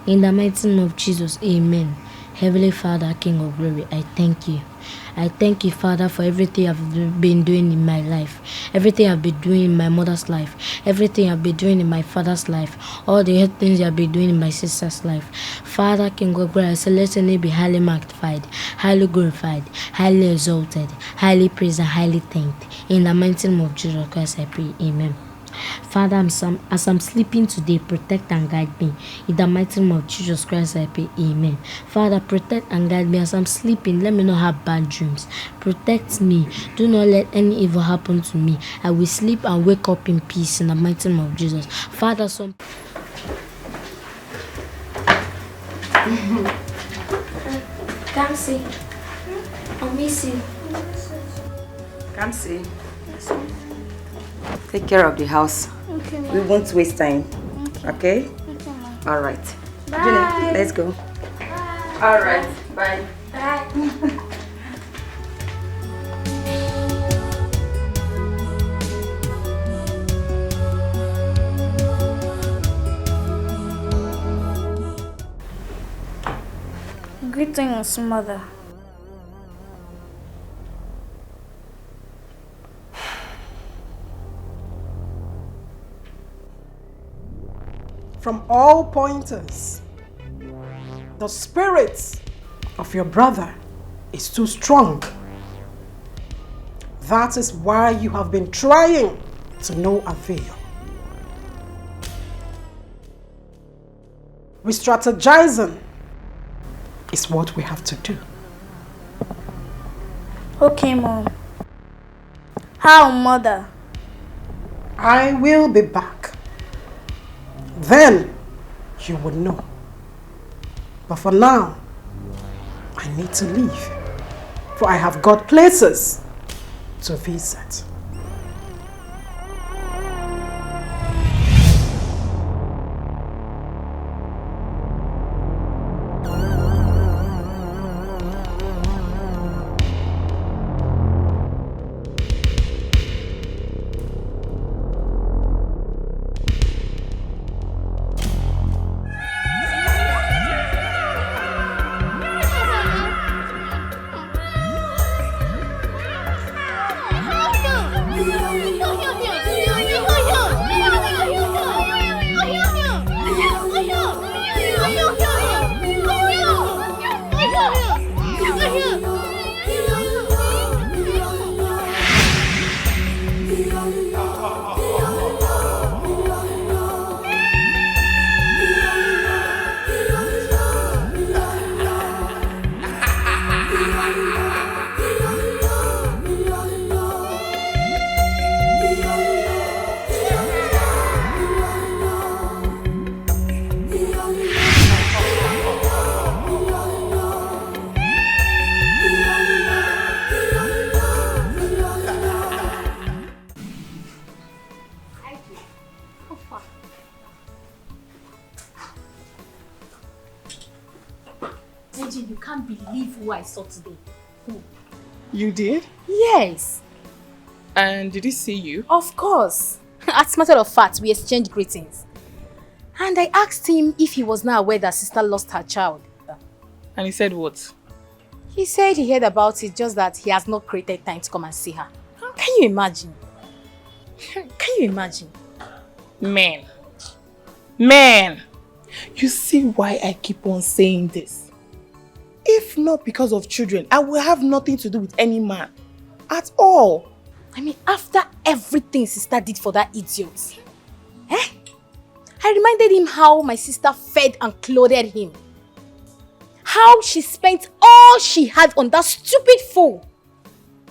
In the mighty name of Jesus, amen. Heavenly Father, King of glory, I thank you. I thank you, Father, for everything I've been doing in my life, everything I've been doing in my mother's life, everything I've been doing in my father's life, all the things I've been doing in my sister's life. Father, King of glory, I say, let your name be highly magnified, highly glorified, highly exalted, highly praised, and highly thanked. In the mighty name of Jesus Christ, I pray, amen. Father, as I'm sleeping today, protect and guide me. In the mighty name of Jesus Christ, I pray, amen. Father, protect and guide me as I'm sleeping. Let me not have bad dreams. Protect me. Do not let any evil happen to me. I will sleep and wake up in peace in the mighty name of Jesus. Father, some... Come see. I'll miss you. Come see. Take care of the house. Okay, We won't waste time. Okay? All right. Bye. Jenny, let's go. All right. Bye. Bye. Greetings, mother. From all pointers, the spirit of your brother is too strong. That is why you have been trying to no avail. Re-strategizing is what we have to do. Okay, Mom. How, mother? I will be back. Then you will know. But for now, I need to leave. For I have got places to visit. You can't believe who I saw today. Who? You did? Yes. And did he see you? Of course. As a matter of fact, we exchanged greetings. And I asked him if he was not aware that sister lost her child. And he said what? He said he heard about it, just that he has not created time to come and see her. Can you imagine? Can you imagine? Man, you see why I keep on saying this? If not because of children, I will have nothing to do with any man. At all. I mean, after everything sister did for that idiot. I reminded him how my sister fed and clothed him. How she spent all she had on that stupid fool.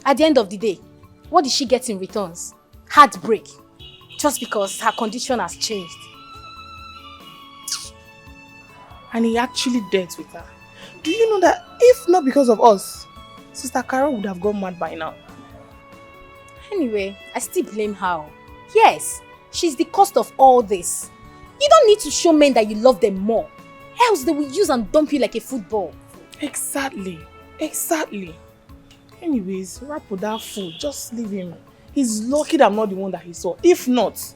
At the end of the day, what did she get in returns? Heartbreak. Just because her condition has changed. And he actually dealt with her. Do you know that if not because of us, Sister Carol would have gone mad by now? Anyway, I still blame her. Yes, she's the cause of all this. You don't need to show men that you love them more. Else they will use and dump you like a football. Exactly. Anyways, wrap with that fool. Just leave him. He's lucky that I'm not the one that he saw. If not,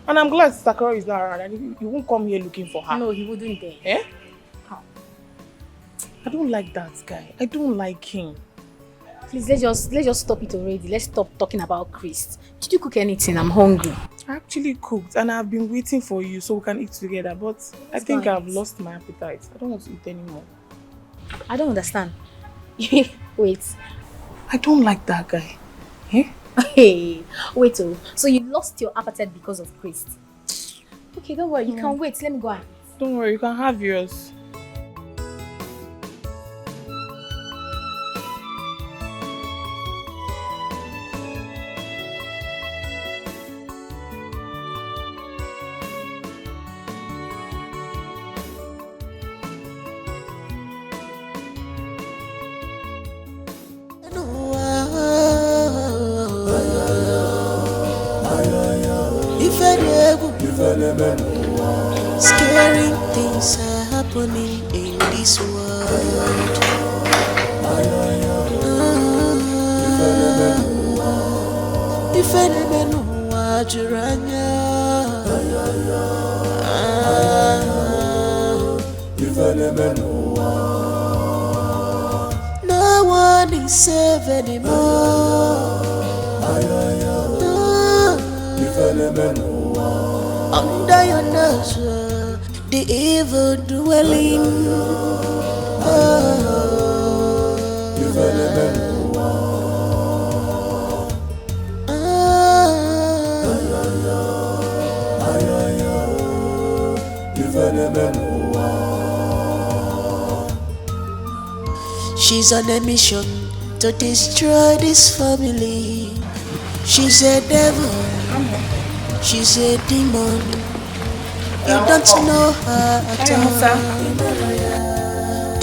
and I'm glad Sakura is not around and he won't come here looking for her. No, he wouldn't dare. Eh? How? I don't like that guy. I don't like him. Please, let's just stop it already. Let's stop talking about Chris. Did you cook anything? I'm hungry. I actually cooked and I've been waiting for you so we can eat together, but I think I've lost my appetite. I don't want to eat anymore. I don't understand. Wait. I don't like that guy. Eh? Hey, wait. So you lost your appetite because of Chris? Okay, don't worry. You can wait. Let me go and eat. Don't worry. You can have yours. Scary things are happening in this world. If any know what you're no one is safe anymore. Under your nose, the evil dwelling. She's on a mission to destroy this family. She's a devil. She's a demon. You don't know her at all.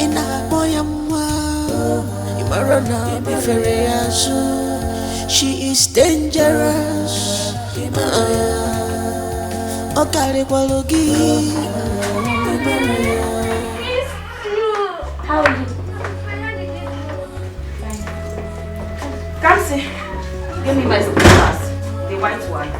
In a boyamwa, Imarana Biferiazu. She is dangerous. Okare Kwalogi. How are you? Come see. Give me my slippers, the white one.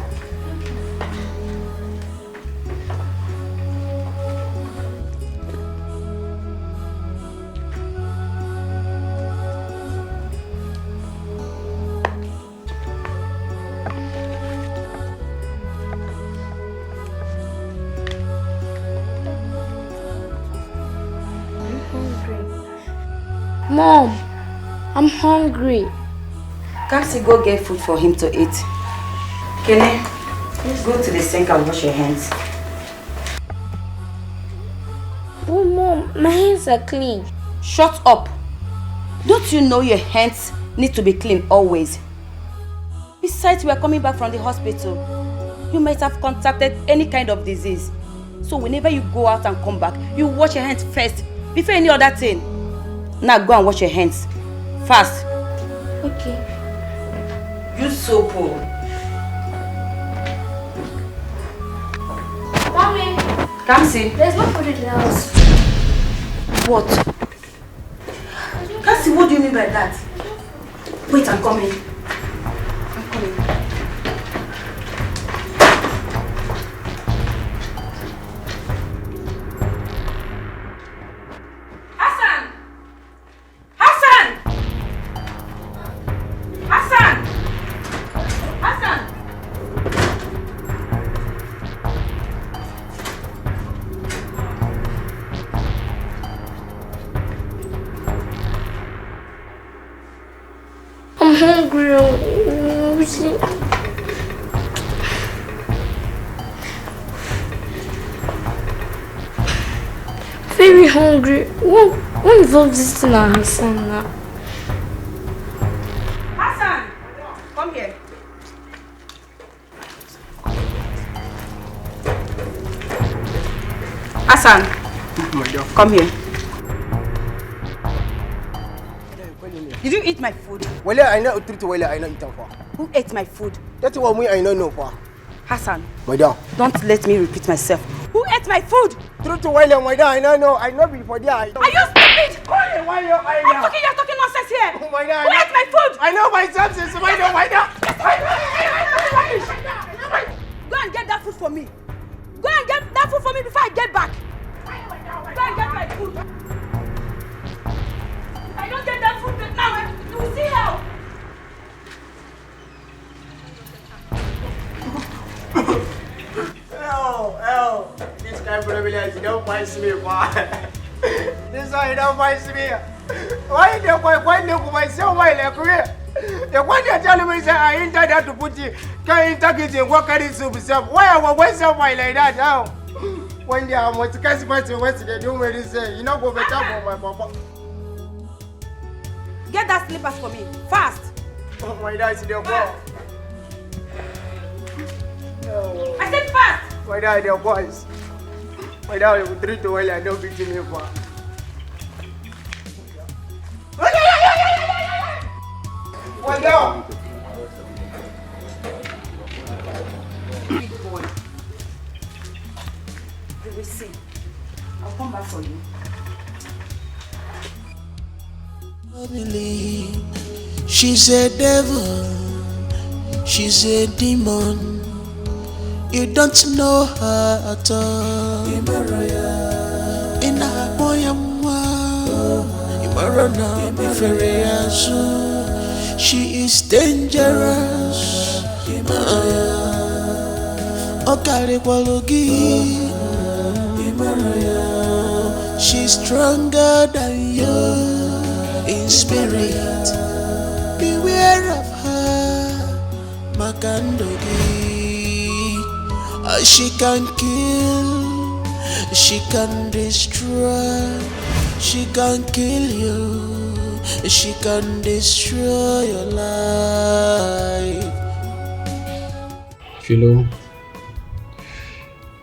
Mom, I'm hungry. Can't you go get food for him to eat? Kenny, please go to the sink and wash your hands. Oh, Mom, my hands are clean. Shut up. Don't you know your hands need to be clean always? Besides, we are coming back from the hospital. You might have contracted any kind of disease. So whenever you go out and come back, you wash your hands first before any other thing. Now go and wash your hands. Fast. Okay. Use soap. Mommy! Come see. There's no food in the house. What? Can't see, what do you mean by that? Wait, I'm coming. I'm coming. Hassan! Hassan! Hassan! Hassan! I'm hungry. Very hungry. What involves this thing on Hassan now? Hassan! Come here. Hassan, come here. Did you eat my food? Wala, I know treat wala, I know eat for. Who ate my food? That's what we I know no for. Hassan. Madam. Don't let me repeat myself. Who ate my food? Through to William, madam. I know before there. Are you stupid? Why you're talking nonsense here? Oh my God. Who ate my food? I know myself since my God. Go and get that food for me. Go and get that food for me before I get back. Go and get my food. If I don't get that food now, you will see how. Oh, this kind of privilege, you don't find me, boy. This one, you don't find me. Why do you myself while I career? The one you're telling me is I entered that to put you, can't interrogate and walk at it to myself. Why I was waste of my like that now? One day I'm going to catch my to they do what they say. You know, go better for my papa. Get that slippers for me, fast. Oh my God, it's the ball. No. I said fast. My dad, your boys. My dad will treat you well and don't beat me for. Well done. Big boy. You will see. I'll come back for you. Believe she's a devil, she's a demon. You don't know her at all. Ina boyamwa, imarana biferiazu. She is dangerous. Okare kwalogi, she's stronger than you in spirit. Beware of her, Makandogi. She can kill, she can destroy, she can kill you, she can destroy your life. Philo,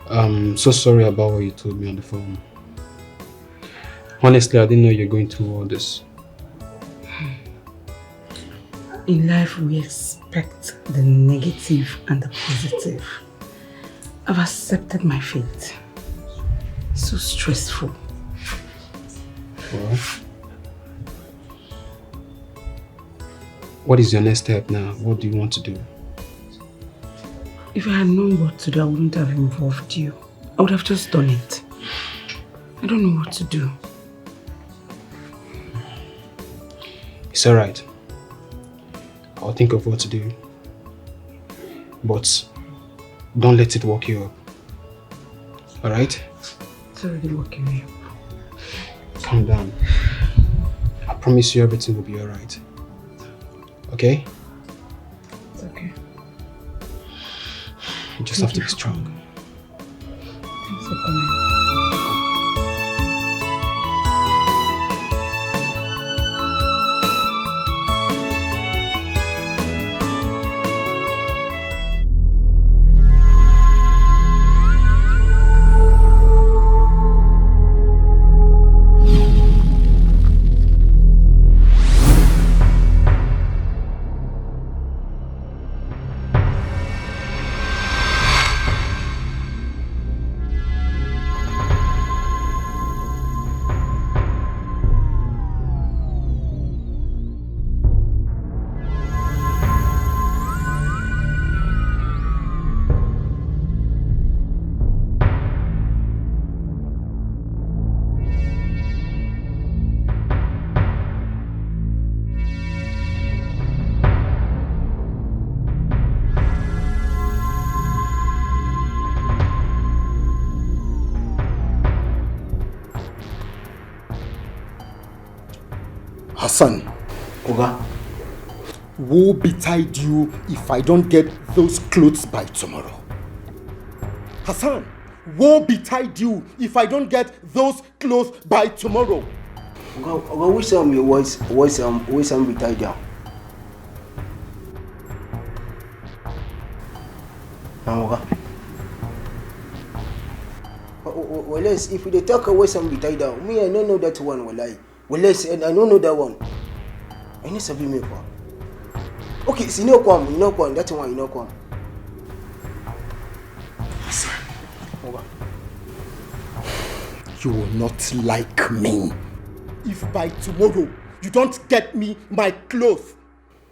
I'm so sorry about what you told me on the phone. Honestly, I didn't know you're going through all this. In life, we expect the negative and the positive. I've accepted my fate. So stressful. Well, what is your next step now? What do you want to do? If I had known what to do, I wouldn't have involved you. I would have just done it. I don't know what to do. It's alright. I'll think of what to do. But don't let it walk you up. Alright? It's already walking me up. Calm down. I promise you everything will be alright. Okay? It's okay. You just have to be strong. Thanks for coming. Hassan, Oga, woe betide you if I don't get those clothes by tomorrow. Hassan, woe betide you if I don't get those clothes by tomorrow. Oga, which your voice betide you? Oga. Well, if we talk away some betide down, me I don't know that one. Well, I don't know that one. I need to be me for. Okay, so you know come, that one, you know come. You will not like me if by tomorrow you don't get me my clothes.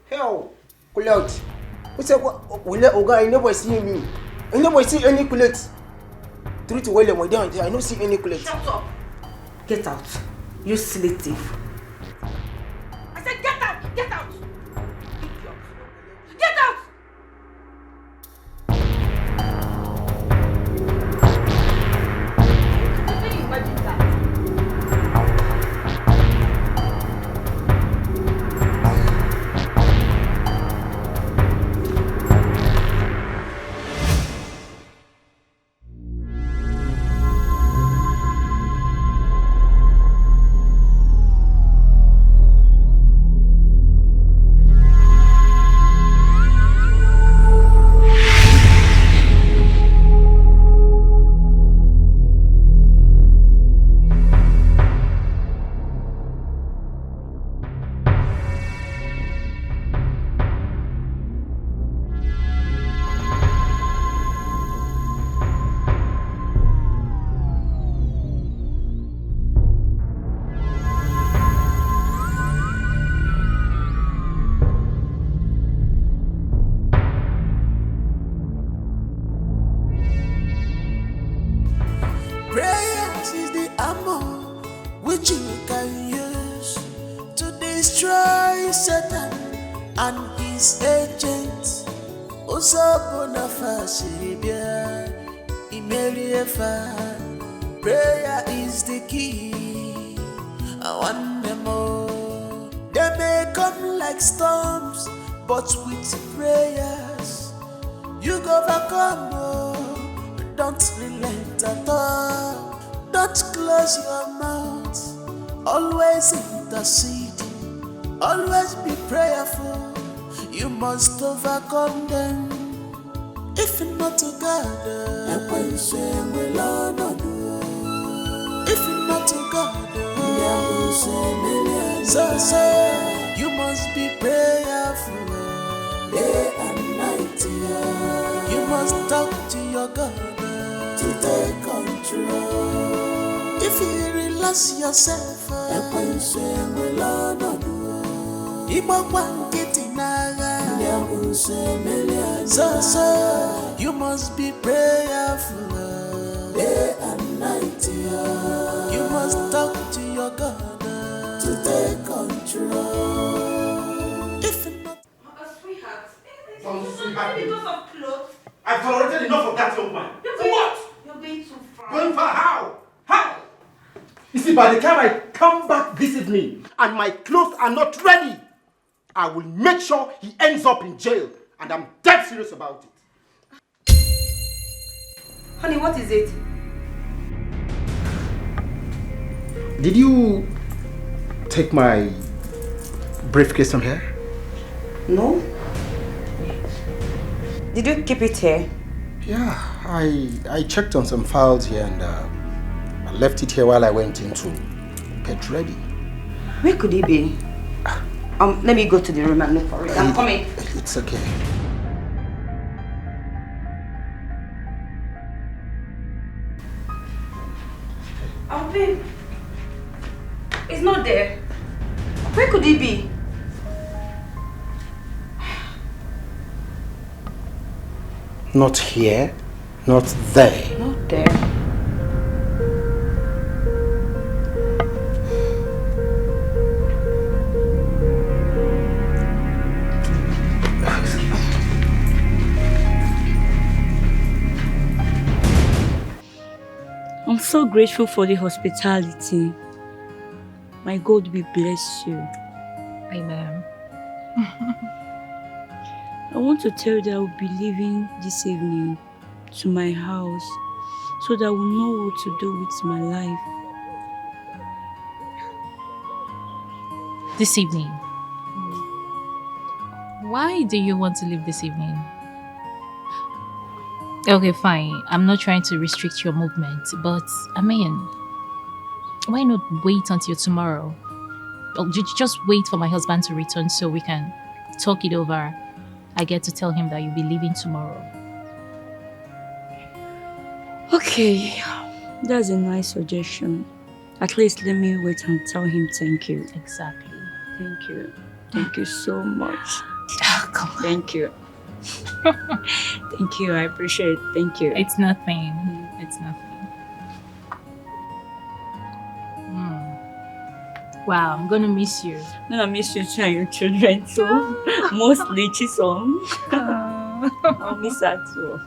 Hell, clothes. Who said Oga, I never see me. I never see any clothes. Truth to well, I don't see any clothes. Shut up. Get out. You silly thief. I said get out! Get out! Get out! Can you imagine that? Prayers is the armor which you can use to destroy Satan and his agents. Usabona fasibia, imeliefa. Prayer is the key. I want them all. They may come like storms, but with prayers you go overcome. Don't relent at all. Don't close your mouth. Always intercede. Always be prayerful. You must overcome them. If not together, if not together, so you must be prayerful day and night. You must talk to your God to take control. If you relax yourself, so you must be prayerful day and night. You must talk to your God to take control. If not, sweetheart, Sweetheart, because of clothes. I've tolerated enough of that young man. What? You're going too far. Going far? How? How? You see, by the time I come back this evening and my clothes are not ready, I will make sure he ends up in jail. And I'm dead serious about it. Honey, what is it? Did you take my briefcase from here? No. Did you keep it here? Yeah, I checked on some files here and I left it here while I went in to get ready. Where could he be? Let me go to the room and look for it. I'm coming. It's okay. Oh, babe. It's not there. Where could he be? Not here, not there. Not there. I'm so grateful for the hospitality. My God will bless you. Amen. I want to tell you that I will be leaving this evening to my house so that I will know what to do with my life. This evening? Why do you want to leave this evening? Okay, fine. I'm not trying to restrict your movement, but I mean, why not wait until tomorrow? Or just wait for my husband to return so we can talk it over. I get to tell him that you'll be leaving tomorrow. Okay, that's a nice suggestion. At least let me wait and tell him thank you. Exactly. Thank you. Thank you so much. Come on. Thank you. Thank you. I appreciate it. Thank you. It's nothing. It's nothing. Wow, I'm gonna miss you. I'm gonna miss you too and your children too. Mostly Chisom. I'll miss her too.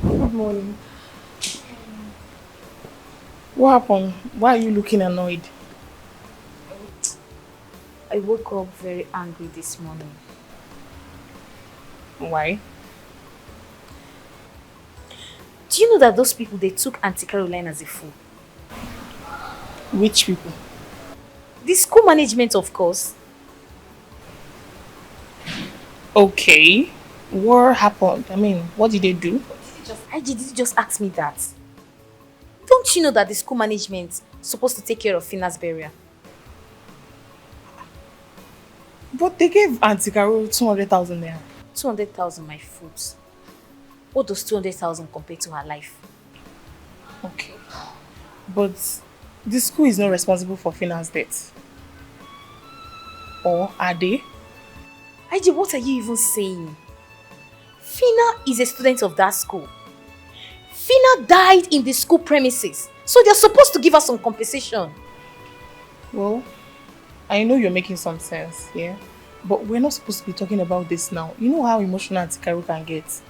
Good morning. What happened? Why are you looking annoyed? I woke up very angry this morning. Why? Do you know that those people, they took Auntie Caroline as a fool? Which people? The school management, of course. Okay. What happened? I mean, what did they do? Did you just ask me that? Don't you know that the school management is supposed to take care of Fina's burial? But they gave Auntie Carol 200,000 naira. 200,000, my foot. What does 200,000 compare to her life? Okay. But the school is not responsible for Fina's death. Or are they? Aiji, what are you even saying? Fina is a student of that school. Fina died in the school premises. So they're supposed to give her some compensation. Well, I know you're making some sense, yeah? But we're not supposed to be talking about this now. You know how emotional Auntie Carol can get.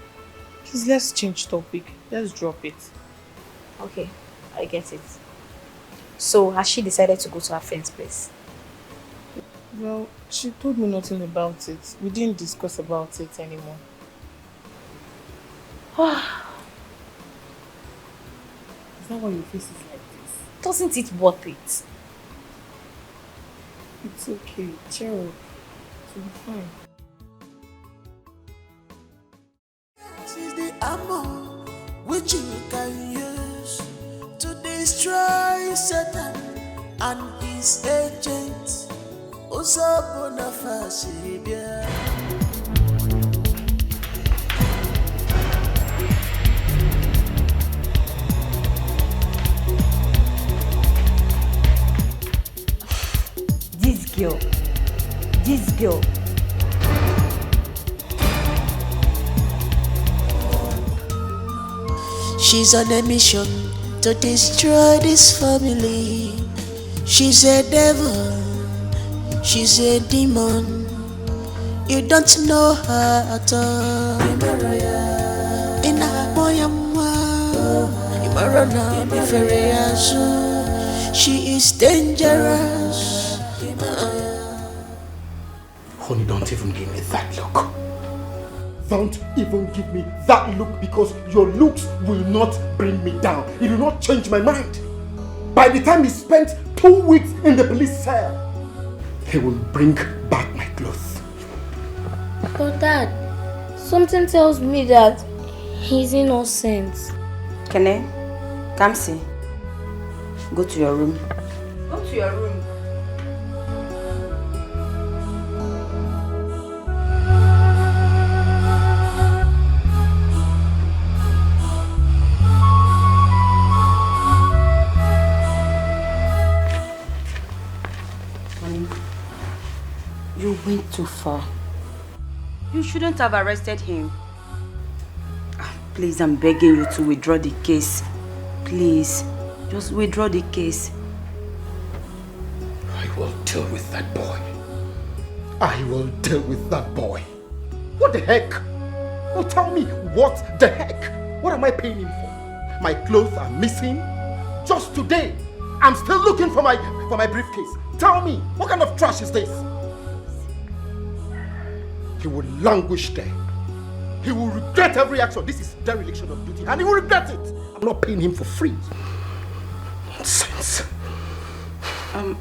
Please, let's change topic. Let's drop it. Okay, I get it. So, has she decided to go to her friend's place? Well, she told me nothing about it. We didn't discuss about it anymore. Is that why your face is like this? Doesn't it worth it? It's okay. Cheer up. It will be fine. This is the ammo which you can use to destroy Satan and his agents. Uso bonafasibia. This girl. She's on a mission to destroy this family. She's a devil. She's a demon. You don't know her at all. She is dangerous. Honey, don't even give me that look. Don't even give me that look, because your looks will not bring me down. It will not change my mind. By the time he spent 2 weeks in the police cell, he will bring back my clothes. But Dad, something tells me that he's innocent. Kene, come see. Go to your room. Go to your room. You went too far. You shouldn't have arrested him. Please, I'm begging you to withdraw the case. Please, just withdraw the case. I will deal with that boy. I will deal with that boy. What the heck? Oh, tell me, what the heck? What am I paying him for? My clothes are missing. Just today, I'm still looking for my briefcase. Tell me, what kind of trash is this? He will languish there. He will regret every action. This is dereliction of duty, and he will regret it. I'm not paying him for free. Nonsense. I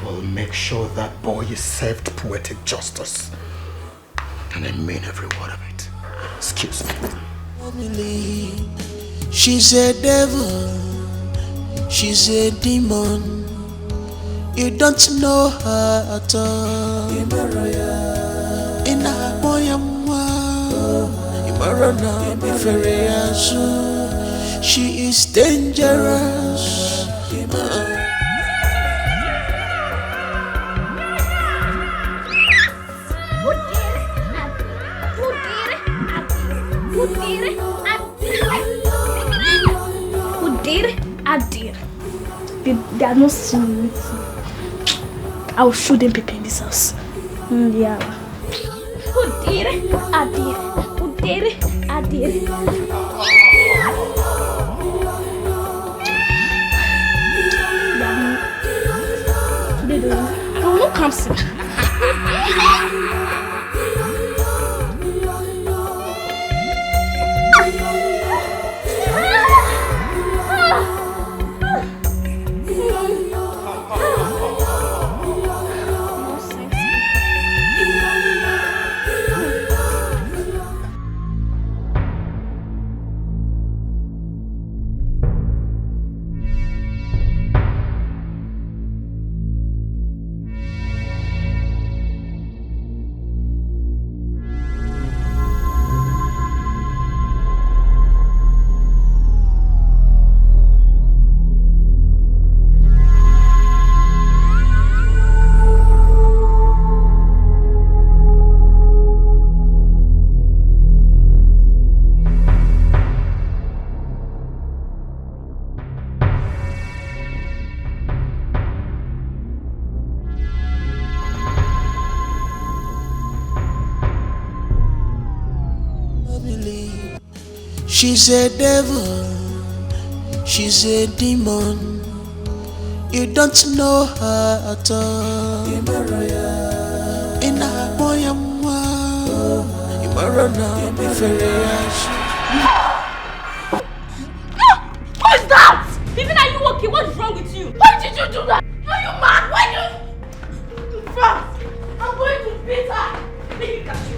will make sure that boy is served poetic justice. And I mean every word of it. Excuse me. She's a devil. She's a demon. You don't know her at all. Ina boyamwa. Imarana biferiasu. She is dangerous. Adir. They are not seeing me. I will show them people in this house. Yeah. Adir. They will not come see. She's a devil, she's a demon. You don't know her at all. Ina boyamwa. Imarana biferiasu. Who is that? Even are you okay? What is wrong with you? Why did you do that? Are you mad? Why do you? In fact, I'm going to beat her. Let me catch you.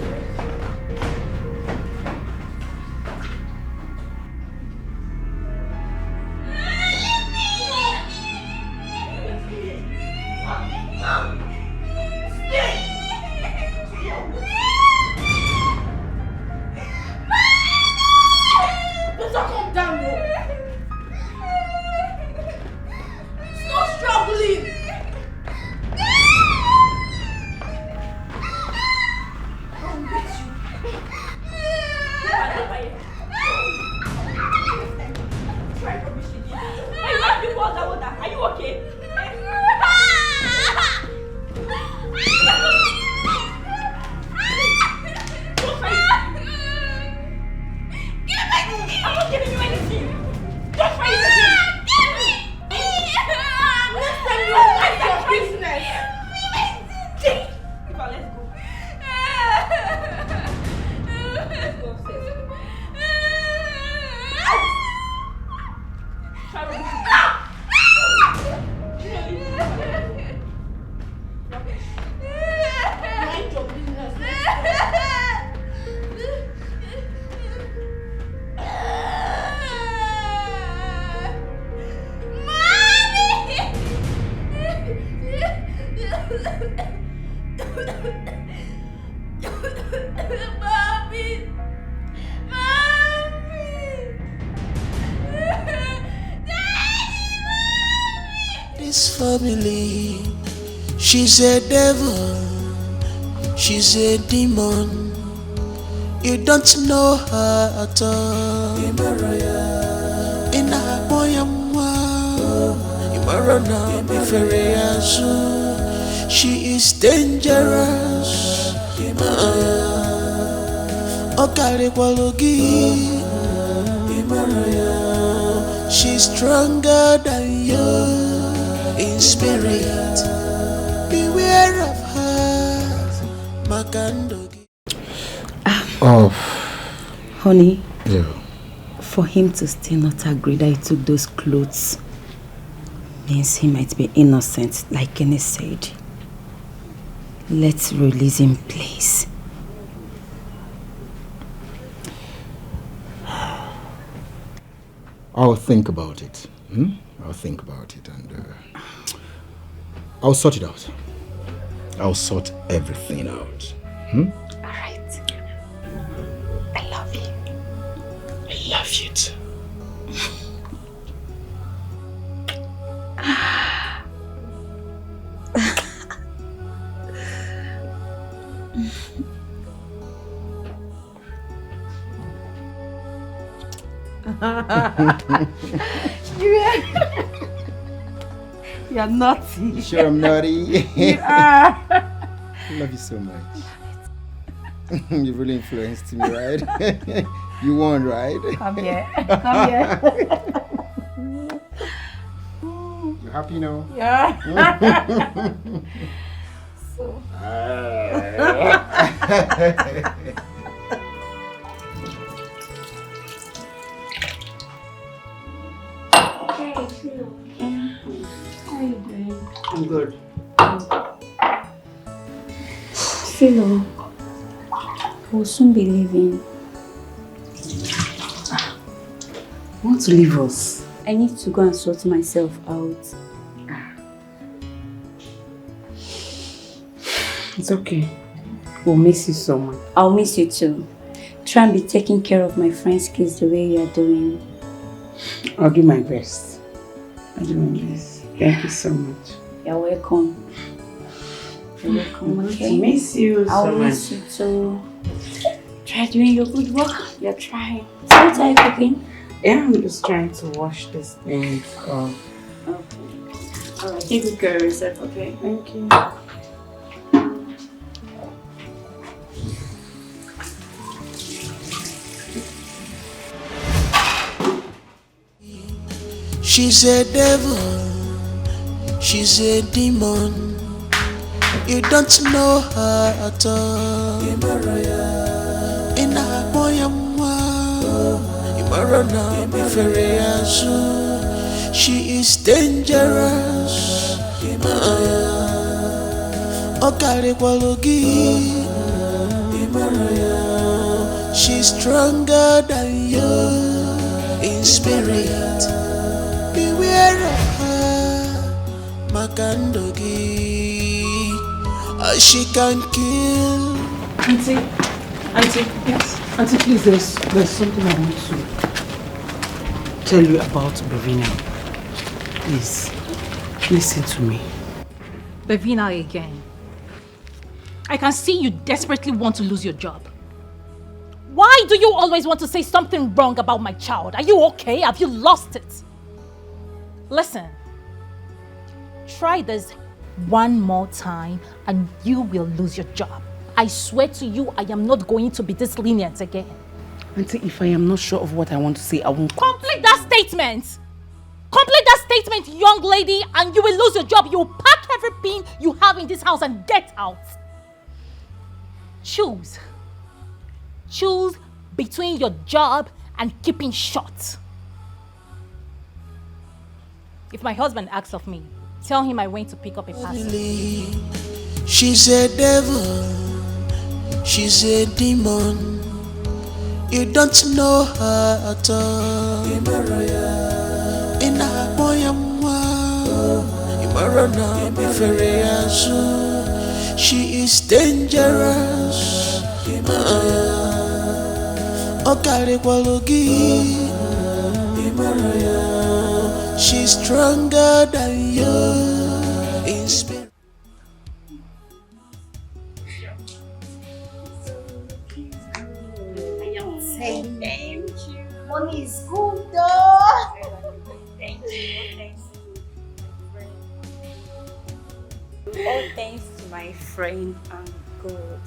Calm down, no. Stop struggling. I'll beat you. Try rubbish again. Hey, you have people water. Are you okay? I'm not giving you anything. Don't try it again. Give me. Next time you will find that business. If I let's go. Let's go upstairs. Try rubbish. Mind your business. This family, she's a devil, she's a demon. You don't know her at all. Ina boyamwa. Imarana biferiasu. She is dangerous. Okare kwalogi. She's stronger than you in spirit. Beware of her, Makandogi. Oh, honey. Yeah. For him to still not agree that he took those clothes means he might be innocent, like Kenny said. Let's release him, please. I'll think about it. I'll think about it and I'll sort it out. I'll sort everything out. Alright. I love you. I love you too. You're naughty. Sure, I'm naughty. You are. I love you so much. You've really influenced me, right? You won, right? Come here. Come here. You happy now? Yeah. So. I'm good. Philo, I will soon be leaving. Want to leave us? I need to go and sort myself out. It's okay. We'll miss you so much. I'll miss you too. Try and be taking care of my friend's kids the way you are doing. I'll do my best. I'll do my best. Thank you so much. You're welcome. You're welcome, okay? I miss you so much. I'll miss you too. Try doing your good work. You're trying. So what are you cooking? Yeah, I'm just trying to wash this thing off. Okay. Alright, take good care of yourself, okay? Thank you. She's a devil, she's a demon. You don't know her at all. Ina boyamwa, imarona biferiazu. She is dangerous. Okare kwalogi, she's stronger than you in spirit. Beware of her, Makandogi. She can kill. Auntie, yes. Auntie, please, there's something I want to tell you about Bavina. Please, listen to me. Bavina again. I can see you desperately want to lose your job. Why do you always want to say something wrong about my child? Are you okay? Have you lost it? Listen, try this one more time and you will lose your job. I swear to you, I am not going to be this lenient again. Auntie, if I am not sure of what I want to say, I won't... Complete that statement! Complete that statement, young lady, and you will lose your job. You will pack everything you have in this house and get out. Choose. Choose between your job and keeping short. If my husband asks of me, tell him I went to pick up a parcel. She's a devil, she's a demon. You don't know her at all. Ina boyamwa, imarona biferiazu. She is dangerous. Okare kwalogi. She's stronger than you in spirit. Thank you. Money is good though. Thank you. All thanks to my friend and God.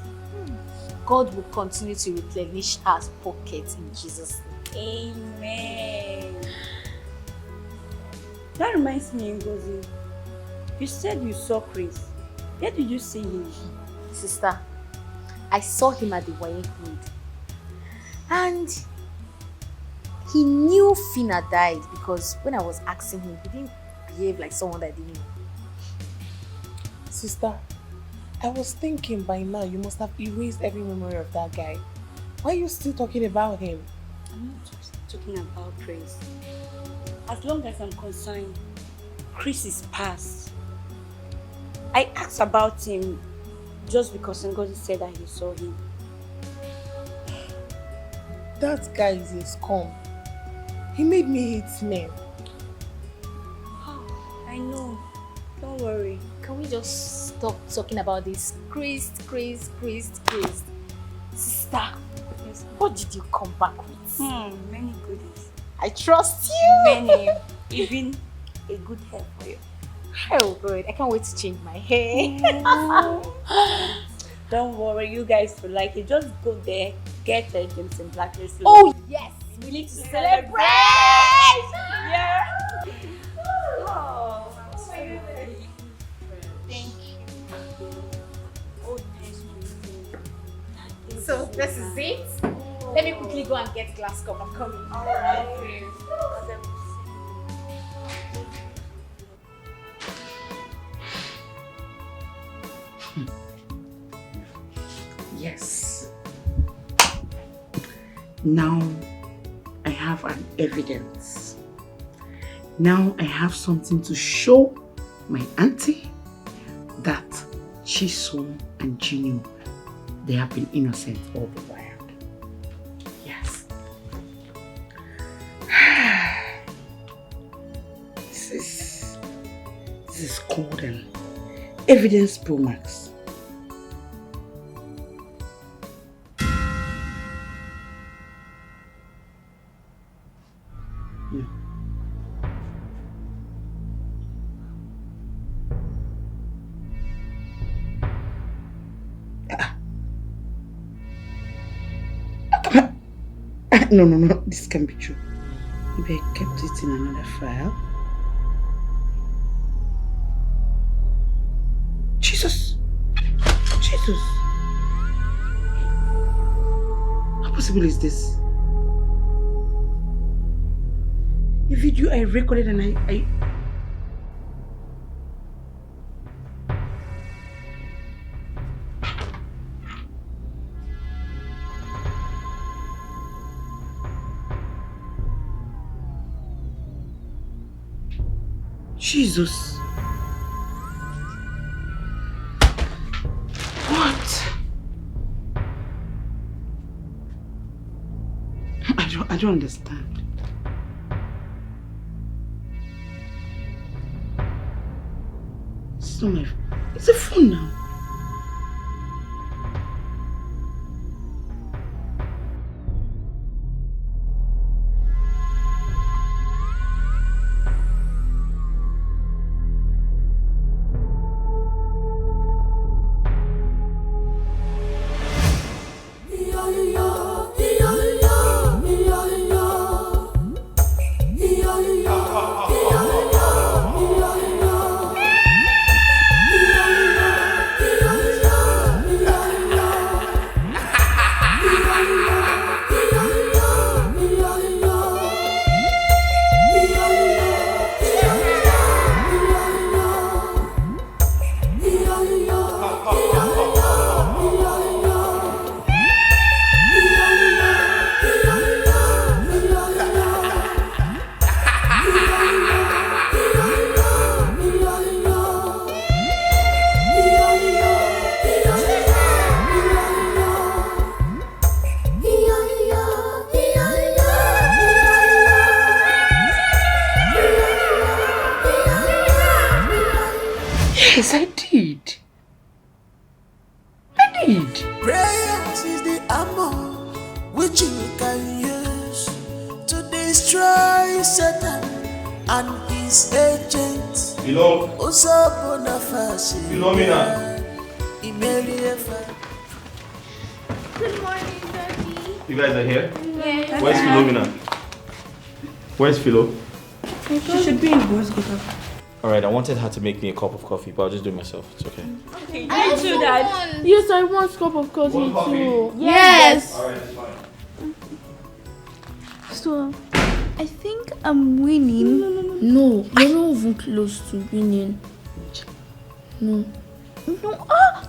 God will continue to replenish her pockets in Jesus' name. Amen. That reminds me, Ngozi. You said you saw Chris. Where did you see him? Sister, I saw him at the wedding food. And he knew Fina died because when I was asking him, he didn't behave like someone that didn't know. Sister, I was thinking by now you must have erased every memory of that guy. Why are you still talking about him? I'm not talking about Chris. As long as I'm concerned, Chris is past. I asked about him just because Ngozi said that he saw him. That guy is a scum. He made me hate men. I know. Don't worry. Can we just stop talking about this? Chris. Sister, yes, what did you come back with? Many goodies. I trust you. Many. Even a good hair for you. Oh good, I can't wait to change my hair. Don't worry, you guys will like it. Just go there, get a James in black dress. Oh yes, we need to celebrate! Yeah. Oh, thank you. Oh, nice. So this is it. Let me quickly go and get glass cup. I'm coming. Alright. Yes. Now I have an evidence. Now I have something to show my auntie that Chisom and Gino, they have been innocent all the while. Yes. This is called an evidence pro max. No, this can't be true. Maybe I kept it in another file. Jesus! How possible is this? A video I recorded and I Jesus. What? I don't understand. It's not my phone. It's a phone now. Yes, I did. Prayers is the ammo which you can use to destroy Satan and his agents. Philomena. Good morning, Daddy. You guys are here? Yeah. Where's Philomena? Where's Philo? She should be in the boys' gutter. Alright, I wanted her to make me a cup of coffee, but I'll just do it myself. It's okay. Okay, I do that. Yes, I want cup of coffee too. Yes. Alright, it's fine. So, I think I'm winning. No, you're not even close to winning. No. No. Ah!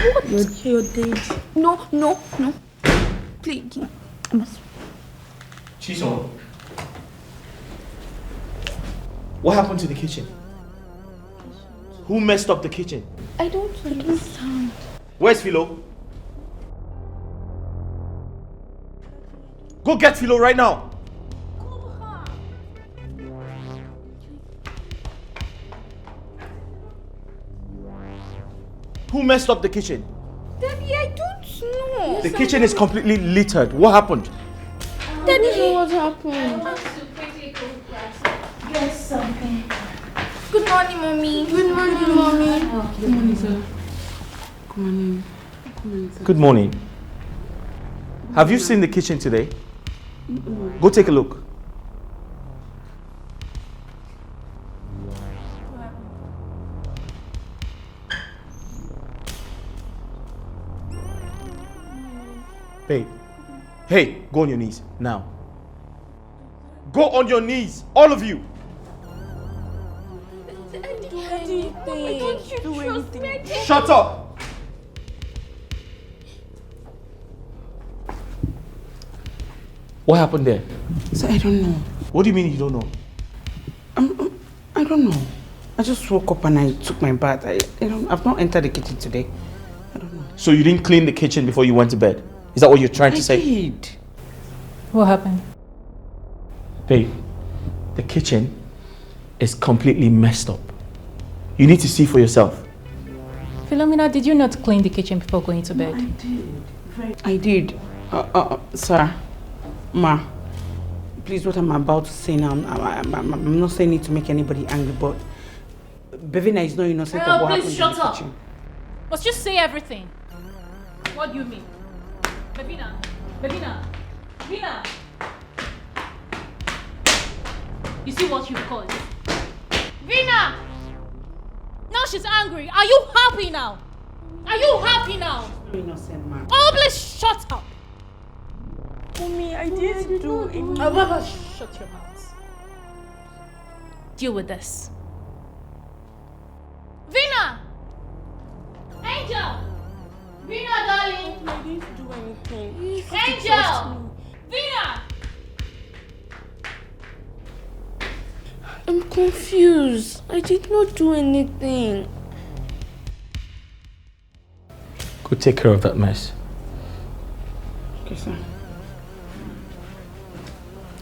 What? You're dead. No. Please. I must. Chisom. What happened to the kitchen? Who messed up the kitchen? I don't understand. Where's Philo? Go get Philo right now. Who messed up the kitchen? Daddy, I don't know. The kitchen is completely littered. What happened? Daddy, what happened? I want to quickly go class. Get something. Good morning, mommy. Good morning, mommy. Good morning, sir. Good morning. Good morning, sir. Good morning. Have you seen the kitchen today? Go take a look. Babe. Hey, go on your knees now. Go on your knees, all of you. Daddy, why don't you do anything? Shut up! What happened there? So I don't know. What do you mean you don't know? I don't know. I just woke up and I took my bath. I've not entered the kitchen today. I don't know. So you didn't clean the kitchen before you went to bed? Is that what you're trying to say? I did. What happened? Babe, the kitchen is completely messed up. You need to see for yourself. Philomena, did you not clean the kitchen before going to bed? I did. Sir, Ma, please, what I'm about to say now, I'm not saying it to make anybody angry, but Bevina is not innocent of what happened in the kitchen. Let's just say everything. What do you mean? Bevina. You see what you've caused? Vina! Now she's angry. Are you happy now? Are you happy now? Innocent, man. Oh, please shut up. Mommy, I didn't do anything. Shut your mouth. Deal with this. Vina! Angel! Vina, darling! I didn't do anything. Angel! Vina! I'm confused. I did not do anything. Go take care of that mess. Okay, sir.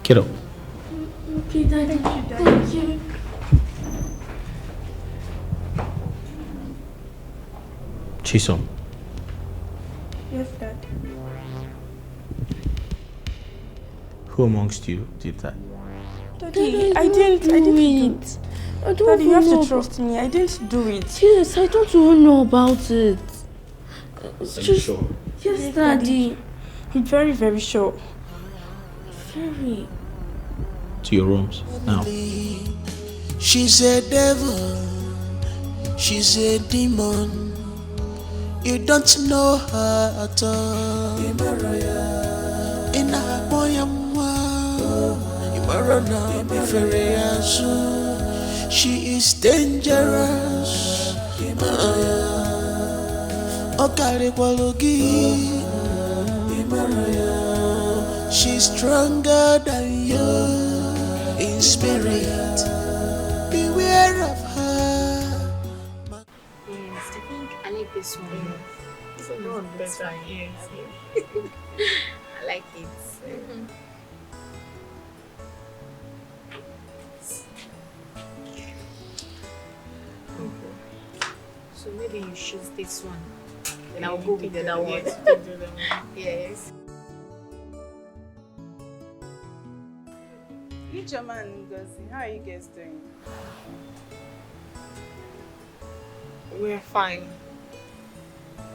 Get up. Okay, Daddy. Thank you. Chisom. Yes, Dad. Who amongst you did that? Daddy, I didn't do it. Daddy, you have to trust me. I didn't do it. Yes, I don't even know about it. It's Are you just... sure? Yes, Daddy. I'm very, very sure. Very. To your rooms, now. She's a devil, she's a demon. You don't know her at all. In a she is dangerous. She's stronger than you in spirit. Beware of her. Yes, I think I like this one. This one is better. Yes. I like it. So maybe you choose this one. Then I'll go with the other one. Yes. Ijeoma and Ngozi, how are you guys doing? We're fine.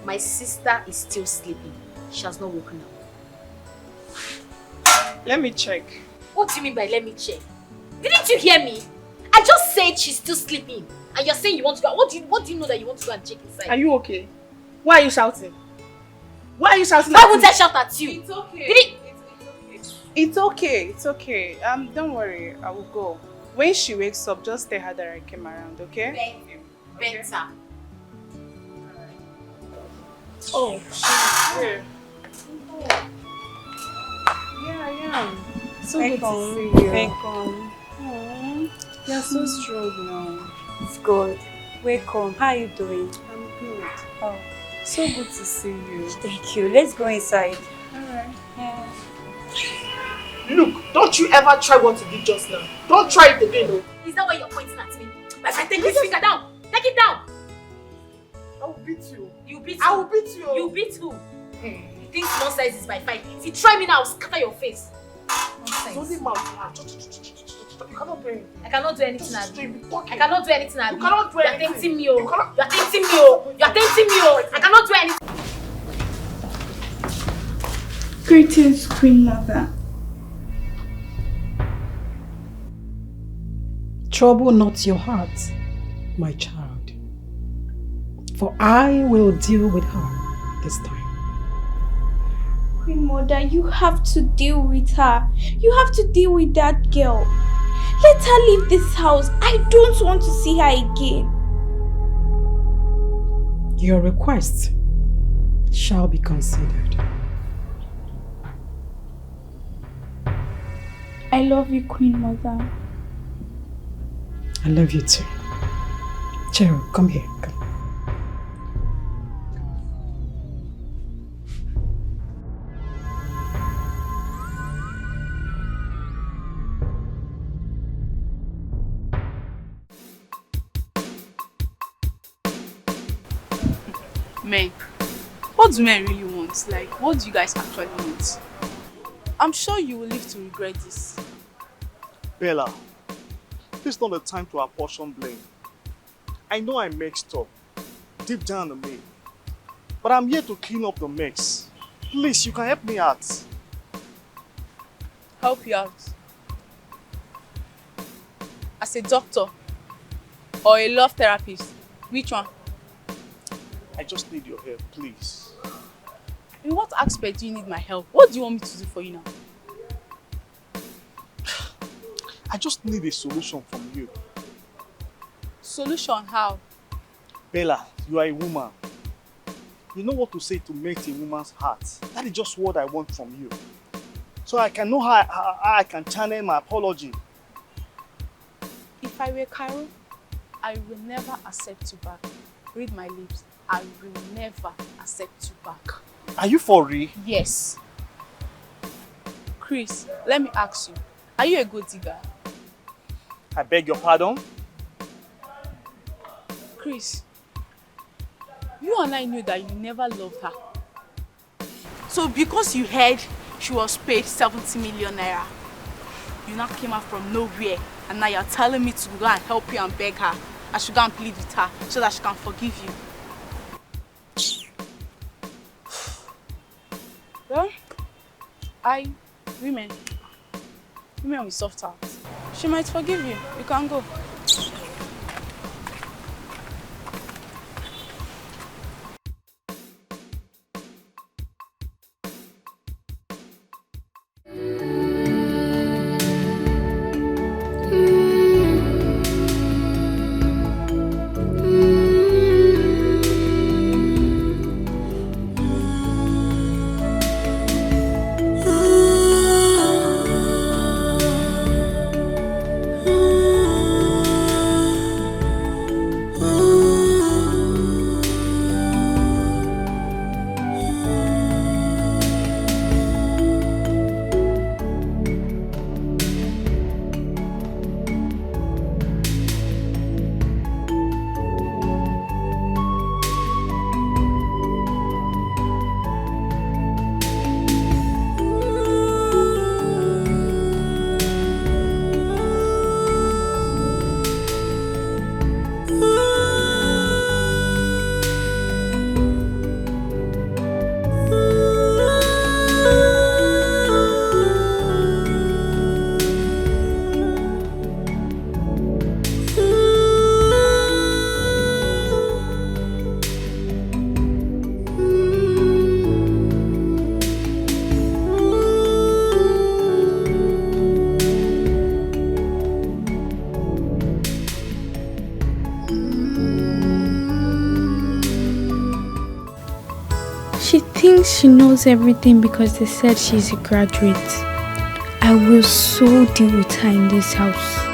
My sister is still sleeping. She has not woken up. Let me check. What do you mean by let me check? Didn't you hear me? I just said she's still sleeping. And you're saying you want to go. What do you know that you want to go and check inside? Are you okay? Why are you shouting? Why are you shouting? Why would I shout at you? It's okay. Did it? It's okay. It's okay. Don't worry. I will go. When she wakes up, just tell her that I came around, okay? Better. Oh, she's here. Yeah, I am. So good to see you. Welcome. You're so strong now. It's good. Welcome. How are you doing? I'm good. Oh, so good to see you. Thank you. Let's go inside. Alright. Yeah. Look, don't you ever try what you did just now. Don't try it again, though. Is that why you're pointing at me? My friend, take this finger down. Take it down. I will beat you. You beat I who? will beat you. You beat who? You think small size is by 5? If you try me now, I'll scatter your face. It's only mouth. You cannot do anything. I cannot do anything. I cannot do anything. You cannot do anything. You're tempting me. You're tempting me. You're tempting me. I cannot do anything. Greetings, Queen Mother. Trouble not your heart, my child, for I will deal with her this time. Queen Mother, you have to deal with her. You have to deal with that girl. Let her leave this house. I don't want to see her again. Your request shall be considered. I love you, Queen Mother. I love you too. Cheryl, come here. Come. Men, what do men really want? Like, what do you guys actually want? I'm sure you will live to regret this. Bella, this is not the time to apportion blame. I know I messed up, deep down in me. But I'm here to clean up the mess. Please, you can help me out. Help you out? As a doctor or a love therapist? Which one? I just need your help, please. In what aspect do you need my help? What do you want me to do for you now? I just need a solution from you. Solution how? Bella, you are a woman. You know what to say to melt a woman's heart. That is just what I want from you. So I can know how I can channel my apology. If I were Carol, I will never accept you back. Read my lips. I will never accept you back. Are you for real? Yes. Chris, let me ask you. Are you a good digger? I beg your pardon? Chris, you and I knew that you never loved her. So because you heard she was paid 70 million naira, you now came out from nowhere and now you're telling me to go and help you and beg her. I should go and plead with her so that she can forgive you. Well, women with soft hearts. She might forgive you. You can go. She thinks she knows everything because they said she's a graduate. I will so deal with her in this house.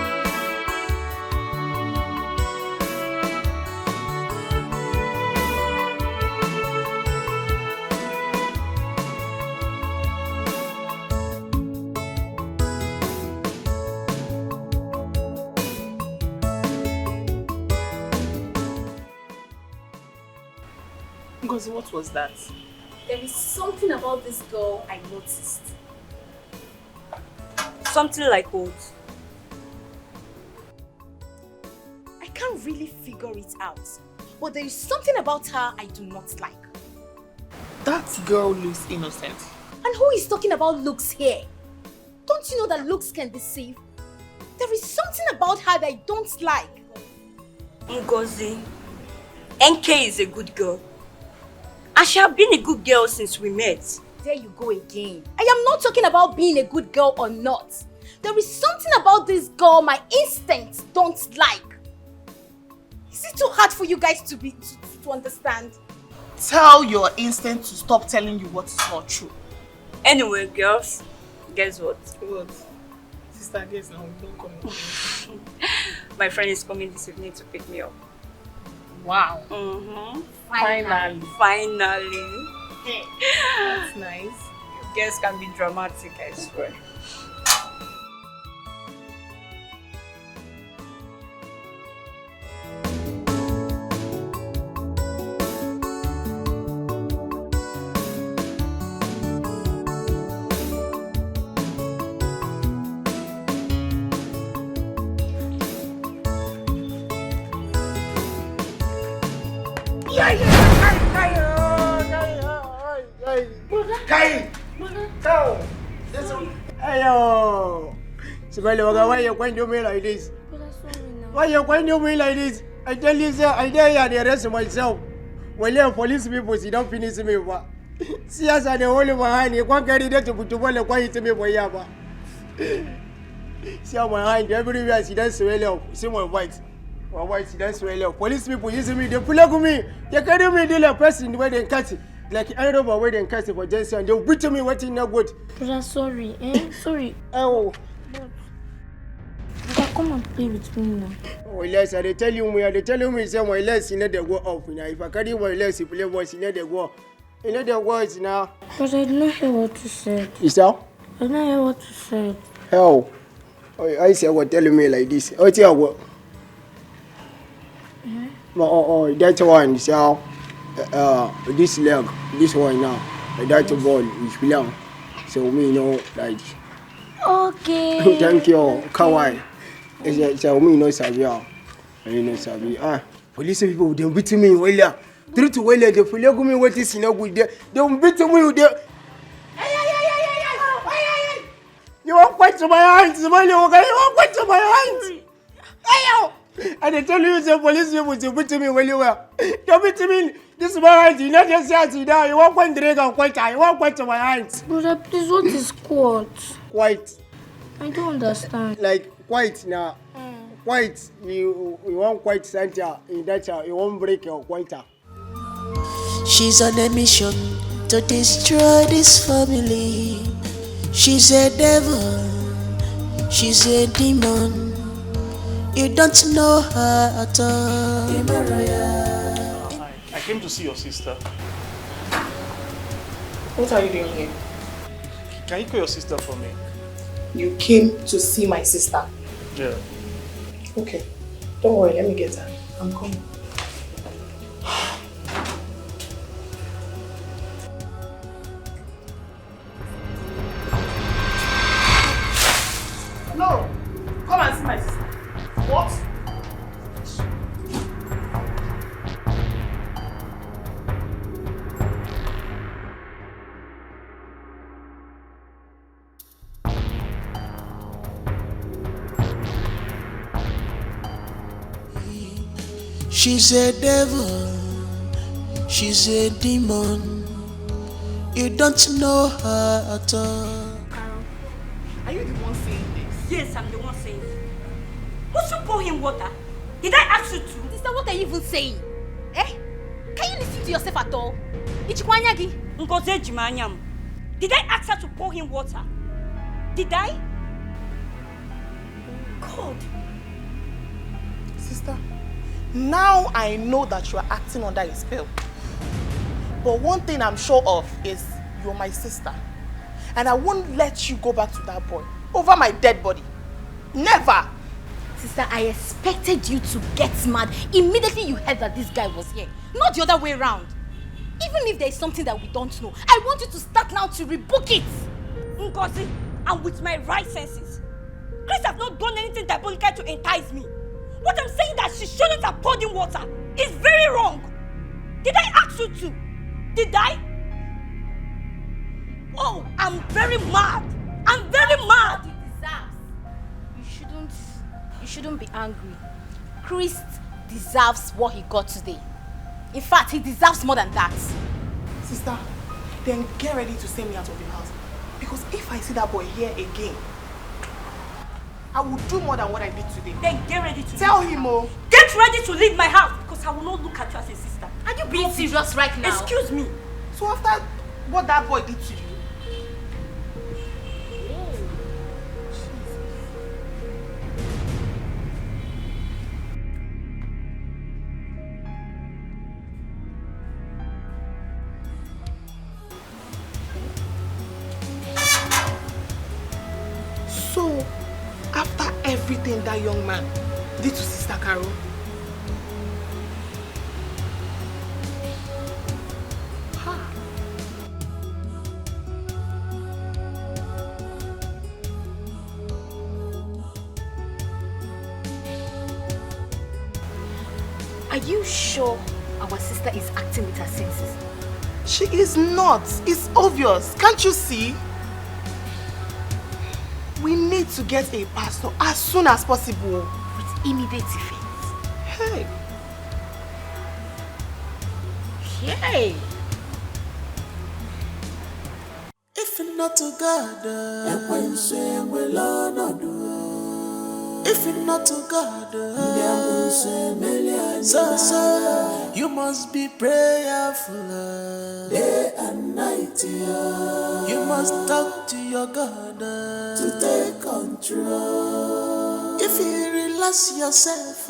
Ngozi, what was that? There is something about this girl I noticed. Something like what? I can't really figure it out. But there is something about her I do not like. That girl looks innocent. And who is talking about looks here? Don't you know that looks can deceive? There is something about her that I don't like. Ngozi, NK is a good girl. And she has been a good girl since we met. There you go again. I am not talking about being a good girl or not. There is something about this girl my instincts don't like. Is it too hard for you guys to understand? Tell your instinct to stop telling you what is not true. Anyway, girls, guess what? What? Sister, guess now, don't come. My friend is coming this evening to pick me up. Wow. Mm-hmm. Finally. That's nice. You guys can be dramatic, I swear. Ayo! Sibali, why you going to me like this? Why you going to me like this? I tell you, sir, I dare you the rest of myself. When you police people, you don't finish me. See us at the holy behind you can't carry that to put to well quiet to me for Yaba. See how my hand everywhere she does well. See my white. My white she does well. Police people using me, they pull up me. They carry me deal a person where they catch it. Like I don't know where they catch it for Jensen and they'll beat me waiting no good. Brother, sorry, sorry. Oh. Brother, come and play with me now. Oh, yes, they tell me say my legs in the go off now. If I carry my legs, you play voice in the go. In the words now. But I did not hear what you said. Is that? I did not hear what you said. How? I say what telling me like this. Oh, tell what? Oh, that one is how. This leg, this one now, that ball is belong. So me know like. Okay. Thank you, Kawaii. So me know Sabi. I know Sabi. Police people they beat me well. Three to well they follow me what is no good there. They beat me with the. You won't quite to my hands, my little guy. You won't quite to my hands. Ayo! And they tell you the police people to beat me when you were. Don't beat me. This man, you not just say now. You won't quite drink and quite. You won't quite to my hands. Brother, please, what is quite? Quite. I don't understand. Like quite now. Quite. You won't quite center in that. You won't break your quieter. She's on a mission to destroy this family. She's a devil. She's a demon. You don't know her at all. I came to see your sister. What are you doing here? Can you call your sister for me? You came to see my sister? Yeah. Okay. Don't worry, let me get her. I'm coming. No! Come and see my sister. What? She's a devil. She's a demon. You don't know her at all. Are you the one saying this? Yes, I'm the one saying it. Who should pour him water? Did I ask you to? Sister, what are you even saying? Eh? Can you listen to yourself at all? Ichikwanyagi. Ngozi Ejimanyam. Did I ask her to pour him water? Did I? God. Sister, now I know that you are acting under a spell. But one thing I'm sure of is you're my sister. And I won't let you go back to that boy over my dead body. Never! Sister, I expected you to get mad immediately you heard that this guy was here. Not the other way around. Even if there is something that we don't know, I want you to start now to rebook it. Ngozi, I'm with my right senses. Chris has not done anything diabolical to entice me. What I'm saying that she shouldn't have poured in water is very wrong. Did I ask you to? Did I? Oh, I'm very mad. I'm very mad. You shouldn't be angry. Chris deserves what he got today. In fact, he deserves more than that. Sister, then get ready to send me out of the house. Because if I see that boy here again, I will do more than what I did today. Then get ready to tell him, oh. Get ready to leave my house because I will not look at you as a sister. Are you being serious right now? Excuse me. So after what that boy did to you, so after everything that young man did to Sister Carol, are you sure our sister is acting with her senses? she is not. It's obvious. Can't you see? We need to get a pastor as soon as possible. With immediate effect. Hey. Hey. If not to God, if not to God, so you must be prayerful day and night. You must talk to your God to take control. If you relax yourself,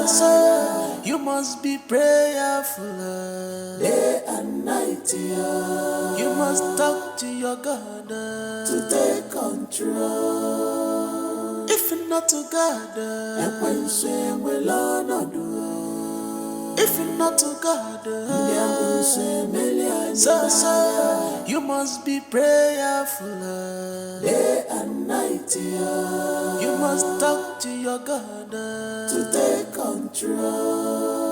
so you must be prayerful day and night. You must talk to your God to take control. If not to God, if not to God, so you must be prayerful day and night. You must talk to your God to take control.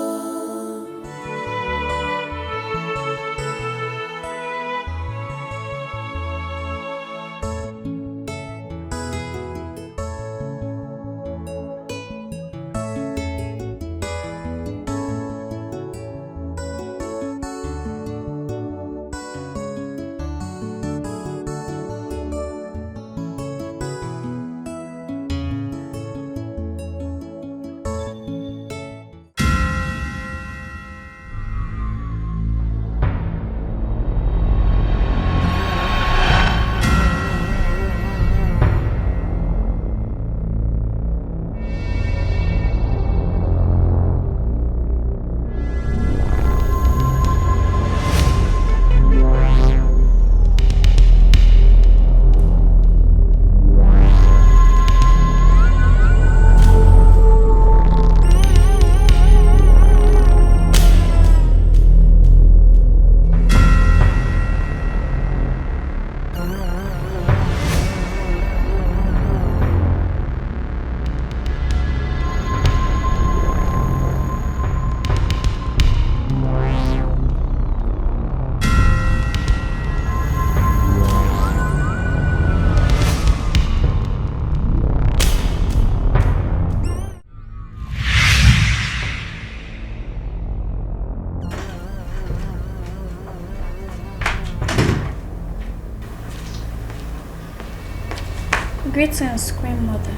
Greetings, Queen Mother.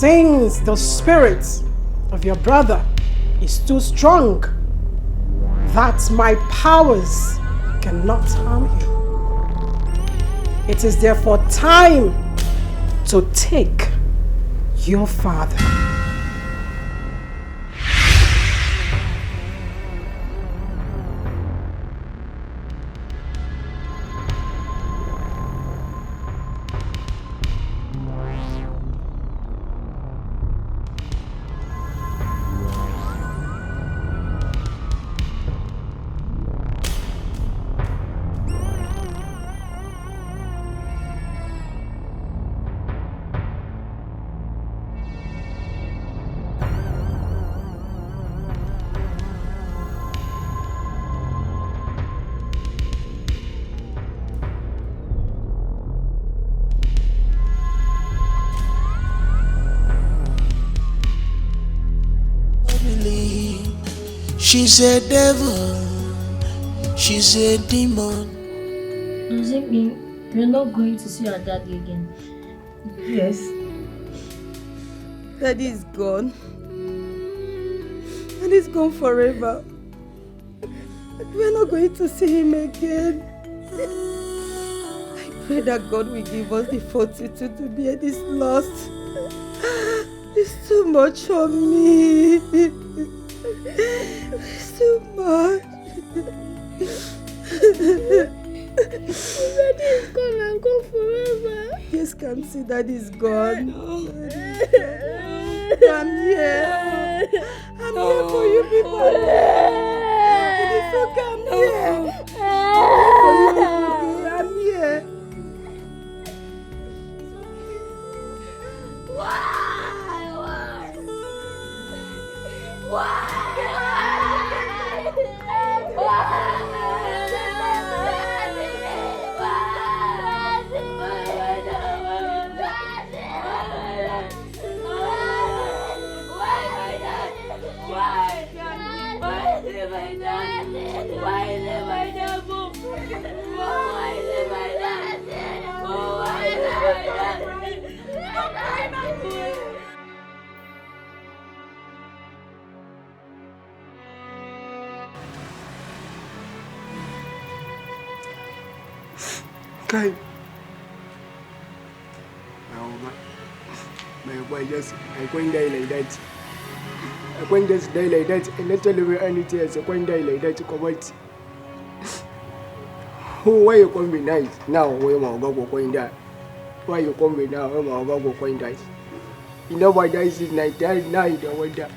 Since the spirit of your brother is too strong, that my powers cannot harm you, it is therefore time to take your father. She's a devil, she's a demon. Does it mean you're not going to see your daddy again? Yes. Daddy is gone. And he's gone forever. We're not going to see him again. I pray that God will give us the fortitude to bear this loss. It's too much for me. It's too much. Daddy is gone and gone forever. Yes, can see Daddy is gone. I'm here. I'm here for you people. It's okay, I'm here. I'm here. Kai. My boy just, I can't die like that. I can't just die like that and not tell you anything else. I can't die like that. Come out. Why you come be nice now? Where my go going die? Why you come be now? Where my go going die? You know why that is night? Now you don't want that.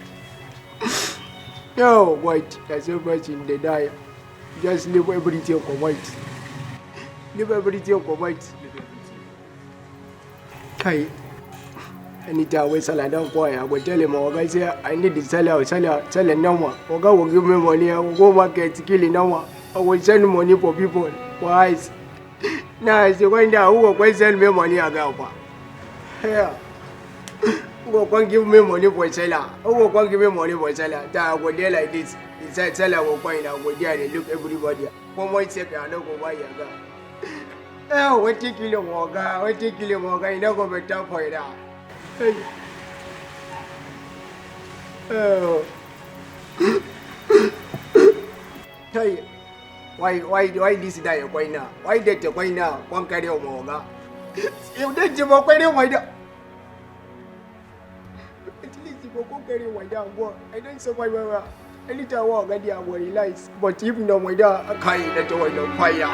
No, wait. There's so much in the die. Just leave everything come out. Leave everything come out. Kai. Anytime we sell a dog boy, I will tell him, I say, I need to sell a number. Oga will give me money, I will go market to kill a number. I will send money for people. Why? Now, it's the one that who will send me money again. Yeah. Who will give me money for seller? Who will give me money for seller? That I will there like this. Inside seller will find out, will there and look everybody. For my sake, I don't go buy again. Oh, what you kill him, Oga? What you kill him, Oga? You don't go better for it. Hey. Oh. Hey. Why this die quite now? Why that quite now? One carry on Moga. You did you walk away with that? At least you go carry away down. I don't survive. I need to walk at the realize. But even though my dad, I can't let you know fire.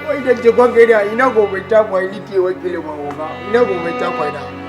Why did you go get there? You know, go with top. I need you to kill him. You know, go with top. I know.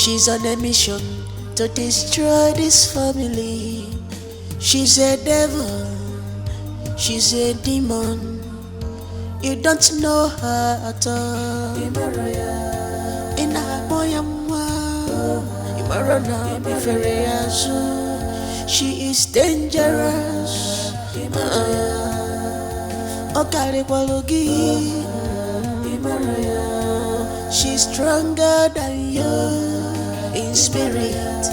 She's on a mission to destroy this family. She's a devil, she's a demon. You don't know her at all. She is dangerous. She's stronger than you in spirit.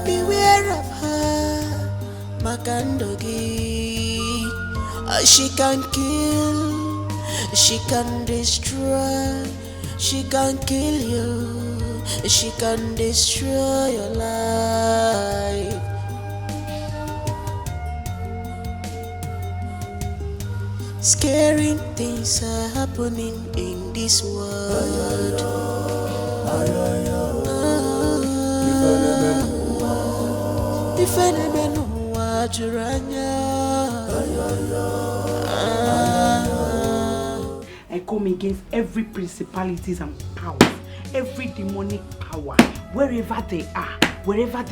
Beware of her, Makandogi. She can kill, she can destroy, she can kill you, she can destroy your life. Scary things are happening in this world. I come against every principalities and powers, every demonic power, wherever they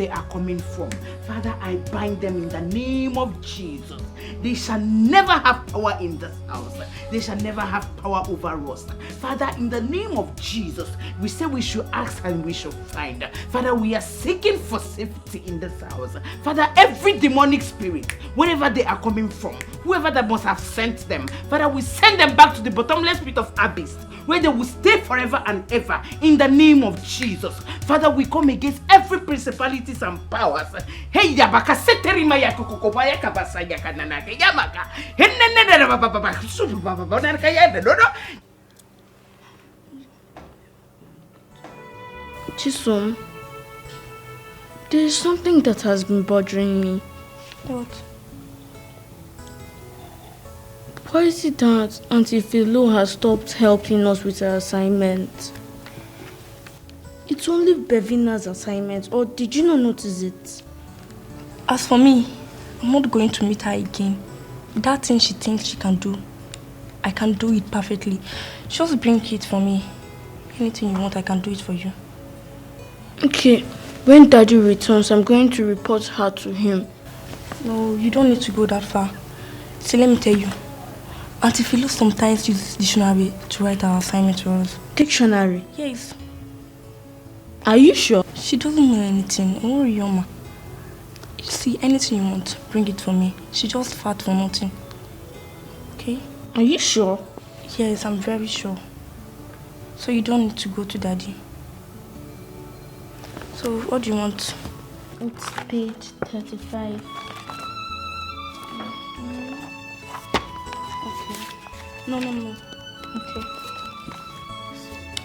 are coming from. Father, I bind them in the name of Jesus. They shall never have power in this house. They shall never have power over us. Father, in the name of Jesus, we say we should ask and we should find. Father, we are seeking for safety in this house. Father, every demonic spirit, wherever they are coming from, whoever that must have sent them, Father, we send them back to the bottomless pit of abyss, where they will stay forever and ever in the name of Jesus. Father, we come against every principalities and powers. Hey, yabaka seteri maya kokokobaya kabasa yakanana yamaka. Hennene baba subu baba kaya dodo. Chisom, there is something that has been bothering me. What? Why is it that Auntie Philo has stopped helping us with her assignment? It's only Bevina's assignment, or did you not notice it? As for me, I'm not going to meet her again. That thing she thinks she can do, I can do it perfectly. Just bring it for me. Anything you want, I can do it for you. Okay, when Daddy returns, I'm going to report her to him. No, you don't need to go that far. See, let me tell you. Auntie Philo sometimes uses dictionary to write our assignment for us. Dictionary? Yes. Are you sure? She doesn't know anything. Don't worry, Yoma. You see, anything you want, bring it for me. She just fat for nothing. Okay? Are you sure? Yes, I'm very sure. So you don't need to go to Daddy. So what do you want? It's page 35. Okay. No. Okay.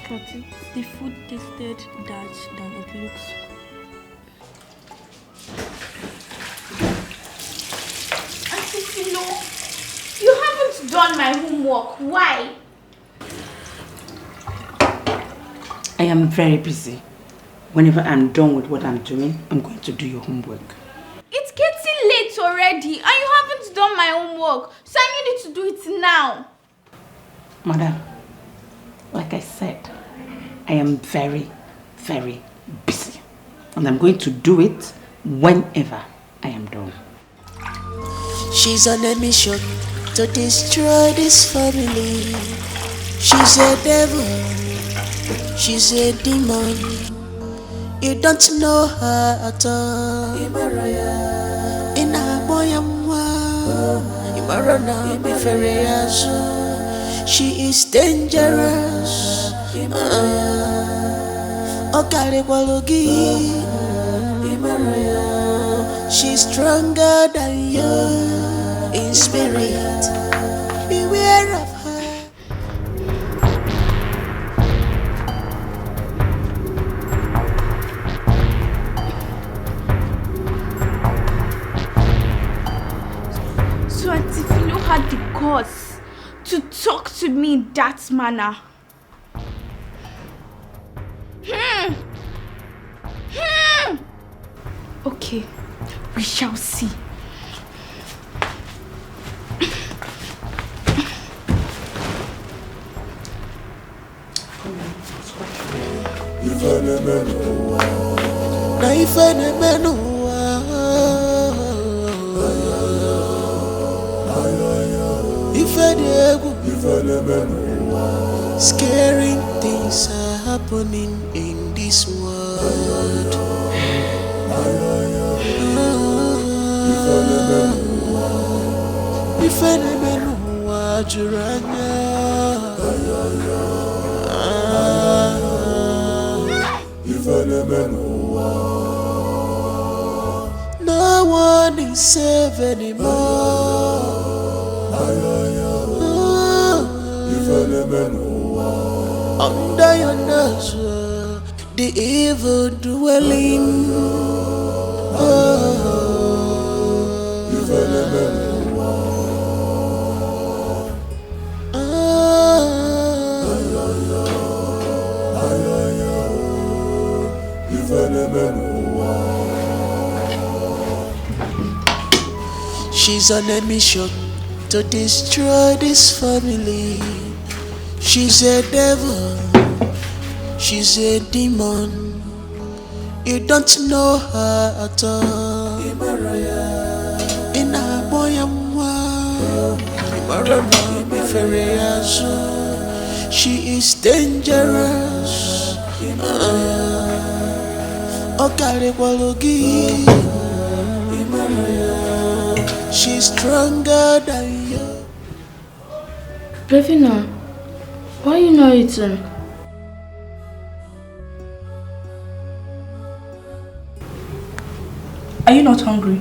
Cut it. The food tasted dash than it looks. Auntie Philo, you haven't done my homework. Why? I am very busy. Whenever I'm done with what I'm doing, I'm going to do your homework. It's getting late already and you haven't done my homework, so I need you to do it now. Madam, like I said, I am very, very busy. And I'm going to do it whenever I am done. She's on a mission to destroy this family. She's a devil, she's a demon. You don't know her at all. She is dangerous. She's stronger than you in spirit. Beware of her. So Auntie Philo had the guts to talk to me in that manner. Okay, we shall see. Scaring things are happening in this world. No one is safe anymore. Under your nose, the evil dwelling. She's on a mission to destroy this family. She's a devil, she's a demon. You don't know her at all. In a boy, she is dangerous. She's stronger than you. Bevina, why are you not eating? Are you not hungry?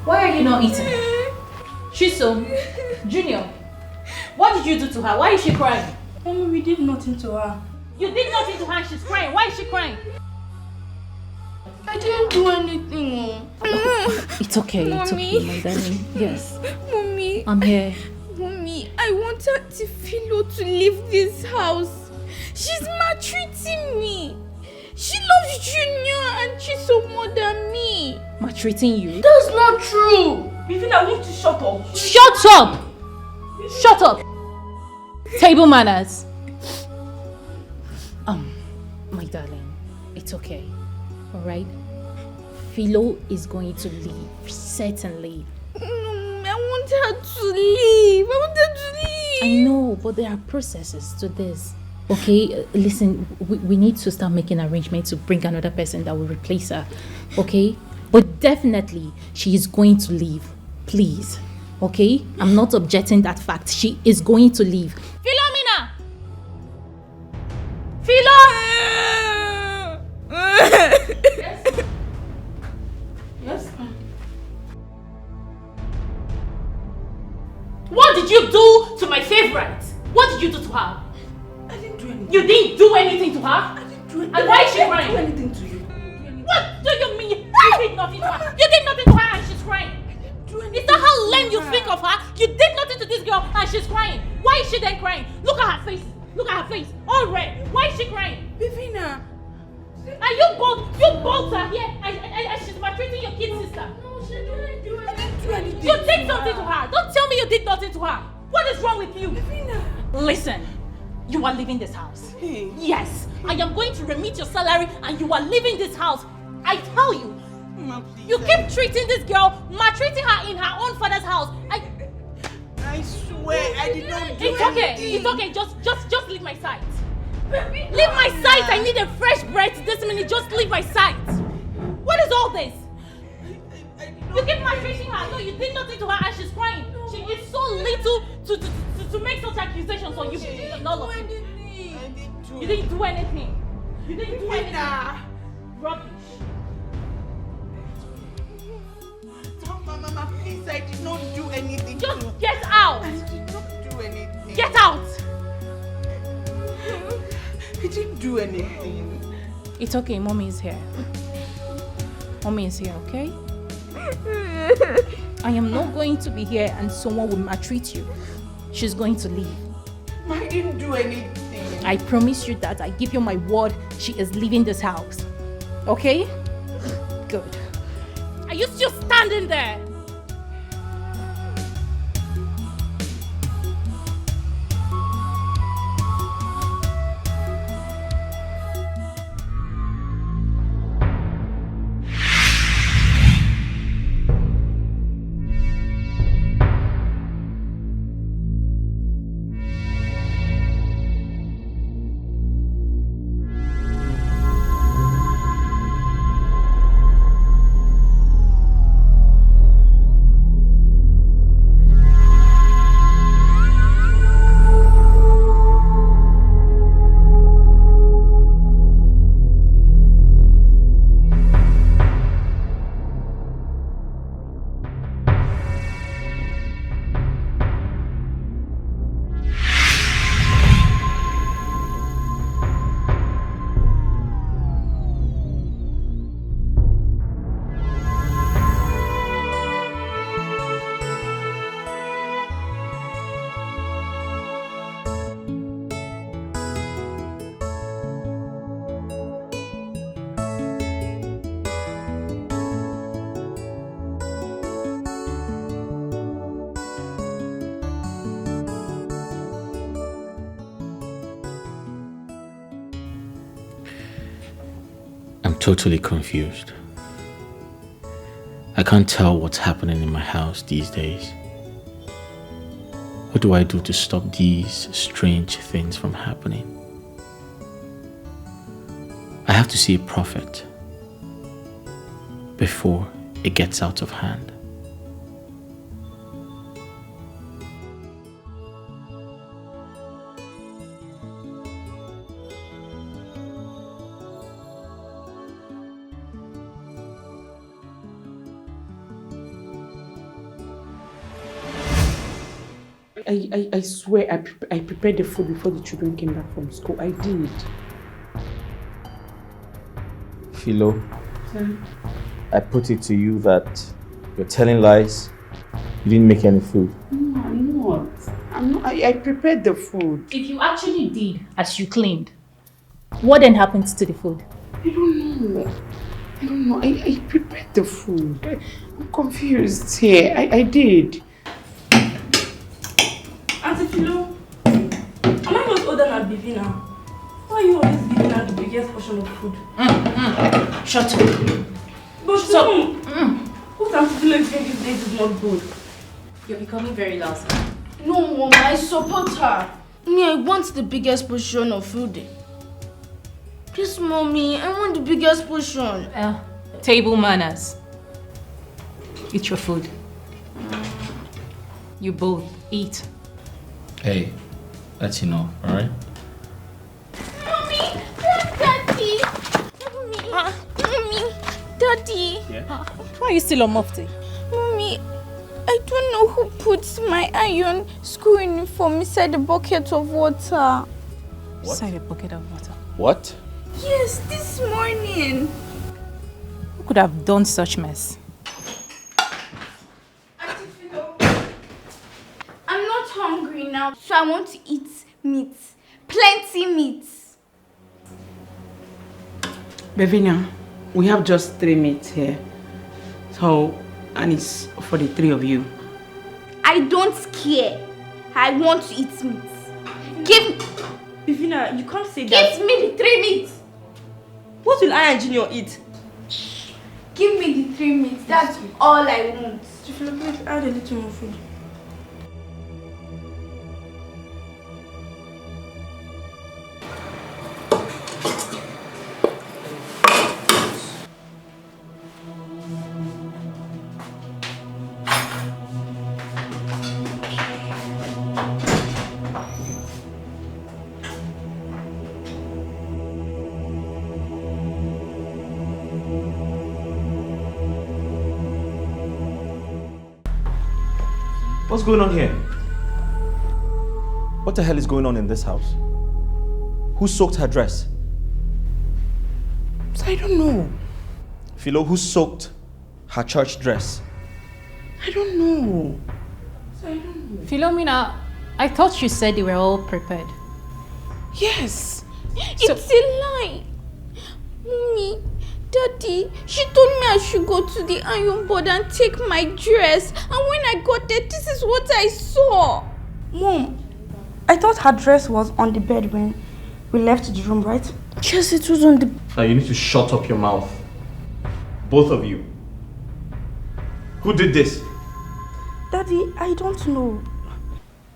Why are you not eating? Shiso, Junior, what did you do to her? Why is she crying? Mommy, we did nothing to her. You did nothing to her and she's crying. Why is she crying? I didn't do anything. It's okay, it's okay, my darling. Yes. Mommy. I'm here. Mommy, I want Auntie Philo to leave this house. She's maltreating me. She loves Junior and she's so more than me. Maltreating you? That's not true. Even I want to shut up. Shut up! Shut up! Table manners. My darling, it's okay. Alright? Philo is going to leave. Certainly. I want her to leave. I want her to leave. I know, but there are processes to this. Okay, listen, we need to start making arrangements to bring another person that will replace her. Okay? But definitely, she is going to leave. Please. Okay? I'm not objecting that fact. She is going to leave. Philomena! Philo! Yes. Yes. What did you do to my favorite? What did you do to her? I didn't do anything. You didn't do anything to her? I didn't do anything. And why is she crying? I didn't do anything to you. What do you mean? You did nothing to her. You did nothing to her and she's crying. Is that how lame you think of her? You did nothing to this girl and she's crying. Why is she then crying? Look at her face. Look at her face. All red. Why is she crying? Bevina. And you both are here and she's maltreating your kid sister. No, she didn't do anything. You did something to her. Don't tell me you did nothing to her. What is wrong with you? Bevina. Listen, you are leaving this house. Hey. Yes, I am going to remit your salary and you are leaving this house. I tell you. Mama, you keep treating this girl, maltreating her in her own father's house. I swear I did not do It's okay. anything. It's okay. Just leave my sight. Leave my sight. I need a fresh breath this minute. Just leave my sight. What is all this? You keep maltreating her. No, you did nothing to her and she's crying. She is so little to make such accusations on you. All of you. You didn't do anything. You didn't do anything. Rubbish. Mama, please, I did not do anything. Just get out. I did not do anything. Get out. I didn't do anything. It's okay. Mommy is here. Mommy is here, okay? I am not going to be here and someone will maltreat you. She's going to leave. I didn't do anything. I promise you that. I give you my word. She is leaving this house. Okay? Good. Are you still standing there? Totally confused. I can't tell what's happening in my house these days. What do I do to stop these strange things from happening? I have to see a prophet before it gets out of hand. I swear I prepared the food before the children came back from school. I did. Philo, Sir? I put it to you that you're telling lies. You didn't make any food. No, I'm not. I prepared the food. If you actually did as you claimed, what then happens to the food? I don't know. I prepared the food. I'm confused here. I did. Auntie Philo, am I not older than Bivina? Why are you always giving her the biggest portion of food? Shut up. But Mom, what Auntie Philo is doing these days is not good. You're becoming very lousy. No, Mom, I support her. Me, I want the biggest portion of food. Please, Mommy, I want the biggest portion. Table manners. Eat your food. You both eat. Hey, that's enough, alright? Mommy, Daddy. Mommy, Daddy. Yeah? Why are you still on mufti? Mommy, I don't know who put my iron school uniform inside the bucket of water. What? Inside a bucket of water? What? Yes, this morning. Who could have done such mess? I'm not hungry now, so I want to eat meat. Plenty meat. Bevina, we have just 3 meats here. So, and it's for the 3 of you. I don't care. I want to eat meat. Give Bivina, you can't say that. Give me the 3 meats. What will I and Junior eat? Give me the 3 meats. That's all I want. Philo, please add a little more food. What's going on here? What the hell is going on in this house? Who soaked her dress? I don't know. Philo, who soaked her church dress? I don't know. Philomena, I thought you said they were all prepared. Yes. It's a lie. Mommy, Daddy, she told me I should go to the iron board and take my dress. And when I got there, this is what I saw. Mom, I thought her dress was on the bed when we left the room, right? Yes, it was on the... Now you need to shut up your mouth. Both of you. Who did this? Daddy, I don't know.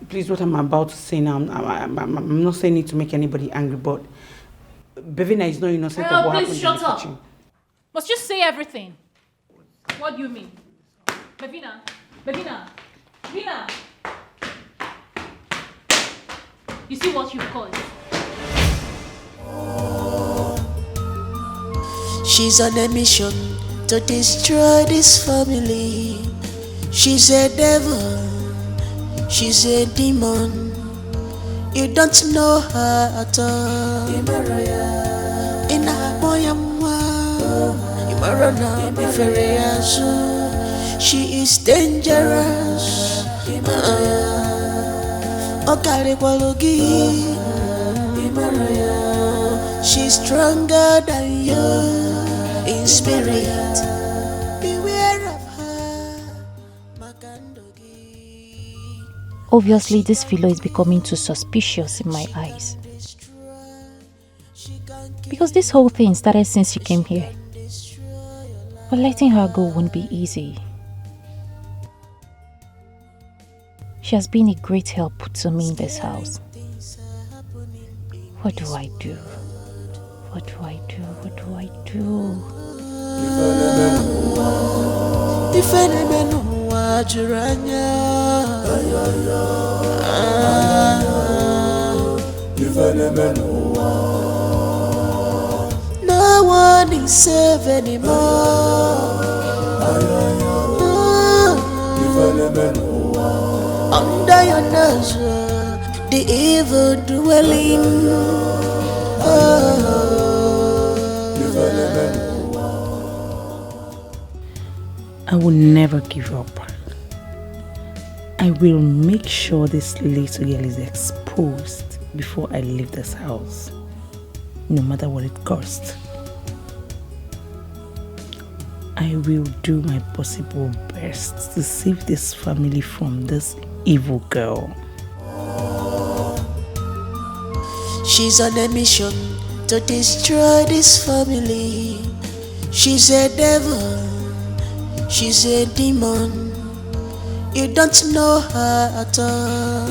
Please, what I'm about to say now, I'm not saying it to make anybody angry, but Bevina is not innocent of what happened in the kitchen. Please shut up. Must you say everything? What do you mean? Bevina. You see what you've caused? She's on a mission to destroy this family. She's a devil, she's a demon. You don't know her at all. She is dangerous. She's stronger than you in spirit. Beware of her. Obviously, this fellow is becoming too suspicious in my eyes. Because this whole thing started since she came here. But letting her go won't be easy. She has been a great help to me in this house. What do I do? What do I do? What do I do? No one is safe anymore. Under your nose, the evil dwelling. I will never give up. I will make sure this little girl is exposed before I leave this house, no matter what it costs. I will do my possible best to save this family from this evil girl. She's on a mission to destroy this family. She's a devil, she's a demon. You don't know her at all.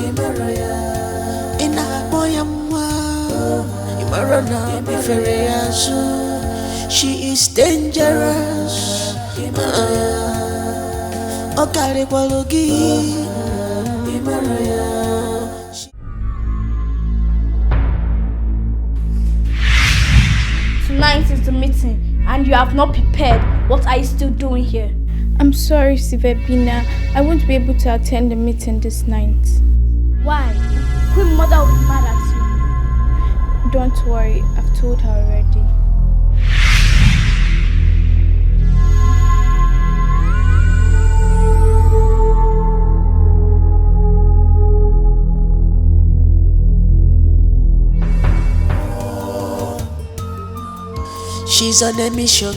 She is dangerous. Tonight is the meeting and you have not prepared. What are you still doing here? I'm sorry, Sivebina. I won't be able to attend the meeting this night. Why? Queen Mother will be mad at you. Don't worry, I've told her already. She's on a mission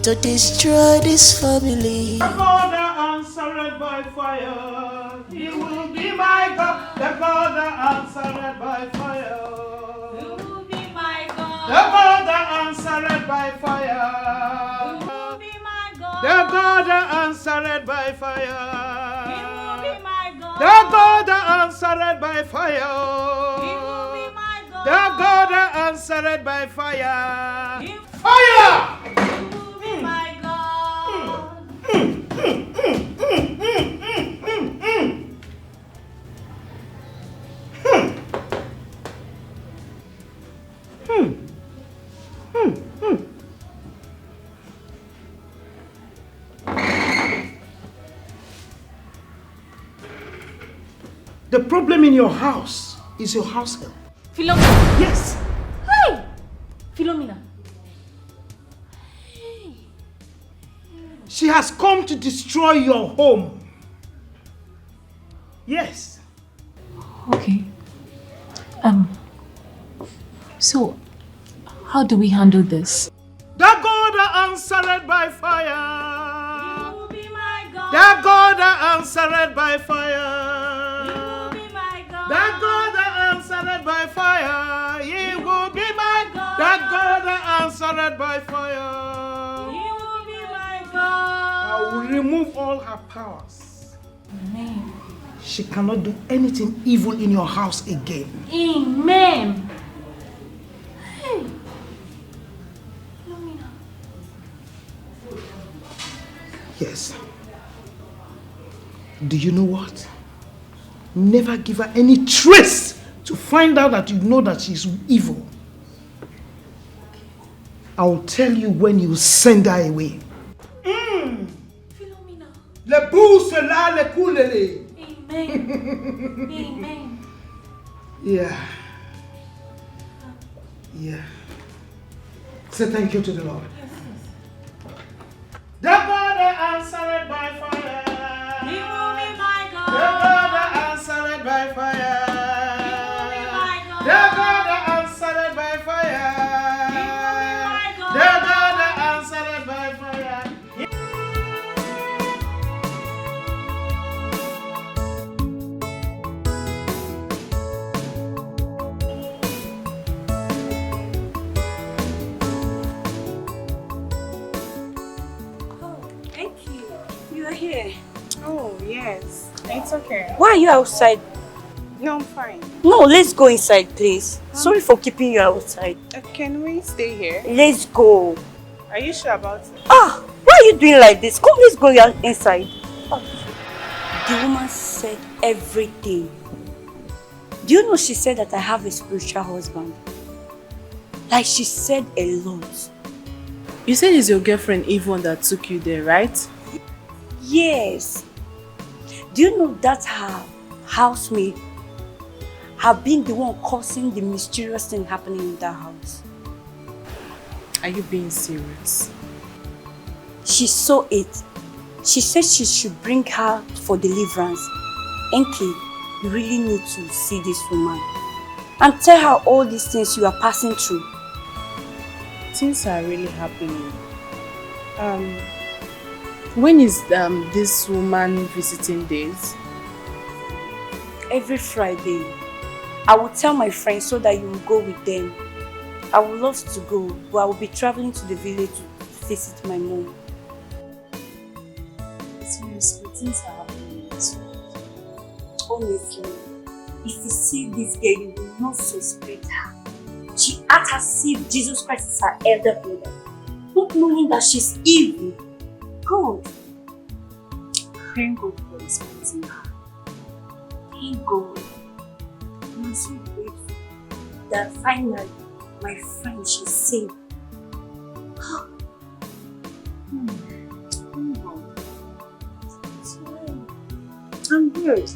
to destroy this family. The God that answered by fire, He will be my God. The God that answered by fire, He will be my God. The God that answered by fire, He will be my God. The God that answered by fire, He will be my God. The God that answered by fire, He will be my God. The God that answered by fire, fire! The problem in your house is your house help. Philomena. Yes. Hey! Philomena. She has come to destroy your home. Yes. Okay. So, how do we handle this? The God that answered by fire. You will be my God. The God that answered by fire. You will be my God. The God that answered by fire. He will be my God. The God that answered by fire. He will be my God. I will remove all her powers. Amen. She cannot do anything evil in your house again. Amen. Hey. Yes. Do you know what? Never give her any trace to find out that you know that she's evil. I will tell you when you send her away. Le bouche là, le coulele. Amen. Amen. Yeah. Yeah. Say thank you to the Lord. The God that answered by fire. He will be my God. The God that answered by fire. He will be my God. The God that answered by fire. He will be my God. The God that answered by fire. Here. Oh, yes. It's okay. Why are you outside? No, I'm fine. No, let's go inside, please. Sorry for keeping you outside. Can we stay here? Let's go. Are you sure about it? Ah, why are you doing like this? Come, let's go inside. Oh. The woman said everything. Do you know she said that I have a spiritual husband? Like she said a lot. You said it's your girlfriend Yvonne that took you there, right? Yes. Do you know that her housemaid have been the one causing the mysterious thing happening in that house? Are you being serious? She saw it. She said she should bring her for deliverance. Enki, you really need to see this woman and tell her all these things you are passing through. Things are really happening. When is this woman visiting days? Every Friday. I will tell my friends so that you will go with them. I would love to go, but I will be traveling to the village to visit my mom. Seriously, things are happening. Honestly, if you see this girl, you will not suspect her. She acts as if Jesus Christ is her elder brother, not knowing that she's evil. God. Thank God for respecting her. Thank God. I'm so grateful that finally my friend, she's saved. I'm good.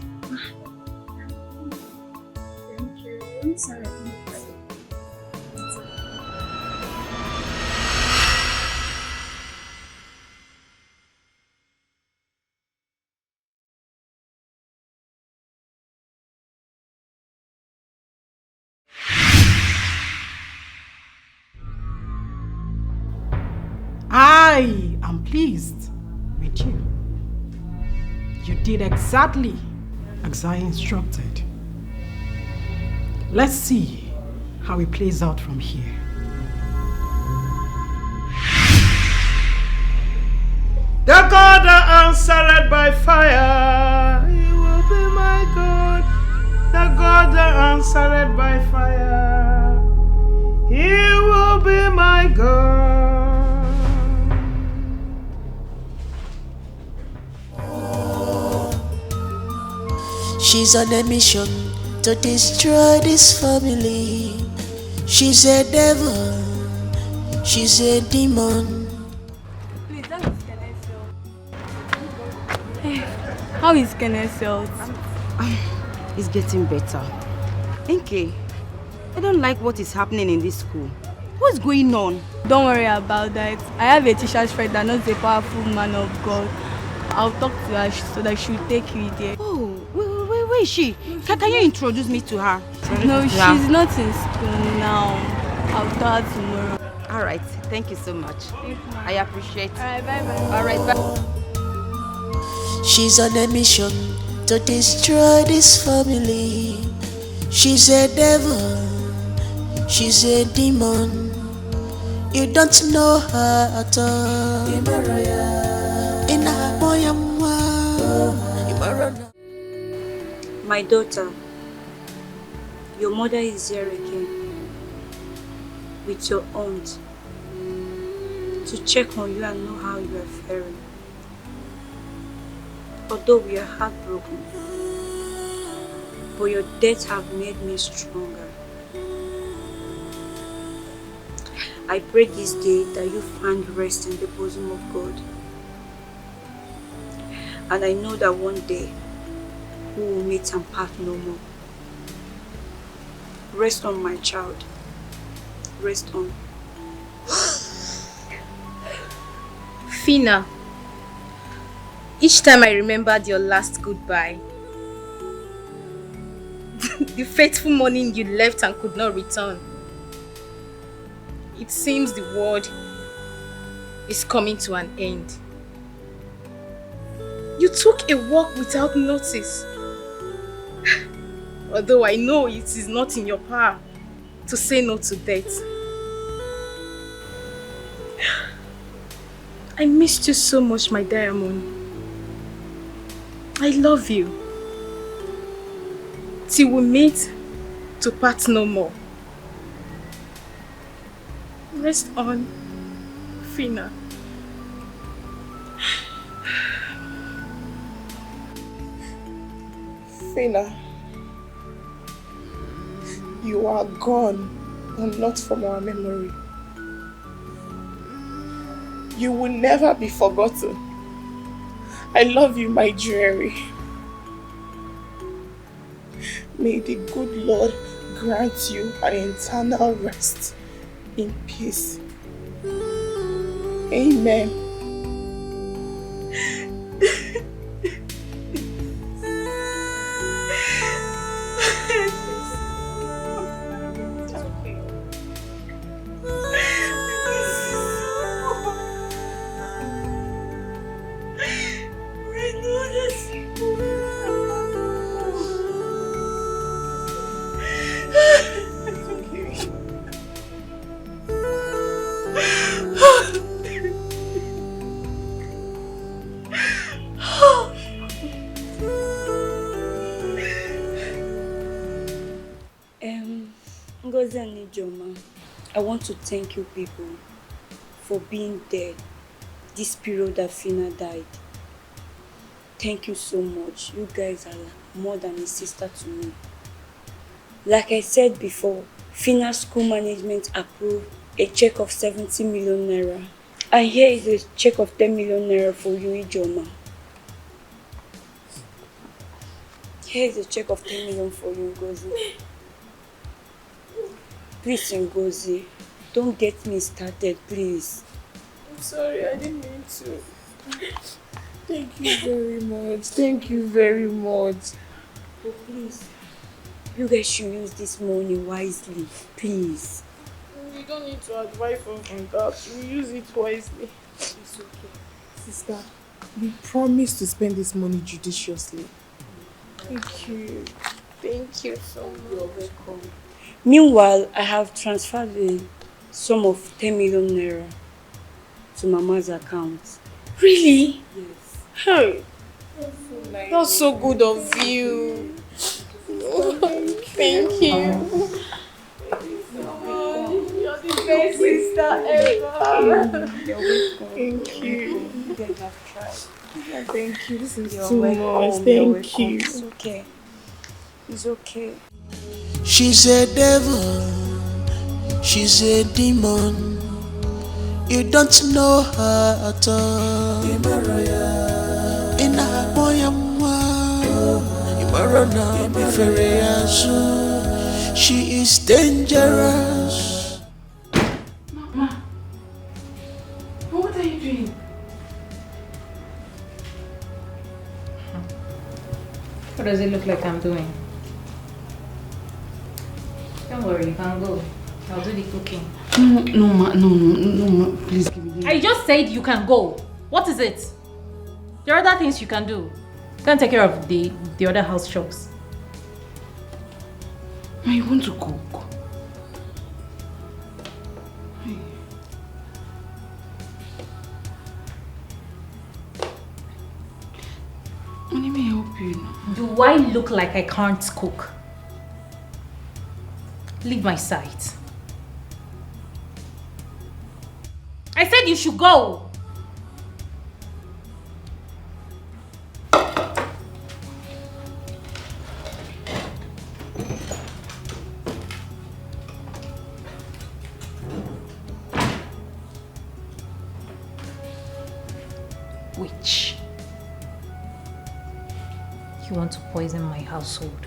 Thank you. I'm sorry. I am pleased with you. You did exactly as I instructed. Let's see how it plays out from here. The God that answered by fire, He will be my God. The God that answered by fire, He will be my God. She's on a mission to destroy this family. She's a devil. She's a demon. Please, that is Kenneth. How is Kenneth's health? It's getting better. Enke, I don't like what is happening in this school. What's going on? Don't worry about that. I have a teacher's friend that knows a powerful man of God. I'll talk to her so that she'll take you there. Oh, where is she? Can you introduce me to her? No, she's not in school now. I'll tell her tomorrow. All right. Thank you so much. I appreciate it. All right, bye-bye. All right, bye. She's on a mission to destroy this family. She's a devil. She's a demon. You don't know her at all. My daughter, your mother is here again with your aunt to check on you and know how you are faring. Although we are heartbroken, but your death have made me stronger. I pray this day that you find rest in the bosom of God. And I know that one day we will meet and part no more. Rest on, my child. Rest on. Fina, each time I remembered your last goodbye, the fateful morning you left and could not return, it seems the world is coming to an end. You took a walk without notice. Although I know it is not in your power to say no to death. I missed you so much, my diamond. I love you. Till we meet to part no more. Rest on, Fina. Fina, you are gone, and not from our memory. You will never be forgotten. I love you, my jewelry. May the good Lord grant you an eternal rest in peace. Amen. Ngozi and Ijoma, I want to thank you people for being there this period that Fina died. Thank you so much. You guys are more than a sister to me. Like I said before, Fina's school management approved a check of 70 million naira. And here is a check of 10 million naira for you, Ijoma. Here is a check of 10 million for you, Ngozi. Please, Ngozi, don't get me started, please. I'm sorry, I didn't mean to. Thank you very much. Thank you very much. But please, you guys should use this money wisely, please. We don't need to advise us on that. We use it wisely. It's okay. Sister, we promise to spend this money judiciously. Thank you. Thank you so much. You're welcome. Meanwhile, I have transferred the sum of 10 million naira to Mama's account. Really? Yes. Hey, that's so good of you. Thank you. You're the best sister ever. Thank you. You guys have tried. Thank you. This is You're too welcome. much. Thank you. It's okay. It's okay. She's a devil, she's a demon. You don't know her at all. She is dangerous. What does it look like I'm doing? Don't worry, you can go. I'll do the cooking. No, please give me. I just said you can go. What is it? There are other things you can do. You can take care of the other house chores. I want to cook. Let me help you. Do I look like I can't cook? Leave my sight. I said you should go. Witch. You want to poison my household?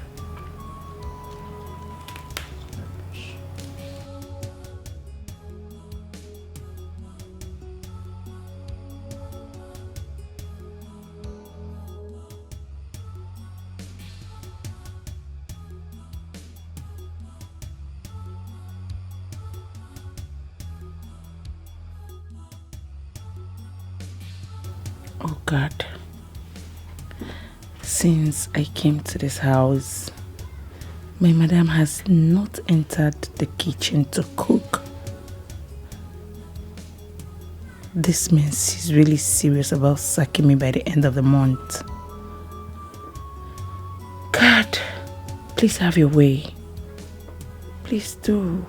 Oh God. Since I came to this house, my madam has not entered the kitchen to cook. This means she's really serious about sacking me by the end of the month. God, please have your way. Please do.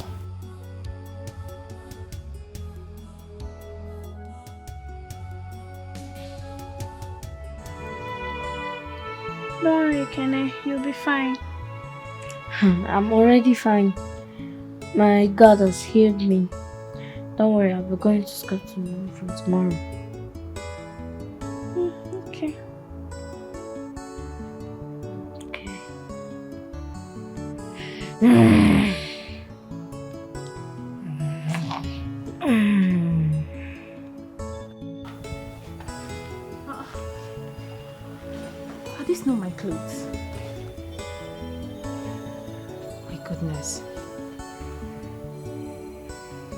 Don't worry, Kenny. You'll be fine. I'm already fine. My God has healed me. Don't worry, I'll be going to school from tomorrow. Okay. Are these not my clothes? My goodness.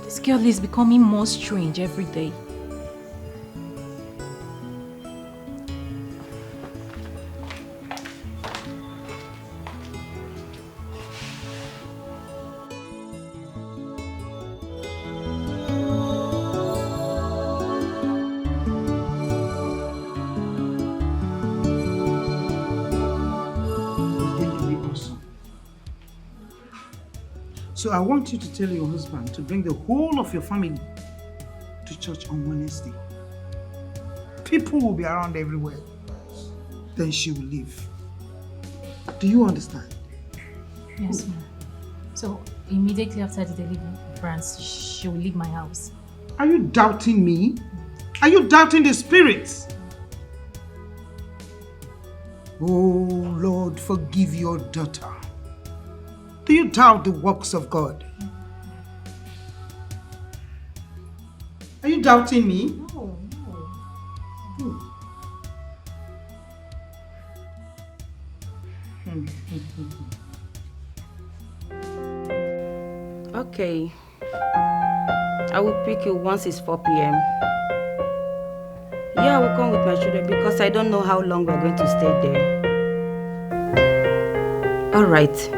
This girl is becoming more strange every day. So I want you to tell your husband to bring the whole of your family to church on Wednesday. People will be around everywhere. Then she will leave. Do you understand? Yes, ma'am. So immediately after the deliverance, she will leave my house. Are you doubting me? Are you doubting the spirits? Oh Lord, forgive your daughter. Do you doubt the works of God? Are you doubting me? No. Okay. I will pick you once it's 4 p.m. Yeah, I will come with my children because I don't know how long we're going to stay there. All right.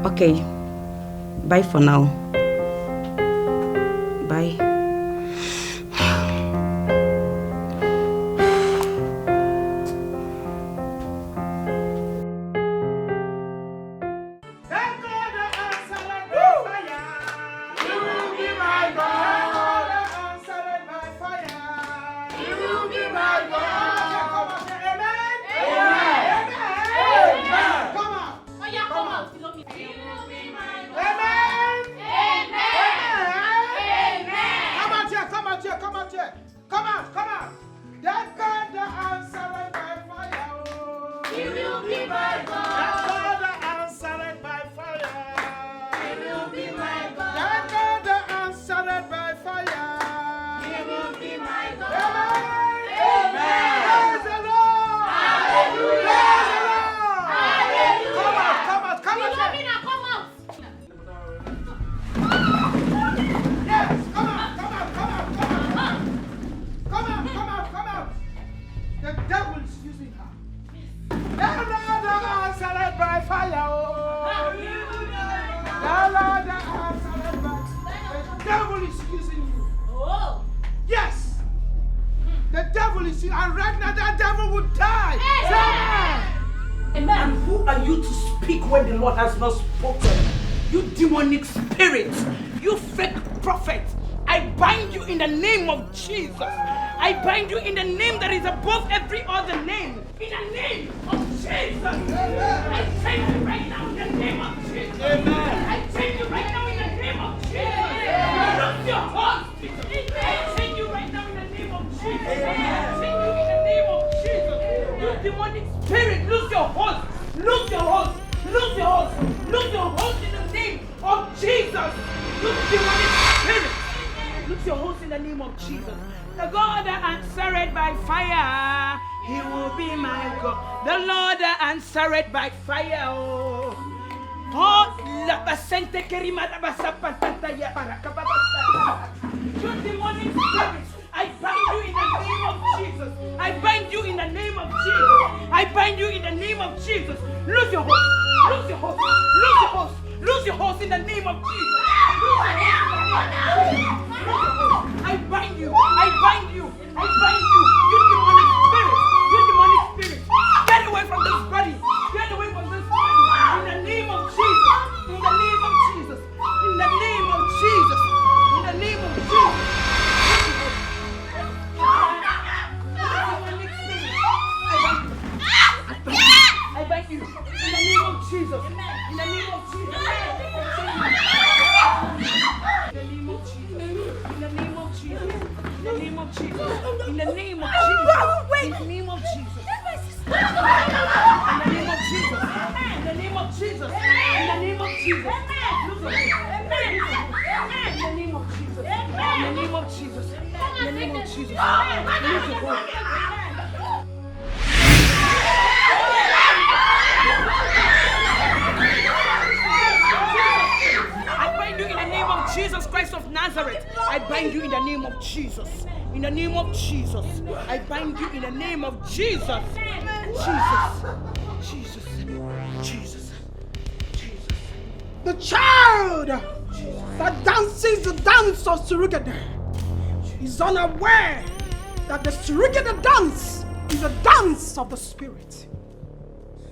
Okay. Bye for now. Bye. Hallelujah! Amen. And who are you to speak when the Lord has not spoken? You demonic spirit, you fake prophet, I bind you in the name of Jesus. I bind you in the name that is above every other name. In the name of Jesus. I thank you right now in the name of Jesus. I thank you right now in the name of Jesus. Lose your horse. I thank you right now in the name of Jesus. I thank you in the name of Jesus. You demonic spirit, lose your horse. Lose your horse. Lose your horse. Lose your horse in the name of Jesus. You demonic spirit. Lose your horse in the name of Jesus. The God that answered by fire, He will be my God. The Lord that answered by fire. Oh, la basente kerima la basapatata ya barakababasa. You demonic spirits, I bind you in the name of Jesus. I bind you in the name of Jesus. I bind you in the name of Jesus. Lose your horse. Lose your horse. Lose your horse. Lose your horse in the name of Jesus. I bind you. I bind you. I bind you. You demonic spirit. You demonic spirit. Get away from this body. Get away from this body. In the name of Jesus. In the name of Jesus. In the name of Jesus. In the name of Jesus. I bind you. In the name of Jesus. In the name of Jesus. In the name of Jesus. In the name of Jesus. In the name of Jesus. In the name of Jesus. In the name of Jesus. In the name of Jesus. In the name of Jesus. In the name of Jesus. In the name of Jesus. In the name of Jesus. In the name of Jesus. I bind you in the name of Jesus Christ of Nazareth. I bind you in the name of Jesus. In the name of Jesus. I bind you in the name of Jesus. Jesus. Jesus. The child that dances the dance of Surugade is unaware that the Surugade dance is a dance of the spirit.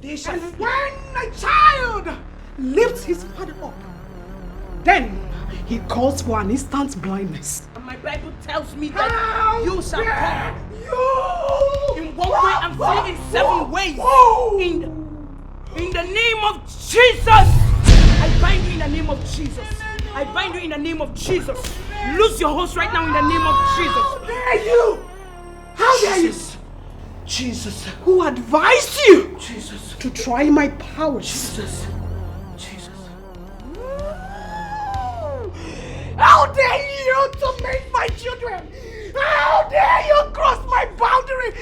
And when a child lifts his father up, then he calls for an instant blindness. And my Bible tells me that you shall come in one way and flee in 7 ways. In the name of Jesus, I bind you in the name of Jesus. I bind you in the name of Jesus. Lose your horse right now in the name of Jesus. How dare you? How dare you? Jesus. Who advised you? Jesus. To try my powers? Jesus. How dare you to make my children? How dare you cross my boundary?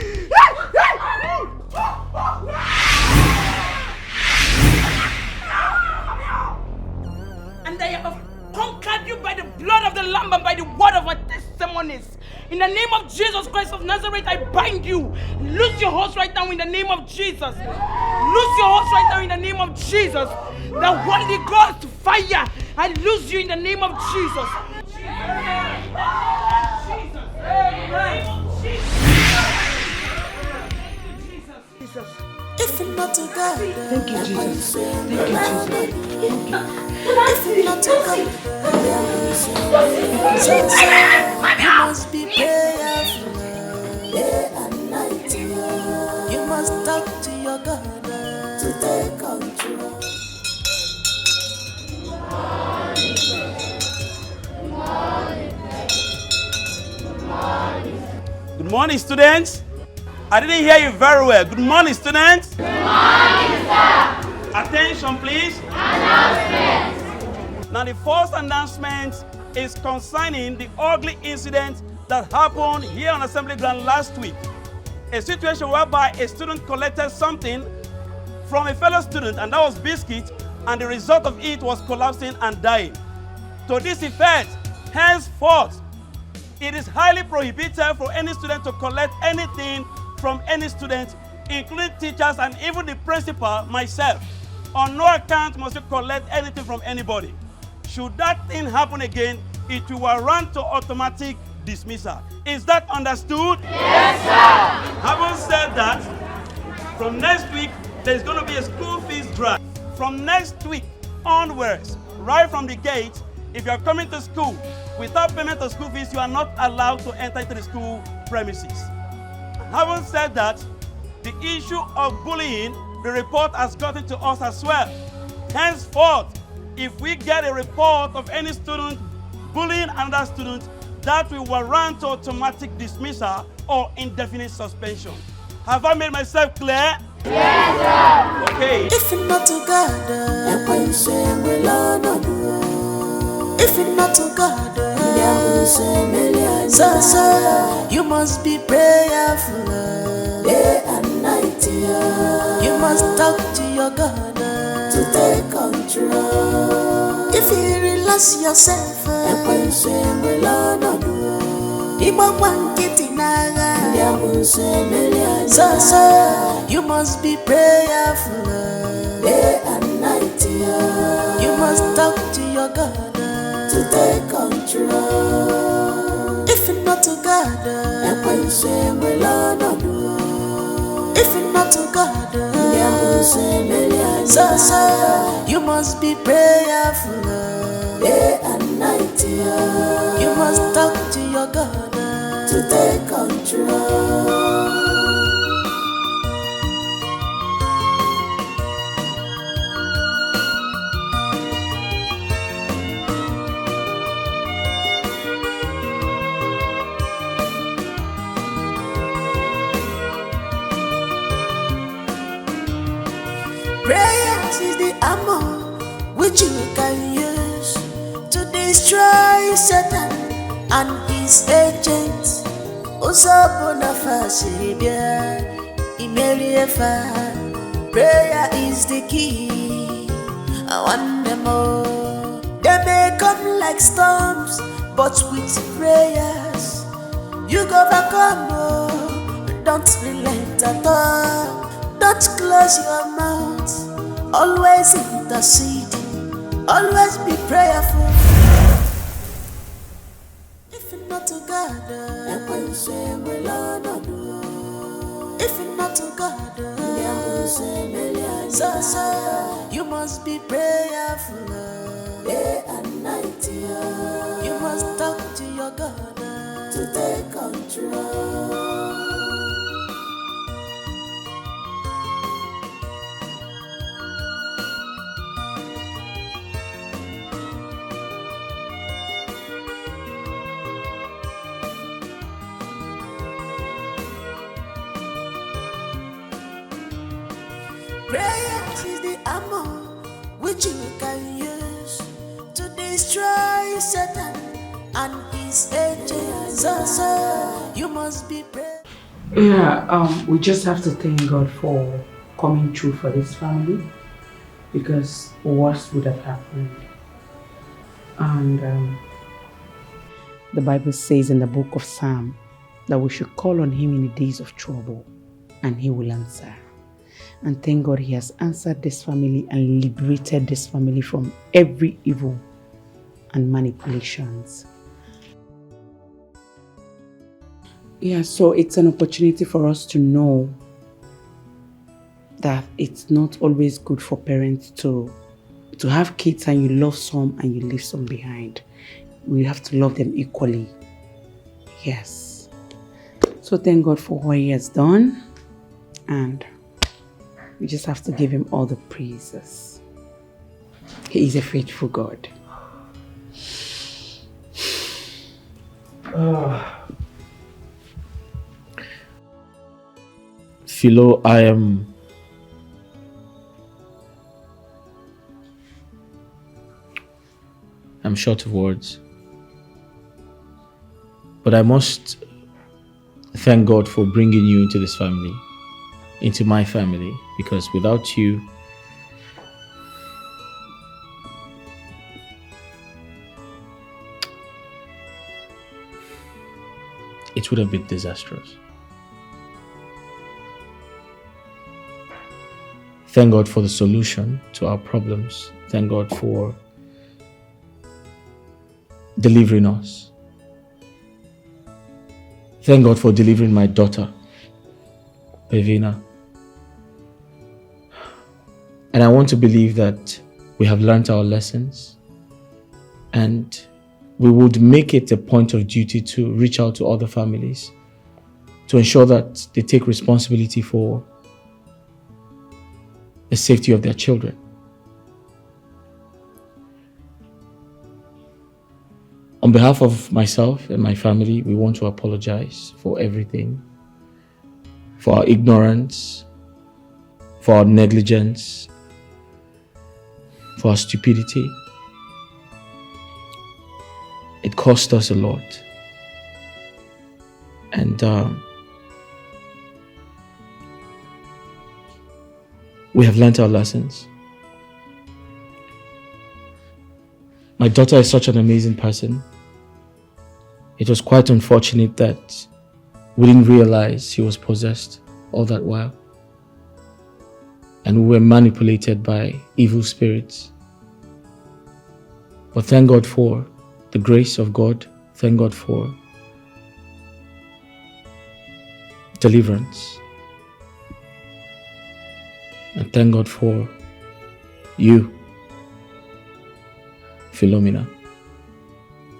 And I have conquered you by the blood of the Lamb and by the word of my testimonies. In the name of Jesus Christ of Nazareth, I bind you. Lose your horse right now in the name of Jesus. Lose your horse right now in the name of Jesus. The Holy Ghost fire. I lose you in the name of Jesus. If we're not together, thank you, Jesus. Thank you, Jesus. If we're not together, you must be prayerful day and night. You must talk to your God to take control. Good morning, students. I didn't hear you very well. Good morning, students. Good morning, sir. Attention, please. Announcement. Now, the first announcement is concerning the ugly incident that happened here on Assembly Ground last week. A situation whereby a student collected something from a fellow student, and that was biscuit, and the result of it was collapsing and dying. To this effect, henceforth, it is highly prohibited for any student to collect anything from any student, including teachers and even the principal, myself. On no account must you collect anything from anybody. Should that thing happen again, it will run to automatic dismissal. Is that understood? Yes, sir. Having said that, from next week, there's going to be a school fees drive. From next week onwards, right from the gate, if you are coming to school without payment of school fees, you are not allowed to enter into the school premises. Having said that, the issue of bullying, the report has gotten to us as well. Henceforth, if we get a report of any student bullying another student, that will warrant automatic dismissal or indefinite suspension. Have I made myself clear? Yes, sir. Okay. If you're not together, if you're not together, so you must be prayerful day and night. You must talk to your God to take control. If you relax yourself, so you must be prayerful day and night. You must talk to your God to take control. If you're not together, if you're not together, so you must be prayerful day and night. You must talk to your God to take control. Prayer is the armor which you can use to destroy Satan and his agents. Prayer is the key. I want them all. They may come like storms, but with prayers you go overcome. Don't relent at all. Don't close your mouth. Always interceding. Always be prayerful. If you're not together, if you're not together, so you must be prayerful day and night. You must talk to your God to take control. Prayer is the armor which you can use to destroy Satan and his agents. So you must be praying. Yeah, we just have to thank God for coming through for this family, because worse would have happened. And the Bible says in the book of Psalm that we should call on him in the days of trouble and he will answer. And thank God he has answered this family and liberated this family from every evil and manipulations. Yeah, so it's an opportunity for us to know that it's not always good for parents to have kids and you love some and you leave some behind. We have to love them equally. Yes. So thank God for what he has done, and we just have to give him all the praises. He is a faithful God. Philo, I'm short of words. But I must thank God for bringing you into this family, into my family, because without you, it would have been disastrous. Thank God for the solution to our problems. Thank God for delivering us. Thank God for delivering my daughter, Pevina. And I want to believe that we have learned our lessons, and we would make it a point of duty to reach out to other families to ensure that they take responsibility for the safety of their children. On behalf of myself and my family, we want to apologize for everything, for our ignorance, for our negligence, for our stupidity. It cost us a lot. And we have learnt our lessons. My daughter is such an amazing person. It was quite unfortunate that we didn't realize she was possessed all that while. And we were manipulated by evil spirits. But thank God for the grace of God. Thank God for deliverance. And thank God for you, Philomena.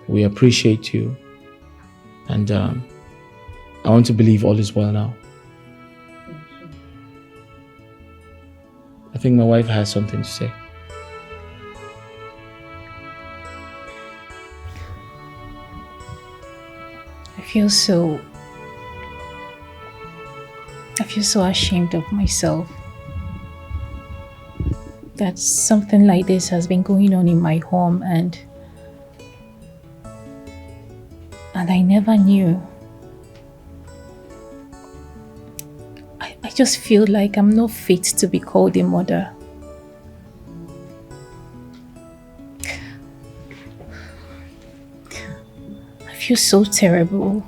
We appreciate you. And I want to believe all is well now. I think my wife has something to say. I feel so ashamed of myself that something like this has been going on in my home, and I never knew. I just feel like I'm not fit to be called a mother. I feel so terrible.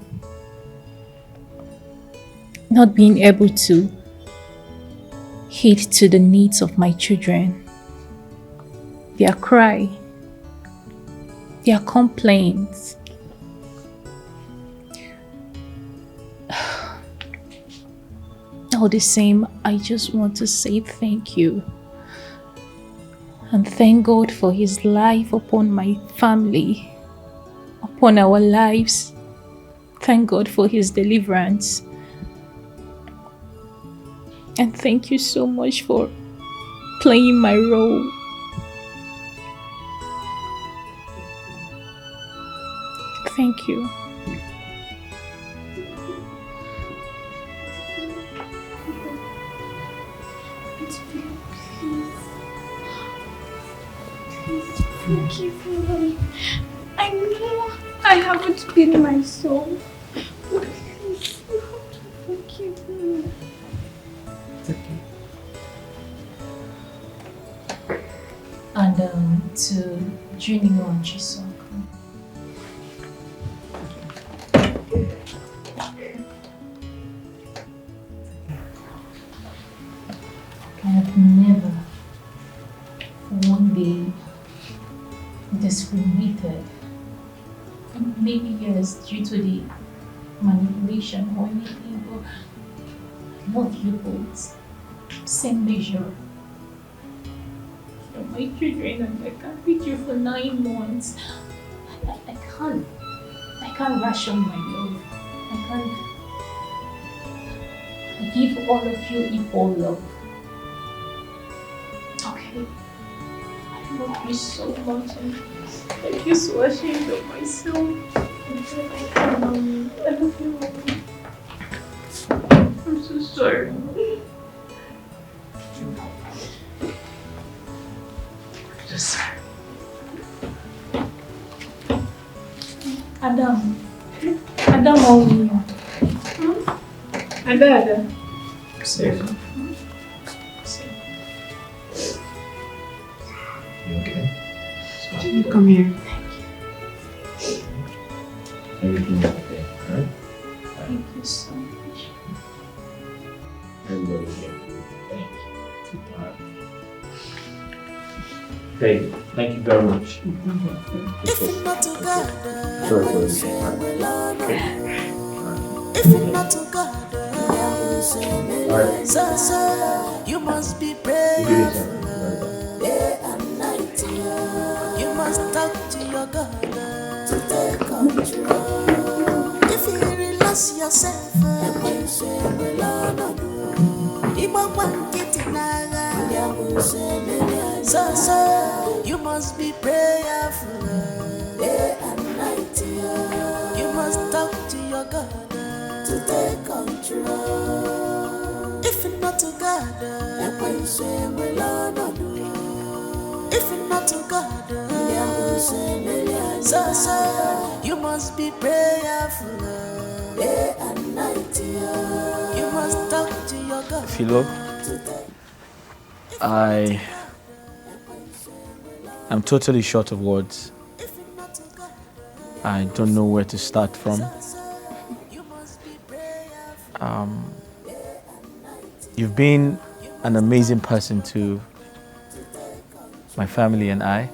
Not being able to heed to the needs of my children. Their cry, their complaints. All the same, I just want to say thank you. And thank God for His life upon my family, upon our lives. Thank God for His deliverance. And thank you so much for playing my role. Thank you. Forgive me. I know I haven't been myself. But please, you have to forgive me. It's okay. And to Junior and Chisom. I have never for one day discriminated. Maybe yes, due to the manipulation or anything, but I love you both. Same measure. You're my children, and I can't with you for 9 months. I can't ration my love. I give all of you equal love. Okay? I love you so much, and I feel so ashamed of myself. I love you, Mommy. I'm so sorry. Just sorry. Adam, Owunya. Ada. Sorry. You okay? You come here. Everything is okay, alright? Thank you so much. Everybody here. Thank you. Thank you very much. If we're not together, if we're not together, so you must be brave. day and night. You must talk to your God to take control. If you relax yourself, so you must be prayerful day and night. You must talk to your God to take control. If not to God, if not to God, so you must be prayerful day and night. You must talk to your God. Philo, I'm totally short of words. I don't know where to start from. You've been an amazing person to my family and I.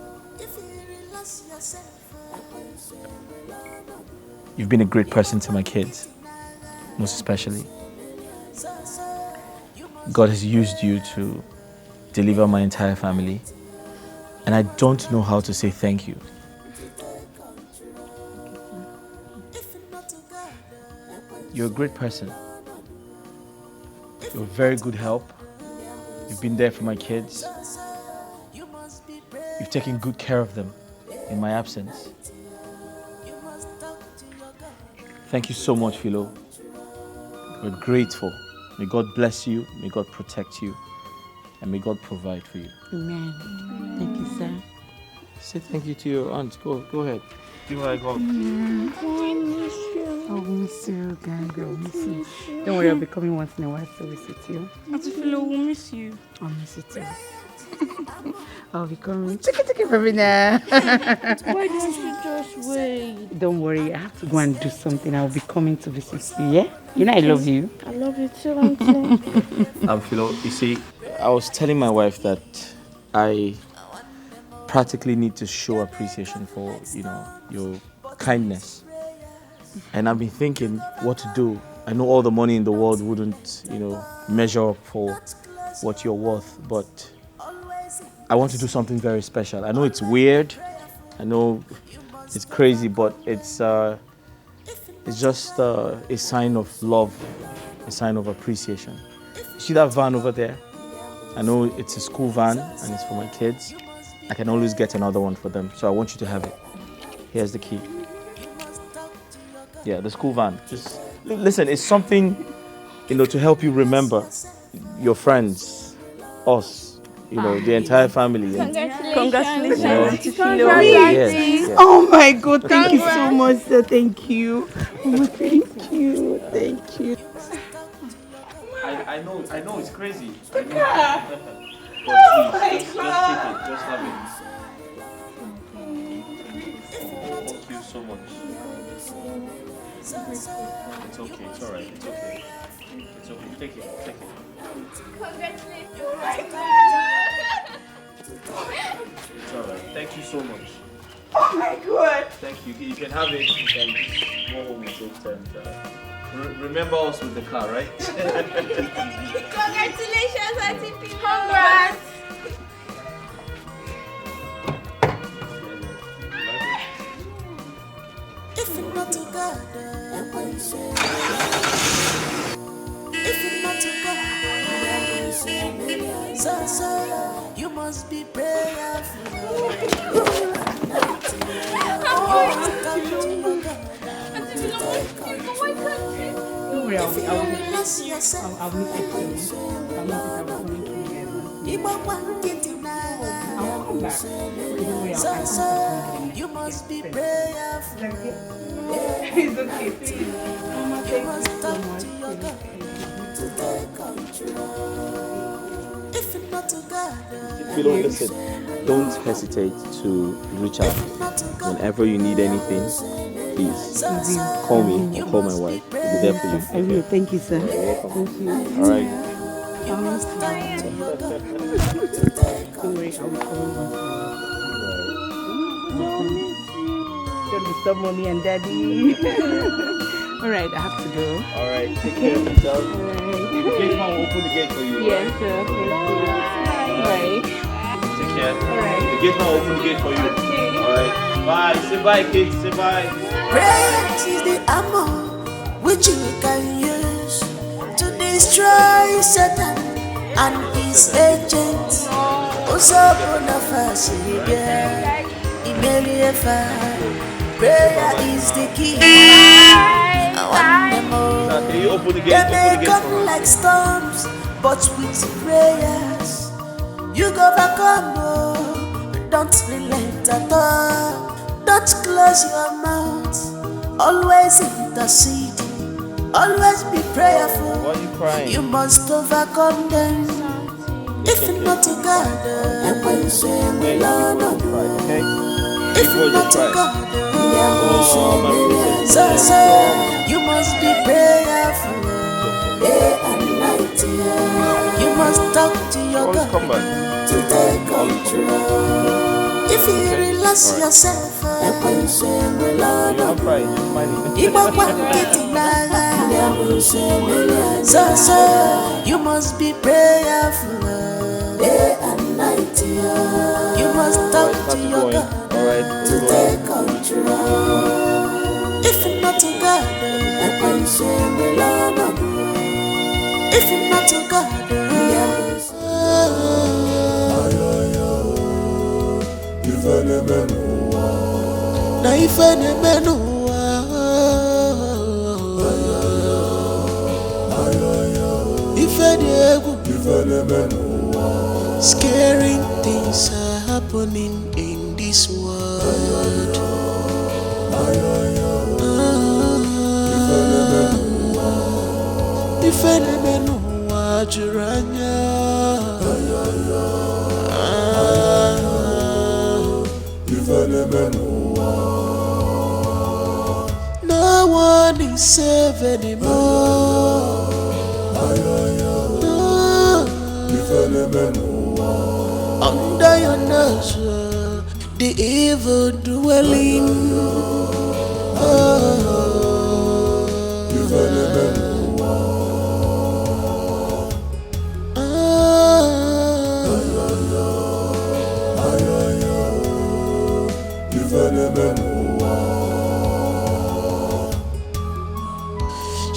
You've been a great person to my kids, most especially. God has used you to deliver my entire family, and I don't know how to say thank you. You're a great person. You're a very good help. You've been there for my kids. You've taken good care of them in my absence. Thank you so much, Philo. We're grateful. May God bless you, may God protect you, and may God provide for you. Amen. Thank you, sir. Say thank you to your aunt. Go ahead. Give her a hug. I miss you. I'll miss you, gang. I'll miss you. Don't worry, I'll be coming once in a while to visit you. Auntie Philo will miss you. I'll miss you too. I'll be coming. Take it from me now. Why don't you just wait? Don't worry, I have to go and do something. I'll be coming to visit you, yeah? You know I love you. I love you too, Auntie. Philo, you see, I was telling my wife that I practically need to show appreciation for, your kindness. And I've been thinking what to do. I know all the money in the world wouldn't, measure up for what you're worth, but I want to do something very special. I know it's weird. I know it's crazy, but it's just a sign of love, a sign of appreciation. You see that van over there? I know it's a school van and it's for my kids. I can always get another one for them, so I want you to have it. Here's the key. Yeah, the school van. Just listen, it's something, to help you remember your friends, us, the entire family. Congratulations. Yes. Oh my God, thank you so much, sir. Thank you. Oh, thank you. Thank you. I know it's crazy. Oh Just take it. Just have it. Thank you so much. It's okay. It's alright. It's okay. It's okay. Take it. Congratulations. It's alright. Thank you so much. Oh my God. Thank you. You can have it. You can go home with it and remember us with the car, right? Congratulations, Auntie Philo. Congrats. If you're not to God, if you're not to God, so you must be prayerful. Don't worry, I'll meet you soon. I'll meet you coming to you again. I'll come back. Don't worry, I'll come back. You must be prayerful. It's okay, please. Mama, thank you so much. If you're not to God, Philo, listen, don't hesitate to reach out. Whenever you need anything, please call me or call my wife. We'll be there for you. I will. Thank you, sir. You're welcome. Thank you. All right. Don't worry, I'll be coming once in a while. Don't disturb mommy and daddy. All right, I have to go. All right, take care of yourself. All right. The gate man will open the gate for you. Yeah, sure. Thank you. Bye. Take yeah? Alright. The gate man will open the gate for you. Okay. Alright. Bye. Say bye, kids. Say bye. Prayer is the armor which you can use to destroy Satan and his agents. Prayer is the key. Can you open the gate? They Open the may gate come for us. like storms, but with prayers you go overcome. Don't relent at all. Don't close your mouth. Always intercede. Always be prayerful. Why are you crying? You must overcome them. If not to God, if not to God, so you must be prayerful day and night. You must talk to your God to take control. If you relax yourself, so you must be prayerful day and night. You must talk to your God to take control. If not to God, if not to God, na ifene menua ifene egu scaring things are happening in this world. Ifene menua juranya. No one is safe anymore. Under your nose, the evil dwelling.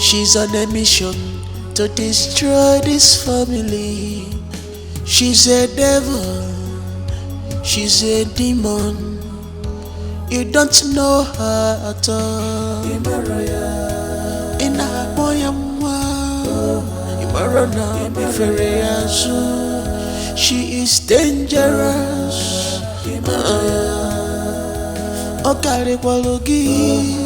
She's on a mission to destroy this family. She's a devil, she's a demon. You don't know her at all. In a she is dangerous. Okare kwalogi.